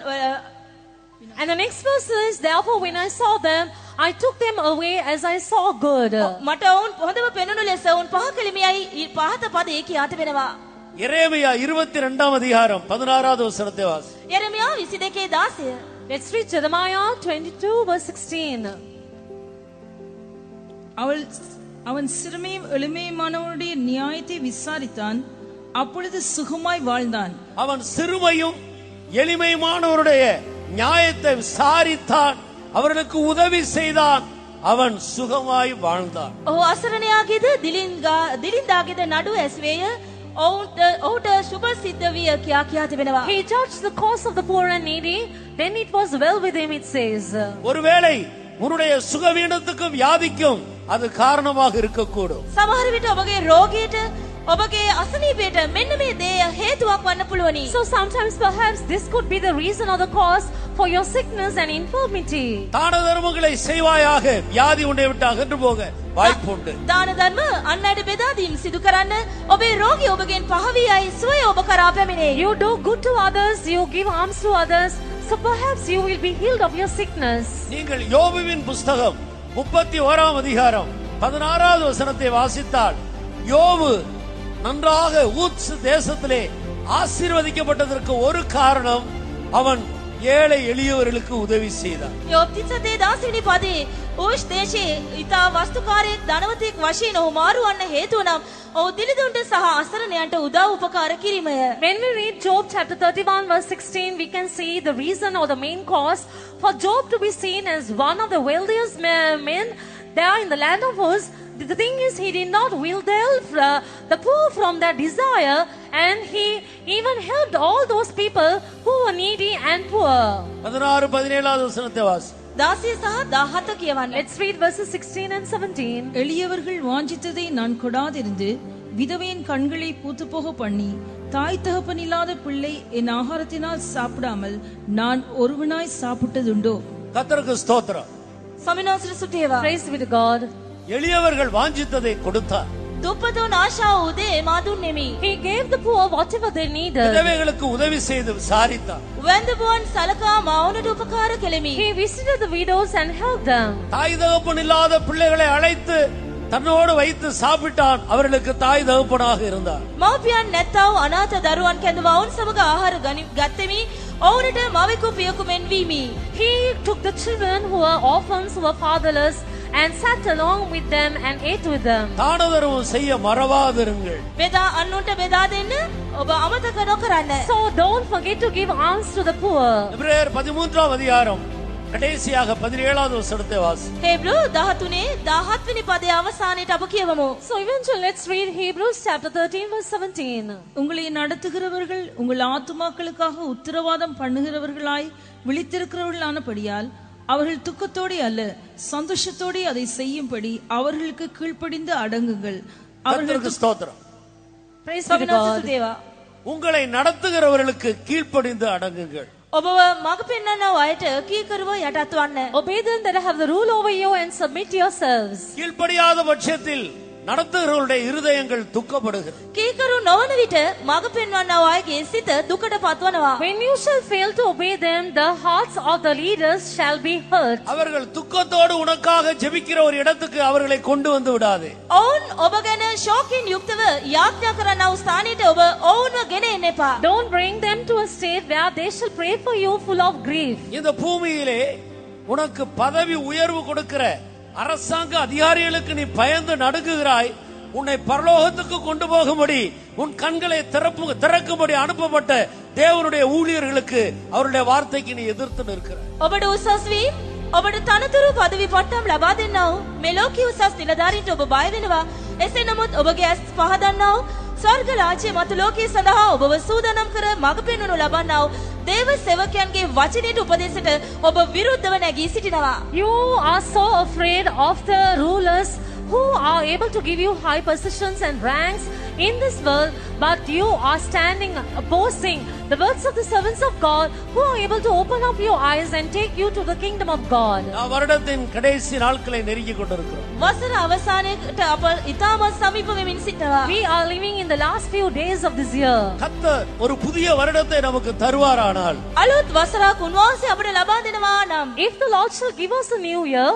[SPEAKER 3] And the next verse is, therefore when I saw them, I took them away as I saw good.
[SPEAKER 2] මට ඔවුන් හොඳම පෙනුණු ලෙස ඔවුන් පහ කළෙමියයි පහත පද ඒකී අතවෙනවා.
[SPEAKER 1] எரேமியா 22ஆம் அதிகாரம் 16வது வசனத்தை வாசி.
[SPEAKER 2] යෙරමියා 22:16.
[SPEAKER 3] Let's read Jeremiah 22 verse 16.
[SPEAKER 6] அவன் சிறுமையும் எளிமையுமானவருடைய நியாயத்தை விசாரித்தான், அப்பொழுது சுகமாய் வாழ்ந்தான்.
[SPEAKER 1] அவன் சிறுமையும் எளிமையுமானவருடைய நியாயத்தை விசாரித்தான், அவர்களுக்கு உதவி செய்தான், அவன் சுகமாய் வாழ்ந்தான்.
[SPEAKER 2] ඔහු අසරණයාගේද දිලින්දාගේද නඩු ඇස්වේය. ඔහුට සුභ සිද්ධ විය කියා කියා තිබෙනවා.
[SPEAKER 3] He judged the cause of the poor and needy, then it was well with him, it says.
[SPEAKER 1] ஒருவேளை உன்னுடைய சுகவீனத்துக்கும் வியாதிக்கும் அது காரணமாக இருக்கக்கூடும்.
[SPEAKER 2] සමහර විට ඔබගේ රෝගයට ඔබගේ අසනීපයට මෙන්න මේ දේ හේතුවක් වන්න පුළුවනි.
[SPEAKER 3] So sometimes perhaps this could be the reason or the cause for your sickness and infirmity.
[SPEAKER 1] தான தர்மங்களை செய்வாயாக, வியாதி உன்னை விட்டு அகன்று போக வாய்ப்புண்டு.
[SPEAKER 2] දාන ධර්ම අන්නයට බෙදා දීම සිදු කරන්න ඔබේ රෝගී ඔබගෙන් පහවියයි සුවය ඔබ කරා පැමිණේ.
[SPEAKER 3] You do good to others, you give alms to others, so perhaps you will be healed of your sickness.
[SPEAKER 1] நீங்கள் யோபுவின் புஸ்தகம் 31ஆம் அதிகாரம் 16வது வசனத்தை வாசித்தால், யோபு நன்றாக ஊத்ஸ் தேசத்திலே ஆசீர்வதிக்கப்பட்டதற்கு ஒரு காரணம், அவன் ஏழை எளியவர்களுக்கு உதவி செய்தான்.
[SPEAKER 2] යෝබ් 37:10 වෙනි පදේ ඕෂ් දේශයේ ඊතා වස්තුකාරයෙක් ධනවතෙක් වශයෙන් ඔහු මාරු වන්න හේතුව නම් ඔහු දිලිදුන්ට සහ අසරණයන්ට උදව් උපකාර කිරීමය.
[SPEAKER 3] When we read Job chapter 31 verse 16, we can see the reason or the main cause for Job to be seen as one of the wealthiest men there in the land of Uz. The thing is, he did not withhold the poor from their desire, and he even helped all those people who were needy and poor.
[SPEAKER 1] 16-17வது வசனத்தை வாசி.
[SPEAKER 2] 16 සහ 17 කියවන්න.
[SPEAKER 3] Let's read verses 16 and 17.
[SPEAKER 6] எளியவர்கள் வாஞ்சித்ததை நான் கொடாதிருந்து விதவையின் கண்களை பூத்து போக பண்ணி, தாய் தகப்பனில்லாத பிள்ளை என் ஆகாரத்தினால் சாப்பிடாமல் நான் ஒருவனாய் சாப்பிட்டதுண்டோ?
[SPEAKER 1] கர்த்தருக்கு ஸ்தோத்திரம்.
[SPEAKER 2] සමිනෝසර සුටේවා.
[SPEAKER 3] Praise be to God.
[SPEAKER 1] எளியவர்கள் வாஞ்சித்ததை கொடுத்தார்.
[SPEAKER 2] දුප්පතුන් ආශාව උදේ මා දුන්නෙමි.
[SPEAKER 3] He gave the poor whatever they needed.
[SPEAKER 1] விதவைகளுக்கு உதவி செய்து விசாரித்தார்.
[SPEAKER 2] වැඳපුවන් සලකා මාවුනට උපකාර කෙලෙමි.
[SPEAKER 3] He visited the widows and helped them.
[SPEAKER 1] தாய் தகப்பன் இல்லாத பிள்ளைகளை அழைத்து தன்னோடு வைத்து சாப்பிட்டான், அவர்களுக்கு தாய் தகப்பனாக இருந்தார்.
[SPEAKER 2] මව්පියන් නැත්තව අනාථ දරුවන් කැඳවා ඔවුන් සමග ආහාර ගත්තෙමි. ඔවුන්ට මවෙකු පියකු මෙන් වීමි.
[SPEAKER 3] He took the children who were orphans, who were fatherless, and sat along with them and ate with them.
[SPEAKER 1] தானதர்மம் செய்ய மறவாதிருங்கள்.
[SPEAKER 2] බෙදා අන්නුන්ට බෙදා දෙන්න ඔබ අමතක නොකරන්න.
[SPEAKER 3] So don't forget to give alms to the poor.
[SPEAKER 1] எபிரேயர் 13ஆம் அதிகாரம் கடைசியாக 17வது வசனத்தை வாசி.
[SPEAKER 2] හේබ්‍රු 13 17 වෙනි පදයේ අවසානයේට අප කියවමු.
[SPEAKER 3] So eventually let's read Hebrews chapter 13 verse 17.
[SPEAKER 6] உங்களை நடத்துகிறவர்கள் உங்கள் ஆத்துமாக்களுக்காக உத்தரவாதம் பண்ணுகிறவர்களாய் விழித்திருக்கிறவர்களானபடியால் அவர்கள் துக்கத்தோடே அல்ல சந்தோஷத்தோடே அதை செய்யும்படி அவர்களுக்கு கீழ்ப்படிந்து அடங்குங்கள்.
[SPEAKER 1] கர்த்தருக்கு ஸ்தோத்திரம்.
[SPEAKER 3] Praise be to God.
[SPEAKER 1] உங்களை நடத்துகிறவர்களுக்கு கீழ்ப்படிந்து அடங்குங்கள்.
[SPEAKER 2] ඔබව මඟ පෙන්වන්නව අයට කීකරුව යටත් වන්න.
[SPEAKER 3] Obey them that have the rule over you and submit yourselves.
[SPEAKER 1] கீழ்ப்படியாத பட்சத்தில் நடத்துகிறவருடைய இருதயங்கள் துக்கப்படுகிறது.
[SPEAKER 2] කීකරු නොවන විට මඟ පෙන්වන්නව අයගේ සිත දුකට පත්වනවා.
[SPEAKER 3] When you shall fail to obey them, the hearts of the leaders shall be hurt.
[SPEAKER 1] அவர்கள் துக்கத்தோடு உனக்காக ஜெபிக்கிற ஒரு இடத்துக்கு அவர்களை கொண்டு வந்து விடாதே.
[SPEAKER 2] ඔවුන් ඔබ ගැන ශෝකයෙන් යුක්තව යාඥා කරනව ස්ථානයට ඔබ ඔවුන්ව ගෙන එන්න එපා.
[SPEAKER 3] Don't bring them to a state where they shall pray for you full of grief.
[SPEAKER 1] இந்த பூமியிலே உனக்கு பதவி உயர்வு கொடுக்கிற அரசாங்க அதிகாரிகளுக்கு நீ பயந்து நடுங்குகிறாய். உன்னை பரலோகத்துக்கு கொண்டு போகும்படி உன் கண்களை திறக்கும்படி அனுப்பப்பட்ட தேவனுடைய ஊழியர்களுக்கு அவருடைய வார்த்தைக்கு நீ எதிர்த்து நிற்கிறாய்.
[SPEAKER 2] ඔබට උසස් වීම ඔබට තනතුරු පදවි පට්ටම් ලබා දෙන්නව මේ ලෝකීය උසස් නිලධාරීන්ට ඔබ බය වෙනවා. එසේ නමුත් ඔබගේ ඇස් පහදන්නව ස්වර්ග රාජ්‍ය මත ලෝකයේ සඳහා ඔබව සූදානම් කර මඟ පෙන්වනු ලබන්නව දේව සේවකයන්ගේ වචනයට උපදේශයට ඔබ විරුද්ධව නැගී සිටිනවා.
[SPEAKER 3] You are so afraid of the rulers who are able to give you high positions and ranks in this world, but you are standing opposing the words of the servants of God who are able to open up your eyes and take you to the kingdom of God.
[SPEAKER 1] வருடத்தின் கடைசி நாட்களை நெருங்கிக் கொண்டிருக்கிறோம்.
[SPEAKER 2] වසර අවසානයේට අප ඉතාමත් සමීප වෙමින් සිටිනවා.
[SPEAKER 3] We are living in the last few days of this year.
[SPEAKER 1] கர்த்தர் ஒரு புதிய வருடத்தை நமக்கு தருவாரானால்
[SPEAKER 2] අලුත් වසරක් උන්වහන්සේ අපට ලබා දෙනවා නම්
[SPEAKER 3] If the Lord shall give us a new year,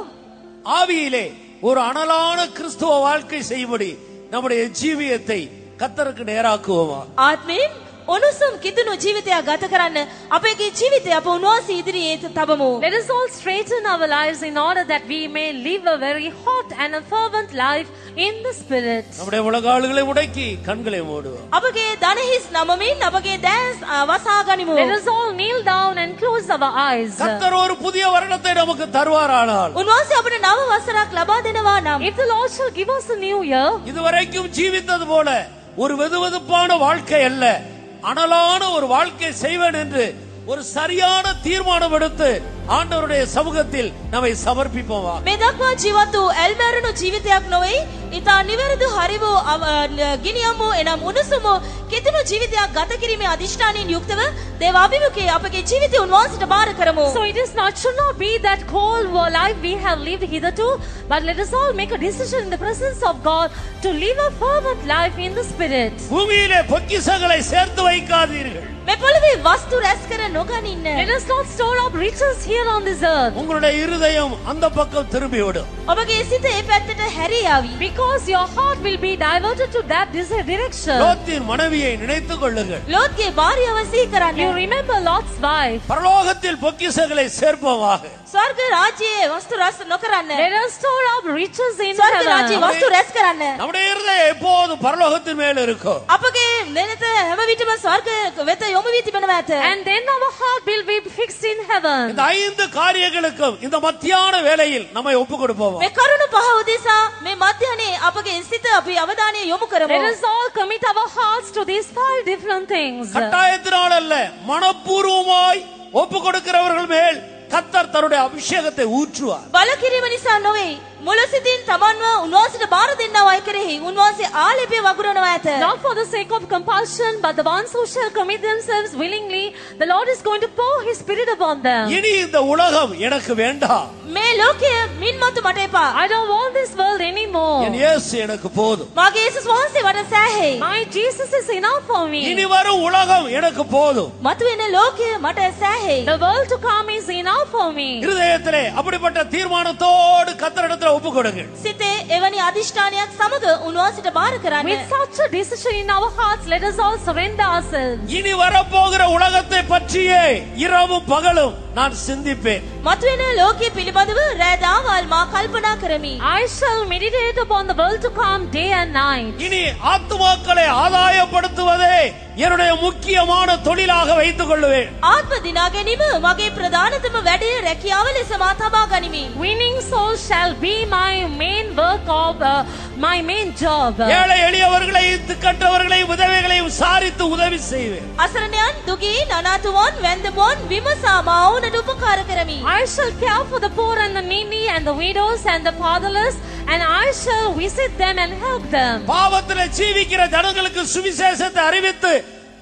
[SPEAKER 1] ஆவியிலே ஒரு அனலான கிறிஸ்துவ வாழ்க்கை செய்யும்படி நம்முடைய ஜீவியத்தை கர்த்தருக்கு நேராக்குவோமா.
[SPEAKER 2] ආත්මයෙන් උණුසුම් කිතුණු ජීවිතයක් ගත කරන්න අපේ ජීවිතය අප උන්වහන්සේ ඉදිරියේ තබමු.
[SPEAKER 3] let us all straighten our lives in order that we may live a very hot and a fervent life in the spirit.
[SPEAKER 1] நம்முடைய முழங்கால்களை முடக்கி கண்களை மூடுவோம்.
[SPEAKER 2] අපගේ දණහිස් නමමින් අපගේ දැස් වසා ගනිමු.
[SPEAKER 3] Let us all kneel down and close our eyes.
[SPEAKER 1] கர்த்தர் ஒரு புதிய வருடத்தை நமக்கு தருவாரானால்
[SPEAKER 2] උන්වහන්සේ අපට නව වසරක් ලබා දෙනවා නම්
[SPEAKER 3] If the Lord shall give us a new year,
[SPEAKER 1] இதுவரைக்கும் ஜீவித்தது போல ஒரு வெதுவெதுப்பான வாழ்க்கை அல்ல, அனலான ஒரு வாழ்க்கை செய்வேன் என்று ஒரு சரியான தீர்மானம் எடுத்து ஆண்டவருடைய சமூகத்தில் நம்மை சமர்ப்பிப்போமா.
[SPEAKER 2] මේ දක්වා ජීවත් වූ ඇල්මැරුණු ජීවිතයක් නොවේ. ඊතා නිවැරදි හරි වූ ගිනියම් වූ එනම් උණුසුම් වූ කිතුණු ජීවිතයක් ගත කිරීමේ අදිෂ්ඨානයෙන් යුක්තව දේව අභිමුඛයේ අපගේ ජීවිතය උන්වහන්සේට බාර කරමු.
[SPEAKER 3] so it is not should not be that cold life we have lived hitherto, but let us all make a decision in the presence of God to live a fervent life in the spirit.
[SPEAKER 1] பூமியிலே பொக்கிஷங்களை சேர்த்து வைக்காதீர்கள்.
[SPEAKER 2] මේ පොළවේ වස්තු රැස් කර නොගනින්න.
[SPEAKER 3] Let us not store up riches here on this earth,
[SPEAKER 1] உங்களுடைய இருதயம் அந்த பக்கம் திரும்பிவிடும்.
[SPEAKER 2] ඔබගේ සිත ඒ පැත්තට හැරී යාවි.
[SPEAKER 3] because your heart will be diverted to that direction.
[SPEAKER 1] லோத்தின் மனைவியை நினைத்துக் கொள்ளுங்கள்.
[SPEAKER 2] ලෝත්ගේ භාර්යාව සිහි කරන්න.
[SPEAKER 3] You remember Lot's wife.
[SPEAKER 1] பரலோகத்தில் பொக்கிஷங்களை சேர்ப்போமாக.
[SPEAKER 2] ස්වර්ග රාජ්‍යයේ වස්තු රැස් නොකරන්න.
[SPEAKER 3] Let us store up riches in
[SPEAKER 2] ස්වර්ග රාජ්‍යයේ
[SPEAKER 3] heaven.
[SPEAKER 2] වස්තු රැස් කරන්න.
[SPEAKER 1] நம்முடைய இருதயம் எப்போதும் பரலோகத்தின் மேல் இருக்கும்.
[SPEAKER 2] අපගේ නෙත හැම විටම ස්වර්ග වෙත යොමු වී තිබෙනවා ඇත.
[SPEAKER 3] And then our heart will be fixed in heaven.
[SPEAKER 1] இந்த 5 காரியங்களுக்கும் இந்த மத்தியான வேளையில் நம்மை ஒப்புக் கொடுப்போம்.
[SPEAKER 2] මේ කරුණ පහ උදෙසා මේ මධ්‍යහනේ අපගේ සිත අපි අවධානය යොමු කරමු.
[SPEAKER 3] Let us all commit our hearts to these 5 different things.
[SPEAKER 1] கட்டாயத்தினால் அல்ல, மனப்பூர்வமாய் ஒப்புக் கொடுக்கிறவர்கள் மேல் கர்த்தர் தன்னுடைய அபிஷேகத்தை ஊற்றுவார்.
[SPEAKER 2] බල කිරීම නිසා නොවේ. මුල සිතින් තමන්ව උන්වහන්සේට බාර දෙන්නව අය කෙරෙහි උන්වහන්සේ ආලේපය වගුරනවා ඇත.
[SPEAKER 3] Not for the sake of compulsion, but the ones who shall commit themselves willingly, the Lord is going to pour His Spirit upon them.
[SPEAKER 1] இனி இந்த உலகம் எனக்கு வேண்டாம்.
[SPEAKER 2] මේ ලෝකය මින් මතු මට එපා.
[SPEAKER 3] I don't want this world anymore.
[SPEAKER 1] என் இயேசு எனக்கு போதும்.
[SPEAKER 2] මාගේ යේසුස් වහන්සේ මට සෑහෙයි.
[SPEAKER 3] My Jesus is enough for me.
[SPEAKER 1] இனி வரும் உலகம் எனக்கு போதும்.
[SPEAKER 2] මතුවෙන ලෝකය මට සෑහෙයි.
[SPEAKER 3] The world to come is enough for me.
[SPEAKER 1] இருதயத்திலே அப்படிப்பட்ட தீர்மானத்தோடு கர்த்தரிடத்தில் ஒப்பு கொடுங்கள்.
[SPEAKER 2] සිතේ එවැනි අදිෂ්ඨානයක් සමග උන්වහන්සේට බාර කරන්න.
[SPEAKER 3] With such a decision in our hearts, let us all surrender ourselves.
[SPEAKER 1] இனி வரப்போகிற உலகத்தை பற்றியே இரவும் பகலும் நான் சிந்திப்பேன்.
[SPEAKER 2] මතුවෙන ලෝකයේ පිළිබඳව රෑ දවල් මා කල්පනා කරමි.
[SPEAKER 3] I shall meditate upon the world to come day and night.
[SPEAKER 1] இனி ஆத்துமாக்களை ஆதாயப்படுத்துவதே என்னுடைய முக்கியமான தொழிலாக வைத்துக் கொள்வேன்.
[SPEAKER 2] ආත්ම දිනා ගැනීම මගේ ප්‍රධානතම වැඩේ රැකියාව ලෙස මා තබා ගනිමි.
[SPEAKER 3] Winning souls shall be my main work of my main job.
[SPEAKER 1] ஏழை எளியவர்களை திக்கற்றவர்களை விதவைகளை விசாரித்து உதவி செய்வேன்.
[SPEAKER 2] අසරණයන් දුගීන් අනාථවුන් වැන්දඹුවන් විමසා මා ඔවුන්ට උපකාර කරමි.
[SPEAKER 3] I shall care for the poor and the needy and the widows and the fatherless, and I shall visit them and help them.
[SPEAKER 1] பாவத்திலே ஜீவிக்கிற ஜனங்களுக்கு சுவிசேஷத்தை அறிவித்து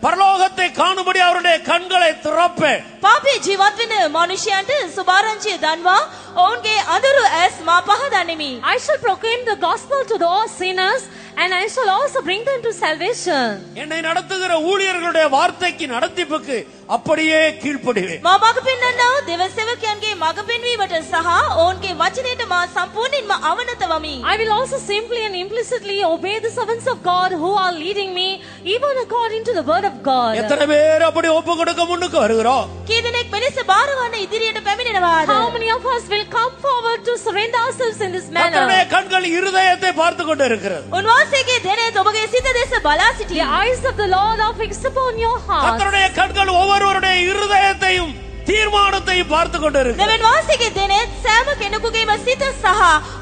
[SPEAKER 1] பரலோகத்தை காணும்படி அவருடைய கண்களை திறப்பேன்.
[SPEAKER 2] පාපේ ජීවත් වෙන මනුෂ්‍යයන්ට සුභාරංචිය දන්වා ඔවුන්ගේ අඳුරු ඇස් මා පහදන්නෙමි.
[SPEAKER 3] I shall proclaim the gospel to all sinners, and I shall also bring them to salvation.
[SPEAKER 1] என்னை நடத்துகிற ஊழியர்களுடைய வார்த்தைக்கு நடத்திப்புக்கு அப்படியே கீழ்ப்படிவேன்.
[SPEAKER 2] මා මඟ පෙන්වන්නා වූ දෙව සේවකයන්ගේ මඟ පෙන්වීමට සහ ඔවුන්ගේ වචනයට මා සම්පූර්ණයෙන්ම අවනත වමි.
[SPEAKER 3] I will also simply and implicitly obey the servants of God who are leading me, even according to the word of God.
[SPEAKER 1] எத்தனை பேர் அப்படி ஒப்பு கொடுக்க முன்னுக்கு வருகிறோம்?
[SPEAKER 2] කී දෙනෙක් මෙලෙස බාරවන්න ඉදිරියට පැමිණෙනවාද?
[SPEAKER 3] How many of us will come forward to surrender ourselves in this manner?
[SPEAKER 1] கர்த்தருடைய கண்கள் இருதயத்தை பார்த்து கொண்டு இருக்கிறது.
[SPEAKER 2] උන්වහන්සේගේ දෙනෙත් ඔබගේ සිත දෙස බලා
[SPEAKER 3] The
[SPEAKER 2] සිටී.
[SPEAKER 3] eyes of the Lord are fixed upon your heart.
[SPEAKER 1] கர்த்தருடைய கண்கள் ஒவ்வொருவருடைய இருதயத்தையும் தீர்மானத்தையும் பார்த்து கொண்டு இருக்கிறது.
[SPEAKER 2] දෙවියන් වහන්සේගේ දෙනෙත් සෑම කෙනෙකුගේම සිත සහ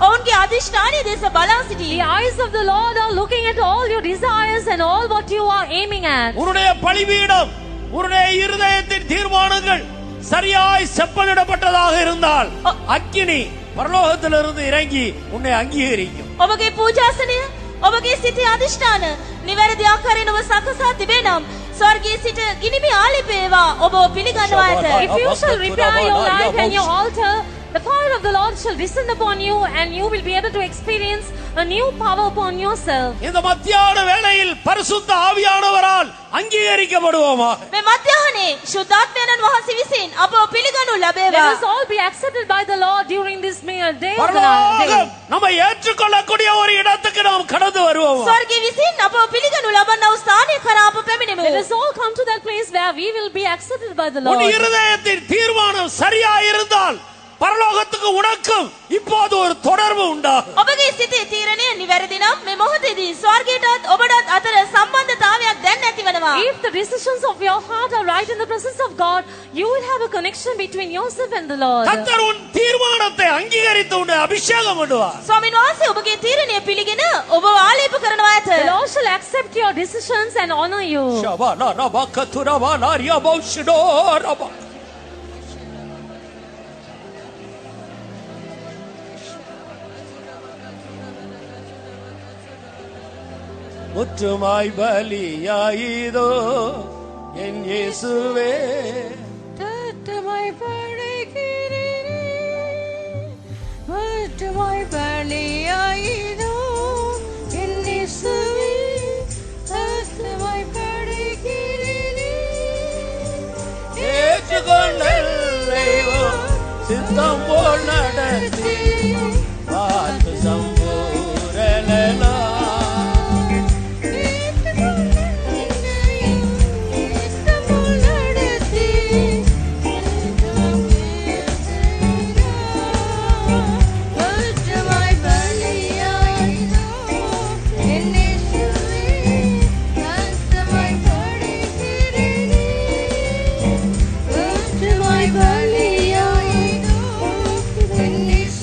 [SPEAKER 2] ඔවුන්ගේ අදිෂ්ඨානය දෙස බලා සිටී.
[SPEAKER 3] The eyes of the Lord are looking at all your desires and all what you are aiming at.
[SPEAKER 1] உன்னுடைய பலிபீடம் உன்னுடைய இருதயத்தின் தீர்மானங்கள் சரியாய் செப்பனிடப்பட்டதாக இருந்தால் அக்கினி பரலோகத்திலிருந்து இறங்கி உன்னை அங்கீகரிக்கும்.
[SPEAKER 2] ඔබගේ පූජාසනය ඔබගේ සිතේ අදිෂ්ඨාන නිවැරදි ආකාරයෙන් ඔබ සකසා තිබේ නම් ස්වර්ගයේ සිට ගිනිමි ආලිපේවා ඔබ පිළිගන්නවා ඇත.
[SPEAKER 3] If you shall repair your life and your altar, the fire of the Lord shall descend upon you, and you will be able to experience a new power upon yourself.
[SPEAKER 1] இந்த மத்தியான வேளையில் பரிசுத்த ஆவியானவரால் அங்கீகரிக்கப்படுவோமாக.
[SPEAKER 2] මේ මධ්‍යහනේ ශුද්ධාත්මයන් වහන්සේ විසින් අපව පිළිගනු
[SPEAKER 3] Let
[SPEAKER 2] ලැබේවා.
[SPEAKER 3] us all be accepted by the Lord during this mere day.
[SPEAKER 1] பரலோகம் நம்மை ஏற்றுக்கொள்ளக்கூடிய ஒரு இடத்துக்கு நாம் கடந்து வருவோம்.
[SPEAKER 2] ස්වර්ගයේ විසින් අපව පිළිගනු ලබන්නා වූ ස්ථානය කරා අප පැමිණෙමු.
[SPEAKER 3] Let us all come to that place where we will be accepted by the
[SPEAKER 1] உன்
[SPEAKER 3] Lord.
[SPEAKER 1] இருதயத்தின் தீர்மானம் சரியா இருந்தால் பரலோகத்துக்கு உனக்கும் இப்போது ஒரு தொடர்பு உண்டாகும்.
[SPEAKER 2] ඔබගේ සිතේ තීරණය නිවැරදි නම් මේ මොහොතේදී ස්වර්ගයටත් ඔබටත් අතර සම්බන්ධතාවයක් දැන් ඇති වෙනවා.
[SPEAKER 3] If the decisions of your heart are right in the presence of God, you will have a connection between yourself and the Lord.
[SPEAKER 1] கர்த்தர் உன் தீர்மானத்தை அங்கீகரித்து உன்னை அபிஷேகம் பண்ணுவார்.
[SPEAKER 2] ස්වාමීන් වහන්සේ ඔබගේ තීරණය පිළිගෙන ඔබව ආලේප කරනවා ඇත.
[SPEAKER 3] The Lord shall accept your decisions and honor you.
[SPEAKER 1] ஷபலா ரபா கதுரபா லாரியா பௌஷிடோ ரபா. முற்றுமாய் பலியாயிதோ என் இயேசுவே,
[SPEAKER 4] தட்டுமாய் படைக்கிறேனே, முற்றுமாய் பலியாயிதோ என் இயேசுவே, தட்டுமாய் படைக்கிறேனே.
[SPEAKER 1] ஏற்றுக்கொண்டோ சித்தம் போல் நடத்தி பார்த்து சம்பூரணனா.
[SPEAKER 4] My body, I know, and it's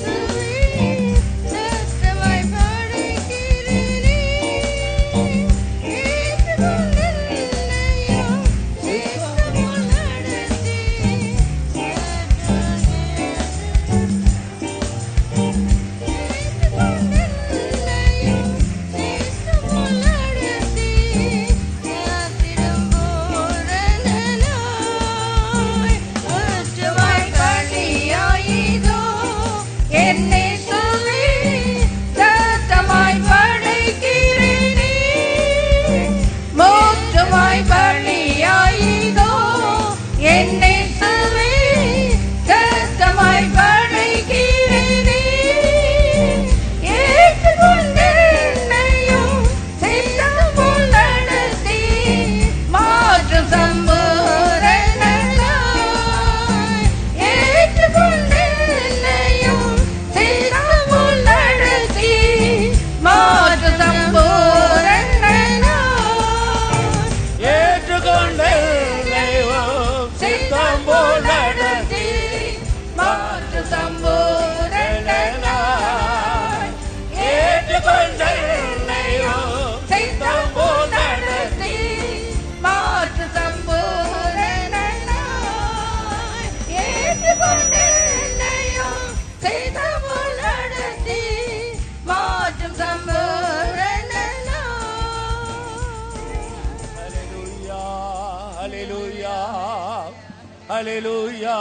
[SPEAKER 1] ஹalleluya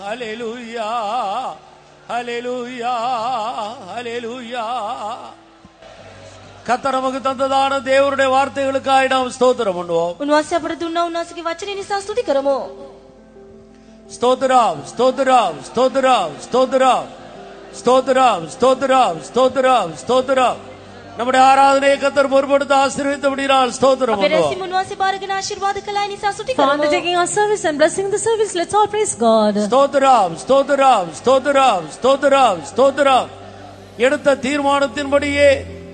[SPEAKER 1] ஹalleluya ஹalleluya ஹalleluya. கர்த்தர் நமக்கு தந்ததான தேவனுடைய வார்த்தைகளுக்காக நாம் ஸ்தோத்திரம் பண்ணுவோம்.
[SPEAKER 2] උන්වහන්සේ අපට දුන්නා උන්වහන්සේගේ වචනේ නිසා ස්තුති කරමු.
[SPEAKER 1] ஸ்தோத்திரம் ஸ்தோத்திரம் ஸ்தோத்திரம் ஸ்தோத்திரம் ஸ்தோத்திரம் ஸ்தோத்திரம் ஸ்தோத்திரம் ஸ்தோத்திரம். நம்முடைய ஆராதனையை கர்த்தர் பொறுப்படுத்த ஆசீர்வதித்தபடியால் ஸ்தோத்திரம்
[SPEAKER 2] අපේ
[SPEAKER 1] பண்ணுவோம்.
[SPEAKER 2] රැස්වීම උන්වහන්සේ බාරගෙන ආශිර්වාද කළා නිසා ස්තුති
[SPEAKER 3] For
[SPEAKER 2] කරමු.
[SPEAKER 3] undertaking our service and blessing the service, let's all praise God.
[SPEAKER 1] ஸ்தோத்திரம் ஸ்தோத்திரம் ஸ்தோத்திரம் ஸ்தோத்திரம் ஸ்தோத்திரம். எடுத்த தீர்மானத்தின்படியே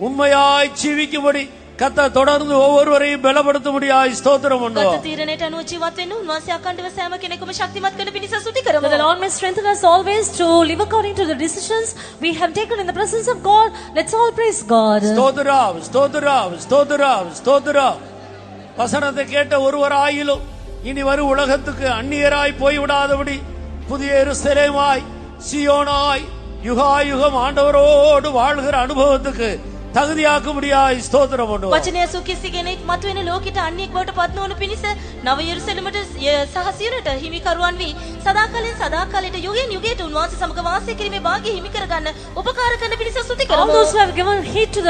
[SPEAKER 1] உண்மையாய் ஜீவிக்கும்படி கர்த்தர் தொடர்ந்து ஒவ்வொருவரையும் பலப்படுத்தும்படியாய் ஸ்தோத்திரம் பண்ணுவோம்.
[SPEAKER 2] ගත තීරණයට අනුව ජීවත් වෙන්න උන්වහන්සේ අකණ්ඩව සෑම කෙනෙකුම ශක්තිමත් කරන පිණිස ස්තුති කරමු.
[SPEAKER 3] That the Lord may strengthen us always to live according to the decisions we have taken in the presence of God. Let's all praise God.
[SPEAKER 1] ஸ்தோத்திரம் ஸ்தோத்திரம் ஸ்தோத்திரம் ஸ்தோத்திரம். வசனத்தை கேட்ட ஒருவராயிலும் இனி வரும் உலகத்துக்கு அந்நியராய் போய்விடாதபடி புதிய எருசலேமாய் சீயோனாய் யுகாயுகம் ஆண்டவரோடு வாழ்கிற அனுபவத்துக்கு தகுதியாக்கும்படியாய் ஸ்தோத்திரம் பண்ணுவோம்.
[SPEAKER 2] වචනය සුකිසි කෙනෙක් මතුවෙන ලෝකෙට අන්‍යයෙක් බවට පත් නොවන පිණිස නව යෙරුසලමට සහ සියොනට හිමිකරුවන් වී සදාකාලෙන් සදාකාලයට යුගයෙන් යුගයට උන්වහන්සේ සමග වාසය කිරීමේ භාග්‍ය හිමි කරගන්න උපකාර කරන පිණිස ස්තුති
[SPEAKER 3] All
[SPEAKER 2] කරමු.
[SPEAKER 3] those who have given heed to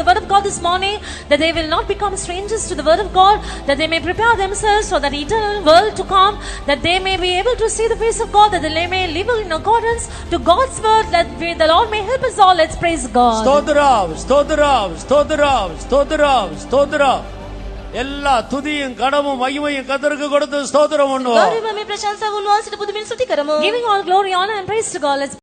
[SPEAKER 3] the word of God this morning, that they will not become strangers to the word of God, that they may prepare themselves for that eternal world to come, that they may be able to see the face of God, that they may live in accordance to God's word, that the Lord may help us all. Let's praise God.
[SPEAKER 1] ஸ்தோத்திரம் ஸ்தோத்திரம் ஸ்தோத்திரம் ஸ்தோத்திரம் ஸ்தோத்திரம். எல்லா துதியும் கனமும் மகிமையும் கர்த்தருக்கு கொடுத்து ஸ்தோத்திரம் பண்ணுவோம்.
[SPEAKER 2] ගෞරවමය ප්‍රශංසාව උන්වහන්සේට පුදුමින් ස්තුති කරමු.
[SPEAKER 3] Giving all glory, honor and praise to God. Let's